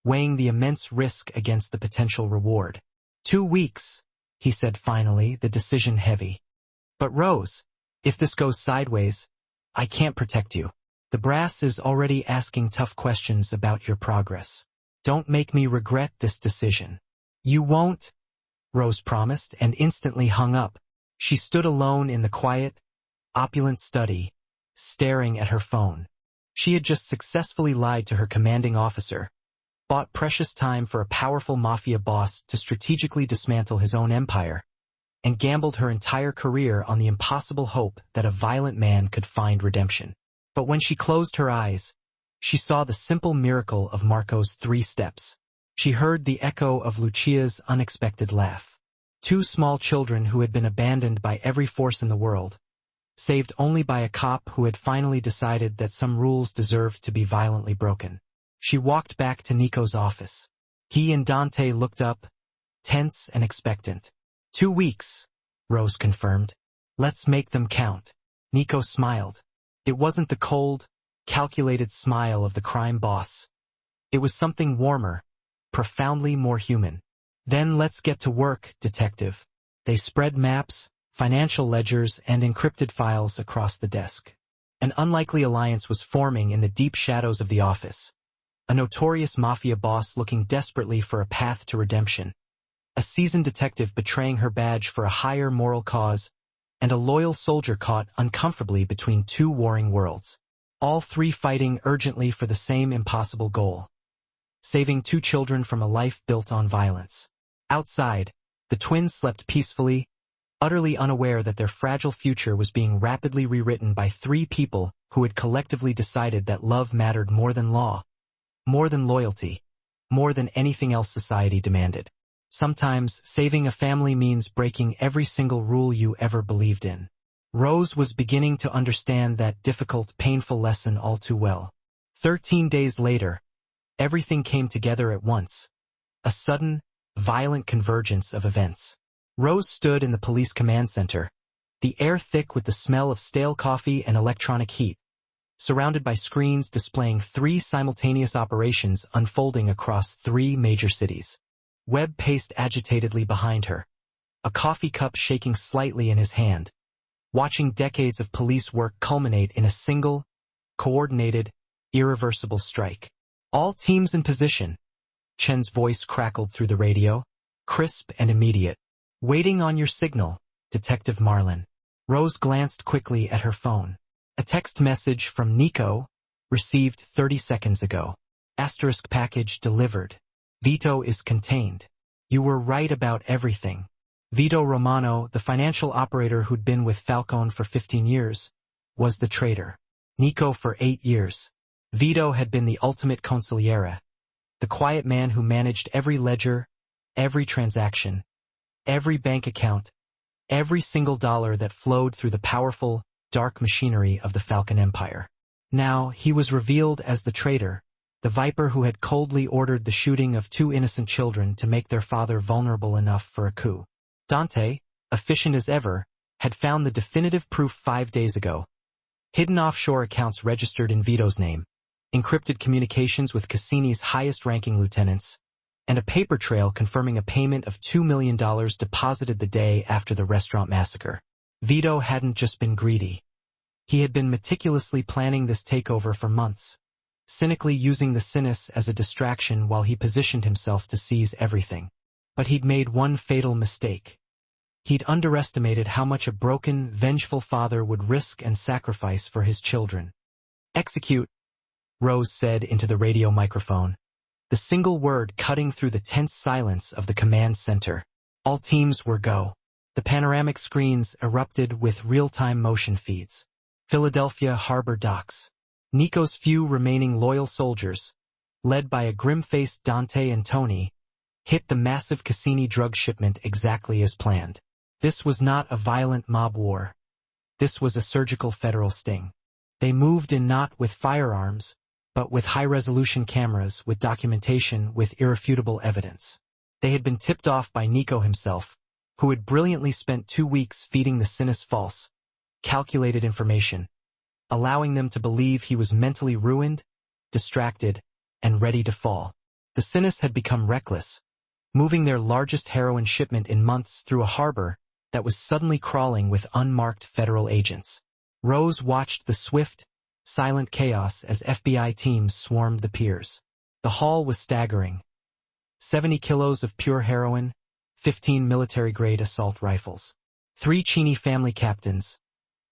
weighing the immense risk against the potential reward. 2 weeks, he said finally, the decision heavy. But Rose, if this goes sideways, I can't protect you. The brass is already asking tough questions about your progress. Don't make me regret this decision. You won't, Rose promised and instantly hung up. She stood alone in the quiet, opulent study, staring at her phone. She had just successfully lied to her commanding officer, bought precious time for a powerful mafia boss to strategically dismantle his own empire, and gambled her entire career on the impossible hope that a violent man could find redemption. But when she closed her eyes, she saw the simple miracle of Marco's 3 steps. She heard the echo of Lucia's unexpected laugh. 2 small children who had been abandoned by every force in the world, saved only by a cop who had finally decided that some rules deserved to be violently broken. She walked back to Nico's office. He and Dante looked up, tense and expectant. 2 weeks, Rose confirmed. Let's make them count. Nico smiled. It wasn't the cold, calculated smile of the crime boss. It was something warmer, profoundly more human. Then let's get to work, detective. They spread maps, financial ledgers, and encrypted files across the desk. An unlikely alliance was forming in the deep shadows of the office. A notorious mafia boss looking desperately for a path to redemption. A seasoned detective betraying her badge for a higher moral cause, and a loyal soldier caught uncomfortably between two warring worlds. All three fighting urgently for the same impossible goal. Saving two children from a life built on violence. Outside, the twins slept peacefully, utterly unaware that their fragile future was being rapidly rewritten by three people who had collectively decided that love mattered more than law, more than loyalty, more than anything else society demanded. Sometimes, saving a family means breaking every single rule you ever believed in. Rose was beginning to understand that difficult, painful lesson all too well. 13 days later, everything came together at once. A sudden, violent convergence of events. Rose stood in the police command center, the air thick with the smell of stale coffee and electronic heat, surrounded by screens displaying three simultaneous operations unfolding across three major cities. Webb paced agitatedly behind her, a coffee cup shaking slightly in his hand, watching decades of police work culminate in a single, coordinated, irreversible strike. All teams in position. Chen's voice crackled through the radio, crisp and immediate. Waiting on your signal, Detective Marlin. Rose glanced quickly at her phone. A text message from Nico, received 30 seconds ago. Asterisk package delivered. Vito is contained. You were right about everything. Vito Romano, the financial operator who'd been with Falcone for 15 years, was the traitor. Nico for 8 years. Vito had been the ultimate consigliere, the quiet man who managed every ledger, every transaction, every bank account, every single dollar that flowed through the powerful, dark machinery of the Falcon Empire. Now, he was revealed as the traitor, the viper who had coldly ordered the shooting of two innocent children to make their father vulnerable enough for a coup. Dante, efficient as ever, had found the definitive proof 5 days ago. Hidden offshore accounts registered in Vito's name, encrypted communications with Cassini's highest-ranking lieutenants, and a paper trail confirming a payment of $2 million deposited the day after the restaurant massacre. Vito hadn't just been greedy. He had been meticulously planning this takeover for months, cynically using the Sinus as a distraction while he positioned himself to seize everything. But he'd made one fatal mistake. He'd underestimated how much a broken, vengeful father would risk and sacrifice for his children. Execute, Rose said into the radio microphone, the single word cutting through the tense silence of the command center. All teams were go. The panoramic screens erupted with real-time motion feeds. Philadelphia Harbor Docks. Nico's few remaining loyal soldiers, led by a grim-faced Dante and Tony, hit the massive Cassini drug shipment exactly as planned. This was not a violent mob war. This was a surgical federal sting. They moved in not with firearms, but with high-resolution cameras, with documentation, with irrefutable evidence. They had been tipped off by Nico himself, who had brilliantly spent 2 weeks feeding the Sinus false, calculated information, allowing them to believe he was mentally ruined, distracted, and ready to fall. The Sinus had become reckless, moving their largest heroin shipment in months through a harbor that was suddenly crawling with unmarked federal agents. Rose watched the swift, silent chaos as FBI teams swarmed the piers. The haul was staggering. 70 kilos of pure heroin, 15 military-grade assault rifles. 3 Cheney family captains,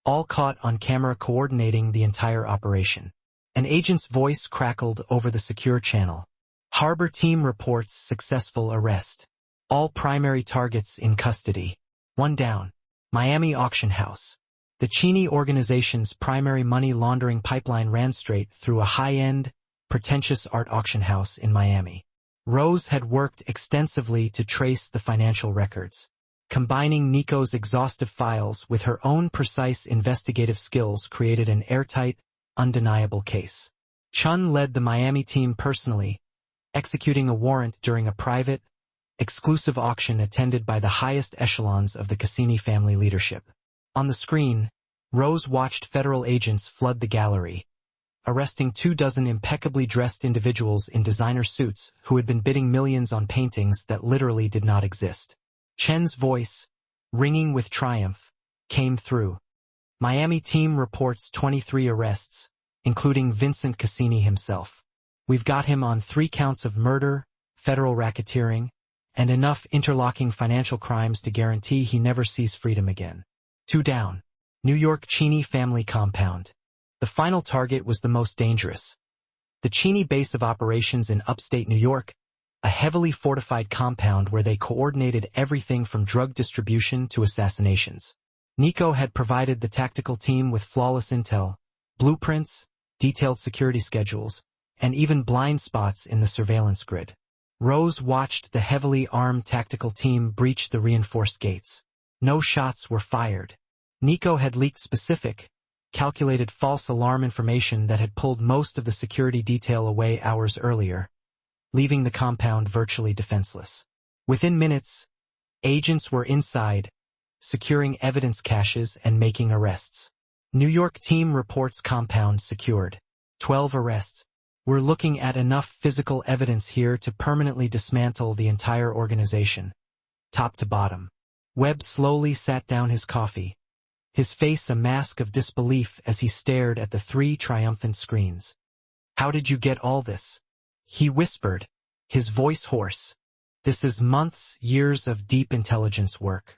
all caught on camera coordinating the entire operation. An agent's voice crackled over the secure channel. Harbor team reports successful arrest. All primary targets in custody. 1 down. Miami auction house. The Cheney organization's primary money laundering pipeline ran straight through a high-end, pretentious art auction house in Miami. Rose had worked extensively to trace the financial records. Combining Nico's exhaustive files with her own precise investigative skills created an airtight, undeniable case. Chun led the Miami team personally, executing a warrant during a private, exclusive auction attended by the highest echelons of the Cassini family leadership. On the screen, Rose watched federal agents flood the gallery, arresting 24 impeccably dressed individuals in designer suits who had been bidding millions on paintings that literally did not exist. Chen's voice, ringing with triumph, came through. Miami team reports 23 arrests, including Vincent Cassini himself. We've got him on 3 counts of murder, federal racketeering, and enough interlocking financial crimes to guarantee he never sees freedom again. 2 down. New York Cheney family compound. The final target was the most dangerous. The Cheney base of operations in upstate New York, a heavily fortified compound where they coordinated everything from drug distribution to assassinations. Nico had provided the tactical team with flawless intel, blueprints, detailed security schedules, and even blind spots in the surveillance grid. Rose watched the heavily armed tactical team breach the reinforced gates. No shots were fired. Nico had leaked specific, calculated false alarm information that had pulled most of the security detail away hours earlier, leaving the compound virtually defenseless. Within minutes, agents were inside, securing evidence caches and making arrests. New York team reports compound secured. 12 arrests. We're looking at enough physical evidence here to permanently dismantle the entire organization, top to bottom. Webb slowly sat down his coffee, his face a mask of disbelief as he stared at the 3 triumphant screens. "How did you get all this?" he whispered, his voice hoarse. "This is months, years of deep intelligence work."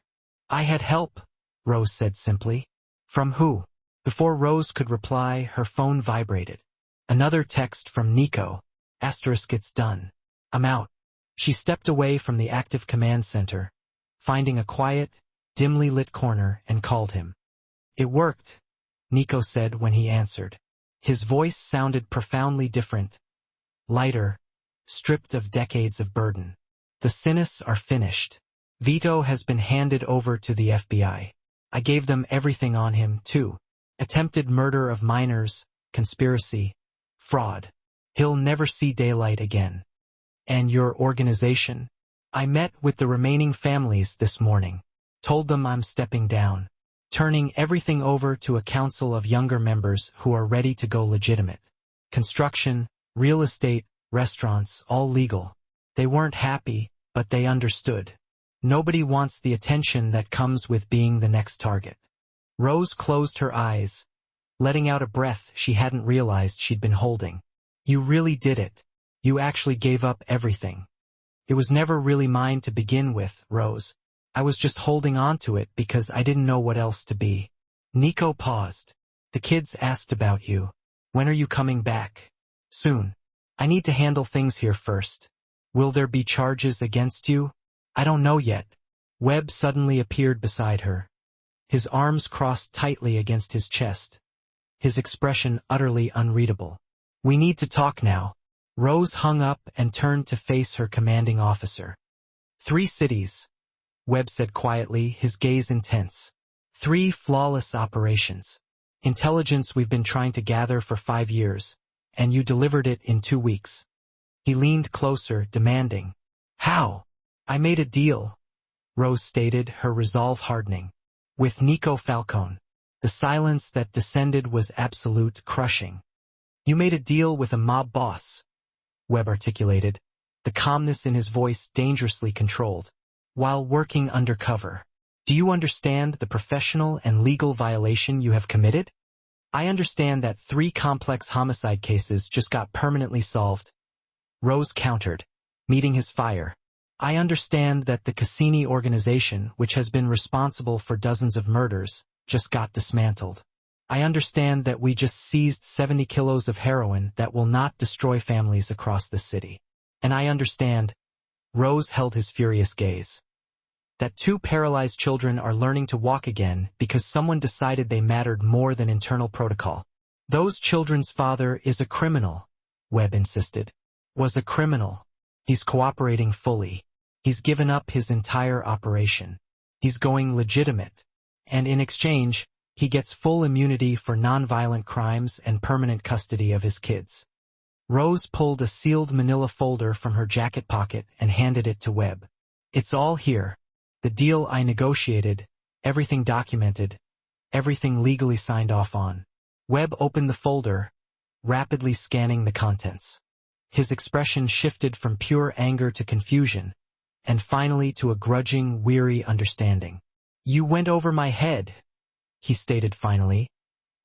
"I had help," Rose said simply. "From who?" Before Rose could reply, her phone vibrated. Another text from Nico. "It's done. I'm out." She stepped away from the active command center, finding a quiet, dimly lit corner, and called him. "It worked," Nico said when he answered. His voice sounded profoundly different, lighter, stripped of decades of burden. "The Sinis are finished. Vito has been handed over to the FBI. I gave them everything on him, too. Attempted murder of minors, conspiracy, fraud. He'll never see daylight again." "And your organization?" "I met with the remaining families this morning. Told them I'm stepping down, turning everything over to a council of younger members who are ready to go legitimate. Construction, real estate, restaurants, all legal. They weren't happy, but they understood. Nobody wants the attention that comes with being the next target." Rose closed her eyes, letting out a breath she hadn't realized she'd been holding. "You really did it. You actually gave up everything." "It was never really mine to begin with, Rose. I was just holding on to it because I didn't know what else to be." Nico paused. "The kids asked about you. When are you coming back?" "Soon. I need to handle things here first." "Will there be charges against you?" "I don't know yet." Webb suddenly appeared beside her, his arms crossed tightly against his chest, his expression utterly unreadable. "We need to talk now." Rose hung up and turned to face her commanding officer. 3 cities, Webb said quietly, his gaze intense. 3 flawless operations. Intelligence we've been trying to gather for 5 years, and you delivered it in 2 weeks. He leaned closer, demanding. "How?" "I made a deal," Rose stated, her resolve hardening. "With Nico Falcone." The silence that descended was absolute, crushing. "You made a deal with a mob boss," Webb articulated, the calmness in his voice dangerously controlled. "While working undercover. Do you understand the professional and legal violation you have committed?" "I understand that 3 complex homicide cases just got permanently solved," Rose countered, meeting his fire. "I understand that the Cassini organization, which has been responsible for dozens of murders, just got dismantled. I understand that we just seized 70 kilos of heroin that will not destroy families across the city. And I understand," Rose held his furious gaze, "that 2 paralyzed children are learning to walk again because someone decided they mattered more than internal protocol." "Those children's father is a criminal," Webb insisted. "Was a criminal. He's cooperating fully. He's given up his entire operation. He's going legitimate. And in exchange, he gets full immunity for nonviolent crimes and permanent custody of his kids." Rose pulled a sealed manila folder from her jacket pocket and handed it to Webb. It's all here. The deal I negotiated, everything documented, everything legally signed off on. Webb opened the folder, rapidly scanning the contents. His expression shifted from pure anger to confusion, and finally to a grudging, weary understanding. "You went over my head," he stated finally,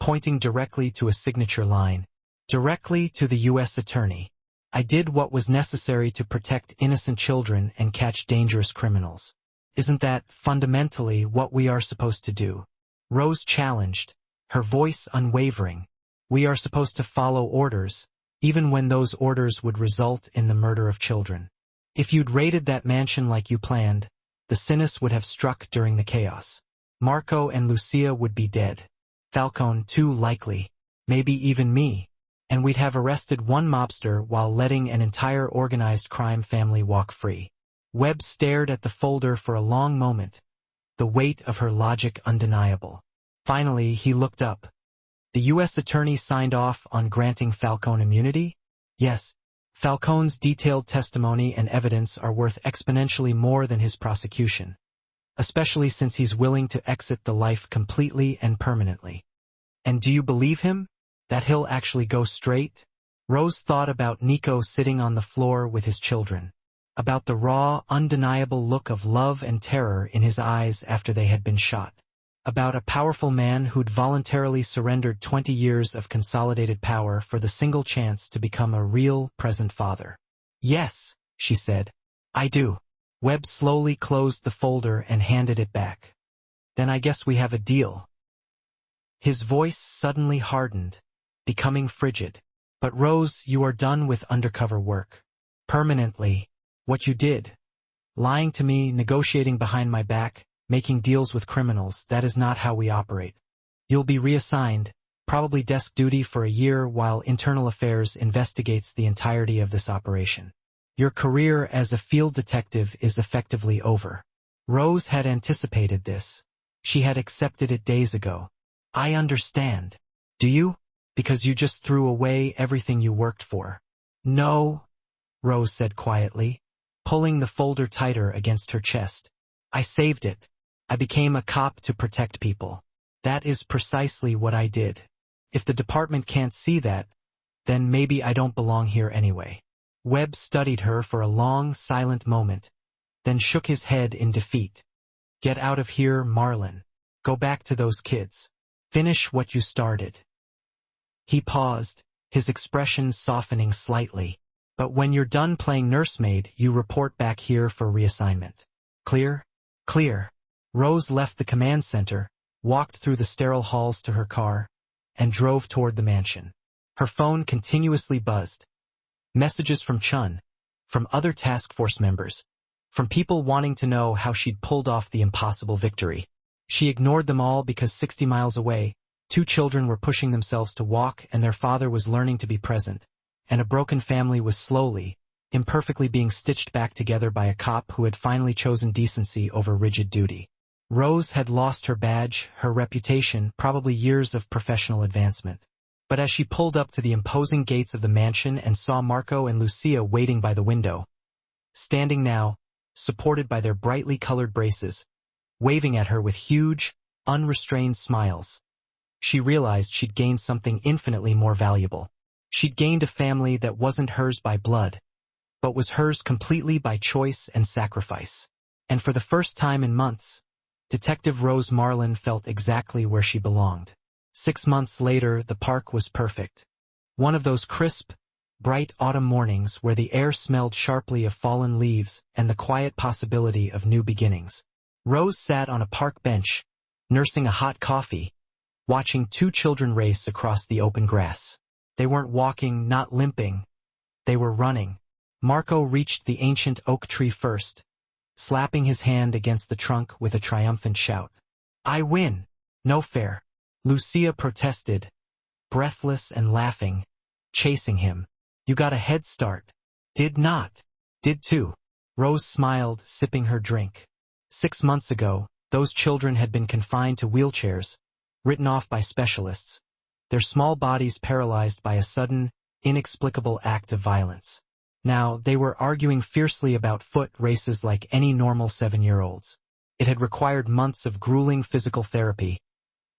pointing directly to a signature line. "Directly to the U.S. Attorney. I did what was necessary to protect innocent children and catch dangerous criminals. Isn't that fundamentally what we are supposed to do?" Rose challenged, her voice unwavering. "We are supposed to follow orders, even when those orders would result in the murder of children. If you'd raided that mansion like you planned, the Sinus would have struck during the chaos. Marco and Lucia would be dead. Falcone too likely. Maybe even me. And we'd have arrested one mobster while letting an entire organized crime family walk free." Webb stared at the folder for a long moment, the weight of her logic undeniable. Finally, he looked up. "The U.S. Attorney signed off on granting Falcone immunity?" "Yes. Falcone's detailed testimony and evidence are worth exponentially more than his prosecution, especially since he's willing to exit the life completely and permanently." "And do you believe him? That he'll actually go straight?" Rose thought about Nico sitting on the floor with his children, about the raw, undeniable look of love and terror in his eyes after they had been shot, about a powerful man who'd voluntarily surrendered 20 years of consolidated power for the single chance to become a real, present father. "Yes," she said, "I do." Webb slowly closed the folder and handed it back. "Then I guess we have a deal." His voice suddenly hardened, becoming frigid. "But Rose, you are done with undercover work. Permanently. What you did. Lying to me, negotiating behind my back, making deals with criminals, that is not how we operate. You'll be reassigned, probably desk duty for a year while Internal Affairs investigates the entirety of this operation. Your career as a field detective is effectively over." Rose had anticipated this. She had accepted it days ago. "I understand. Do you? Because you just threw away everything you worked for." "No," Rose said quietly, pulling the folder tighter against her chest. "I saved it. I became a cop to protect people. That is precisely what I did. If the department can't see that, then maybe I don't belong here anyway." Webb studied her for a long, silent moment, then shook his head in defeat. "Get out of here, Marlon. Go back to those kids. Finish what you started." He paused, his expression softening slightly. "But when you're done playing nursemaid, you report back here for reassignment. Clear?" "Clear." Rose left the command center, walked through the sterile halls to her car, and drove toward the mansion. Her phone continuously buzzed. Messages from Chun, from other task force members, from people wanting to know how she'd pulled off the impossible victory. She ignored them all because 60 miles away, 2 children were pushing themselves to walk and their father was learning to be present, and a broken family was slowly, imperfectly being stitched back together by a cop who had finally chosen decency over rigid duty. Rose had lost her badge, her reputation, probably years of professional advancement. But as she pulled up to the imposing gates of the mansion and saw Marco and Lucia waiting by the window, standing now, supported by their brightly colored braces, waving at her with huge, unrestrained smiles, she realized she'd gained something infinitely more valuable. She'd gained a family that wasn't hers by blood, but was hers completely by choice and sacrifice. And for the first time in months, Detective Rose Marlin felt exactly where she belonged. 6 months later, the park was perfect. One of those crisp, bright autumn mornings where the air smelled sharply of fallen leaves and the quiet possibility of new beginnings. Rose sat on a park bench, nursing a hot coffee, watching 2 children race across the open grass. They weren't walking, not limping. They were running. Marco reached the ancient oak tree first, slapping his hand against the trunk with a triumphant shout. "I win! No fair!" Lucia protested, breathless and laughing, chasing him. "You got a head start." "Did not." "Did too." Rose smiled, sipping her drink. 6 months ago, those children had been confined to wheelchairs, written off by specialists, their small bodies paralyzed by a sudden, inexplicable act of violence. Now, they were arguing fiercely about foot races like any normal 7-year-olds. It had required months of grueling physical therapy,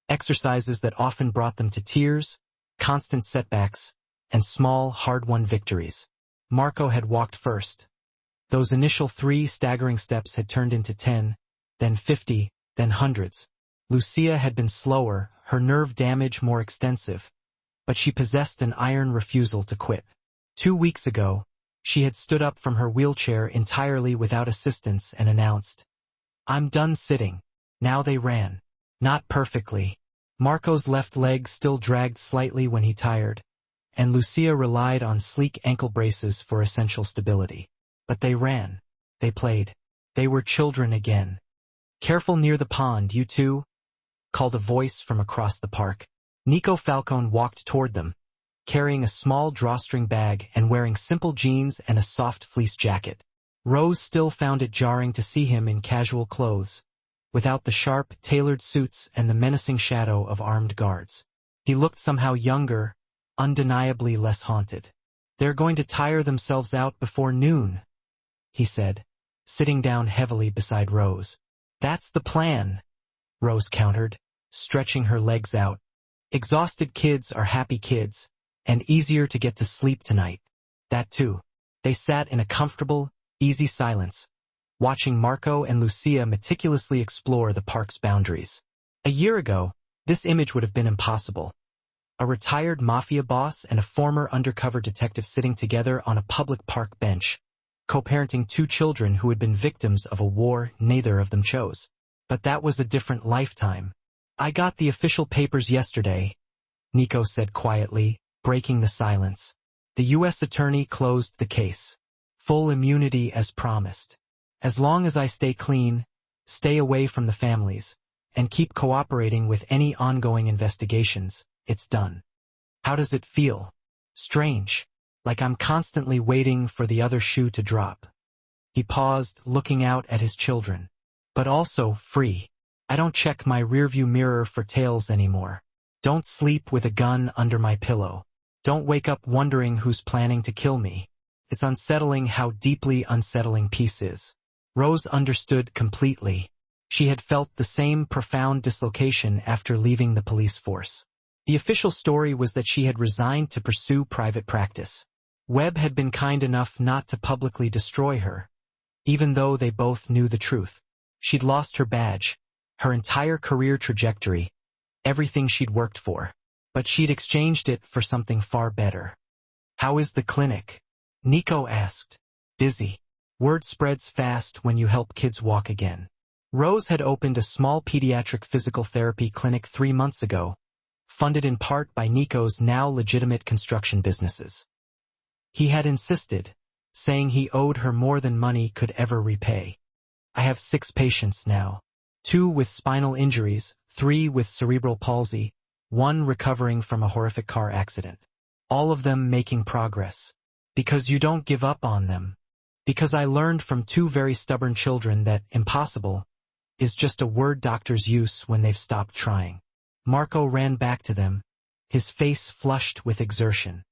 exercises that often brought them to tears, constant setbacks, and small, hard-won victories. Marco had walked first. Those initial 3 staggering steps had turned into 10, then 50, then hundreds. Lucia had been slower, her nerve damage more extensive, but she possessed an iron refusal to quit. 2 weeks ago, she had stood up from her wheelchair entirely without assistance and announced, "I'm done sitting." Now they ran. Not perfectly. Marco's left leg still dragged slightly when he tired, and Lucia relied on sleek ankle braces for essential stability. But they ran. They played. They were children again. "Careful near the pond, you two," called a voice from across the park. Nico Falcone walked toward them, carrying a small drawstring bag and wearing simple jeans and a soft fleece jacket. Rose still found it jarring to see him in casual clothes, without the sharp, tailored suits and the menacing shadow of armed guards. He looked somehow younger, undeniably less haunted. "They're going to tire themselves out before noon," he said, sitting down heavily beside Rose. "That's the plan," Rose countered, stretching her legs out. "Exhausted kids are happy kids, and easier to get to sleep tonight." That too. They sat in a comfortable, easy silence, watching Marco and Lucia meticulously explore the park's boundaries. A year ago, this image would have been impossible. A retired Mafia boss and a former undercover detective sitting together on a public park bench, co-parenting 2 children who had been victims of a war neither of them chose. But that was a different lifetime. "I got the official papers yesterday," Nico said quietly, breaking the silence. "The U.S. attorney closed the case. Full immunity as promised. As long as I stay clean, stay away from the families, and keep cooperating with any ongoing investigations, it's done." "How does it feel?" "Strange. Like I'm constantly waiting for the other shoe to drop." He paused, looking out at his children. "But also free. I don't check my rearview mirror for tails anymore. Don't sleep with a gun under my pillow. Don't wake up wondering who's planning to kill me. It's unsettling how deeply unsettling peace is." Rose understood completely. She had felt the same profound dislocation after leaving the police force. The official story was that she had resigned to pursue private practice. Webb had been kind enough not to publicly destroy her, even though they both knew the truth. She'd lost her badge, her entire career trajectory, everything she'd worked for. But she'd exchanged it for something far better. "How is the clinic?" Nico asked. "Busy. Word spreads fast when you help kids walk again." Rose had opened a small pediatric physical therapy clinic 3 months ago, funded in part by Nico's now legitimate construction businesses. He had insisted, saying he owed her more than money could ever repay. "I have 6 patients now. 2 with spinal injuries, 3 with cerebral palsy, 1 recovering from a horrific car accident. All of them making progress. Because you don't give up on them. Because I learned from 2 very stubborn children that impossible is just a word doctors use when they've stopped trying." Marco ran back to them, his face flushed with exertion.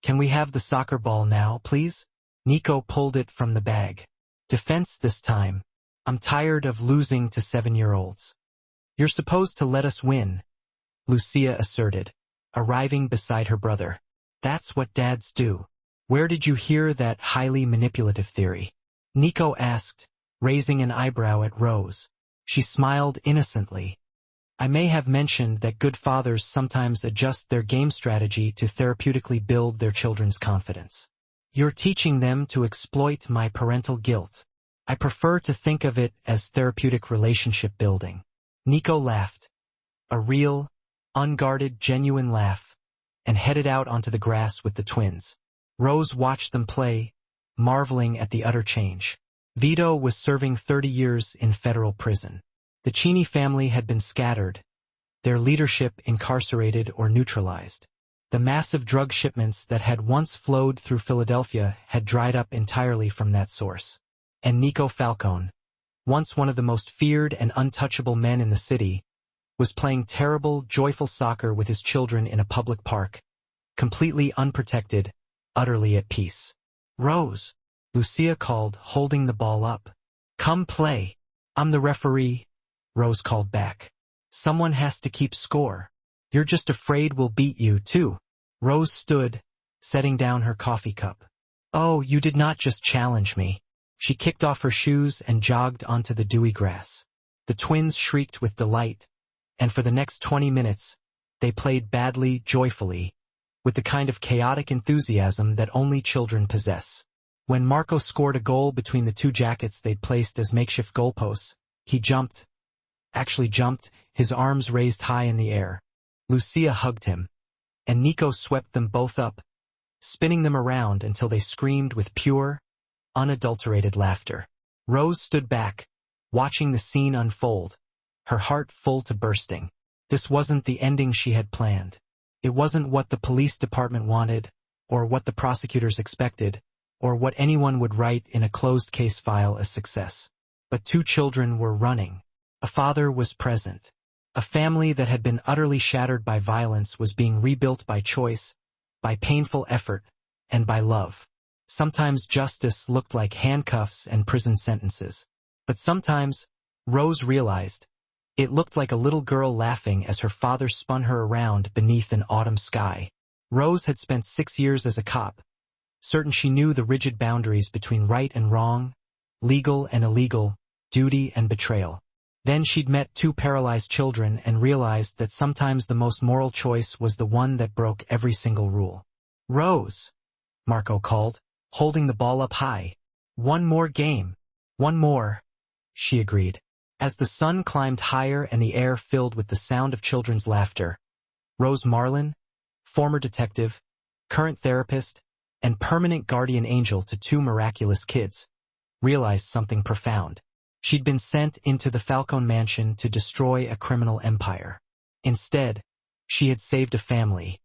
"Can we have the soccer ball now, please?" Nico pulled it from the bag. "Defense this time. I'm tired of losing to 7-year-olds. "You're supposed to let us win," Lucia asserted, arriving beside her brother. "That's what dads do." "Where did you hear that highly manipulative theory?" Nico asked, raising an eyebrow at Rose. She smiled innocently. "I may have mentioned that good fathers sometimes adjust their game strategy to therapeutically build their children's confidence. You're teaching them to exploit my parental guilt. I prefer to think of it as therapeutic relationship building." Nico laughed. A real, unguarded, genuine laugh, and headed out onto the grass with the twins. Rose watched them play, marveling at the utter change. Vito was serving 30 years in federal prison. The Cheney family had been scattered, their leadership incarcerated or neutralized. The massive drug shipments that had once flowed through Philadelphia had dried up entirely from that source. And Nico Falcone, once one of the most feared and untouchable men in the city, was playing terrible, joyful soccer with his children in a public park, completely unprotected, utterly at peace. Rose, Lucia called, holding the ball up. Come play. I'm the referee, Rose called back. Someone has to keep score. You're just afraid we'll beat you, too. Rose stood, setting down her coffee cup. Oh, you did not just challenge me. She kicked off her shoes and jogged onto the dewy grass. The twins shrieked with delight, and for the next 20 minutes, they played badly, joyfully, with the kind of chaotic enthusiasm that only children possess. When Marco scored a goal between the two jackets they'd placed as makeshift goalposts, he jumped, his arms raised high in the air. Lucia hugged him, and Nico swept them both up, spinning them around until they screamed with pure, unadulterated laughter. Rose stood back, watching the scene unfold, her heart full to bursting. This wasn't the ending she had planned. It wasn't what the police department wanted, or what the prosecutors expected, or what anyone would write in a closed case file as success. But two children were running. A father was present. A family that had been utterly shattered by violence was being rebuilt by choice, by painful effort, and by love. Sometimes justice looked like handcuffs and prison sentences. But sometimes, Rose realized, it looked like a little girl laughing as her father spun her around beneath an autumn sky. Rose had spent 6 years as a cop, certain she knew the rigid boundaries between right and wrong, legal and illegal, duty and betrayal. Then she'd met two paralyzed children and realized that sometimes the most moral choice was the one that broke every single rule. Rose, Marco called, holding the ball up high. One more game. One more, she agreed. As the sun climbed higher and the air filled with the sound of children's laughter, Rose Marlin, former detective, current therapist, and permanent guardian angel to two miraculous kids, realized something profound. She'd been sent into the Falcone mansion to destroy a criminal empire. Instead, she had saved a family,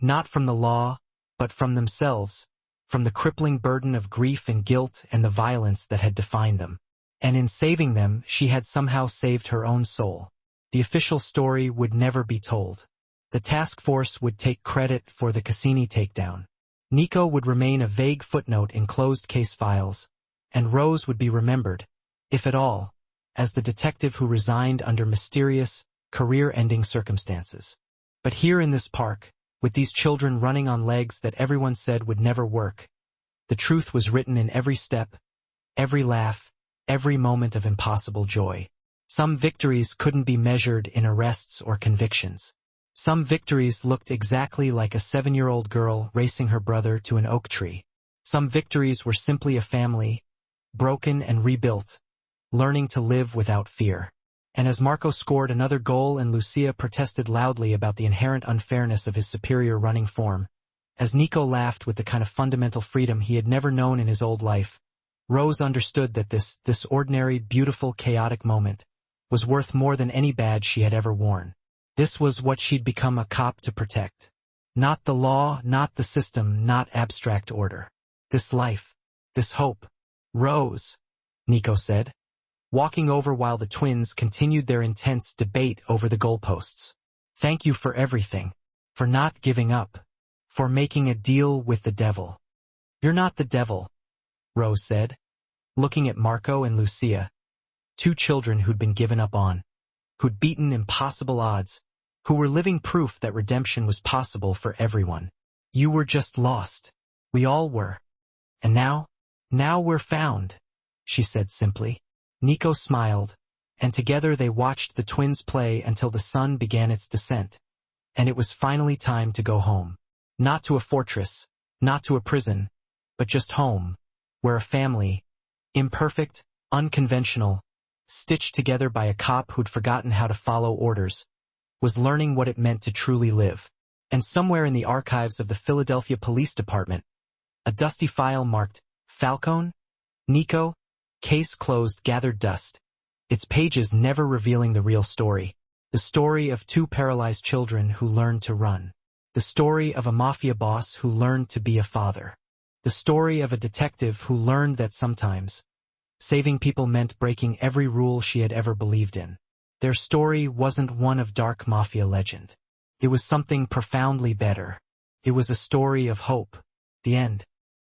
not from the law, but from themselves, from the crippling burden of grief and guilt and the violence that had defined them. And in saving them, she had somehow saved her own soul. The official story would never be told. The task force would take credit for the Cassini takedown. Nico would remain a vague footnote in closed case files, and Rose would be remembered, if at all, as the detective who resigned under mysterious, career-ending circumstances. But here in this park, with these children running on legs that everyone said would never work, the truth was written in every step, every laugh, every moment of impossible joy. Some victories couldn't be measured in arrests or convictions. Some victories looked exactly like a 7-year-old girl racing her brother to an oak tree. Some victories were simply a family, broken and rebuilt, learning to live without fear. And as Marco scored another goal and Lucia protested loudly about the inherent unfairness of his superior running form, as Nico laughed with the kind of fundamental freedom he had never known in his old life, Rose understood that this ordinary, beautiful, chaotic moment was worth more than any badge she had ever worn. This was what she'd become a cop to protect. Not the law, not the system, not abstract order. This life, this hope. Rose, Nico said, walking over while the twins continued their intense debate over the goalposts. Thank you for everything, for not giving up, for making a deal with the devil. You're not the devil, Rose said, looking at Marco and Lucia, two children who'd been given up on, who'd beaten impossible odds, who were living proof that redemption was possible for everyone. You were just lost. We all were. And now we're found, she said simply. Nico smiled, and together they watched the twins play until the sun began its descent, and it was finally time to go home. Not to a fortress, not to a prison, but just home, where a family, imperfect, unconventional, stitched together by a cop who'd forgotten how to follow orders, was learning what it meant to truly live. And somewhere in the archives of the Philadelphia Police Department, a dusty file marked Falcone, Nico, case closed gathered dust, its pages never revealing the real story. The story of two paralyzed children who learned to run. The story of a mafia boss who learned to be a father. The story of a detective who learned that sometimes saving people meant breaking every rule she had ever believed in. Their story wasn't one of dark mafia legend. It was something profoundly better. It was a story of hope. The end.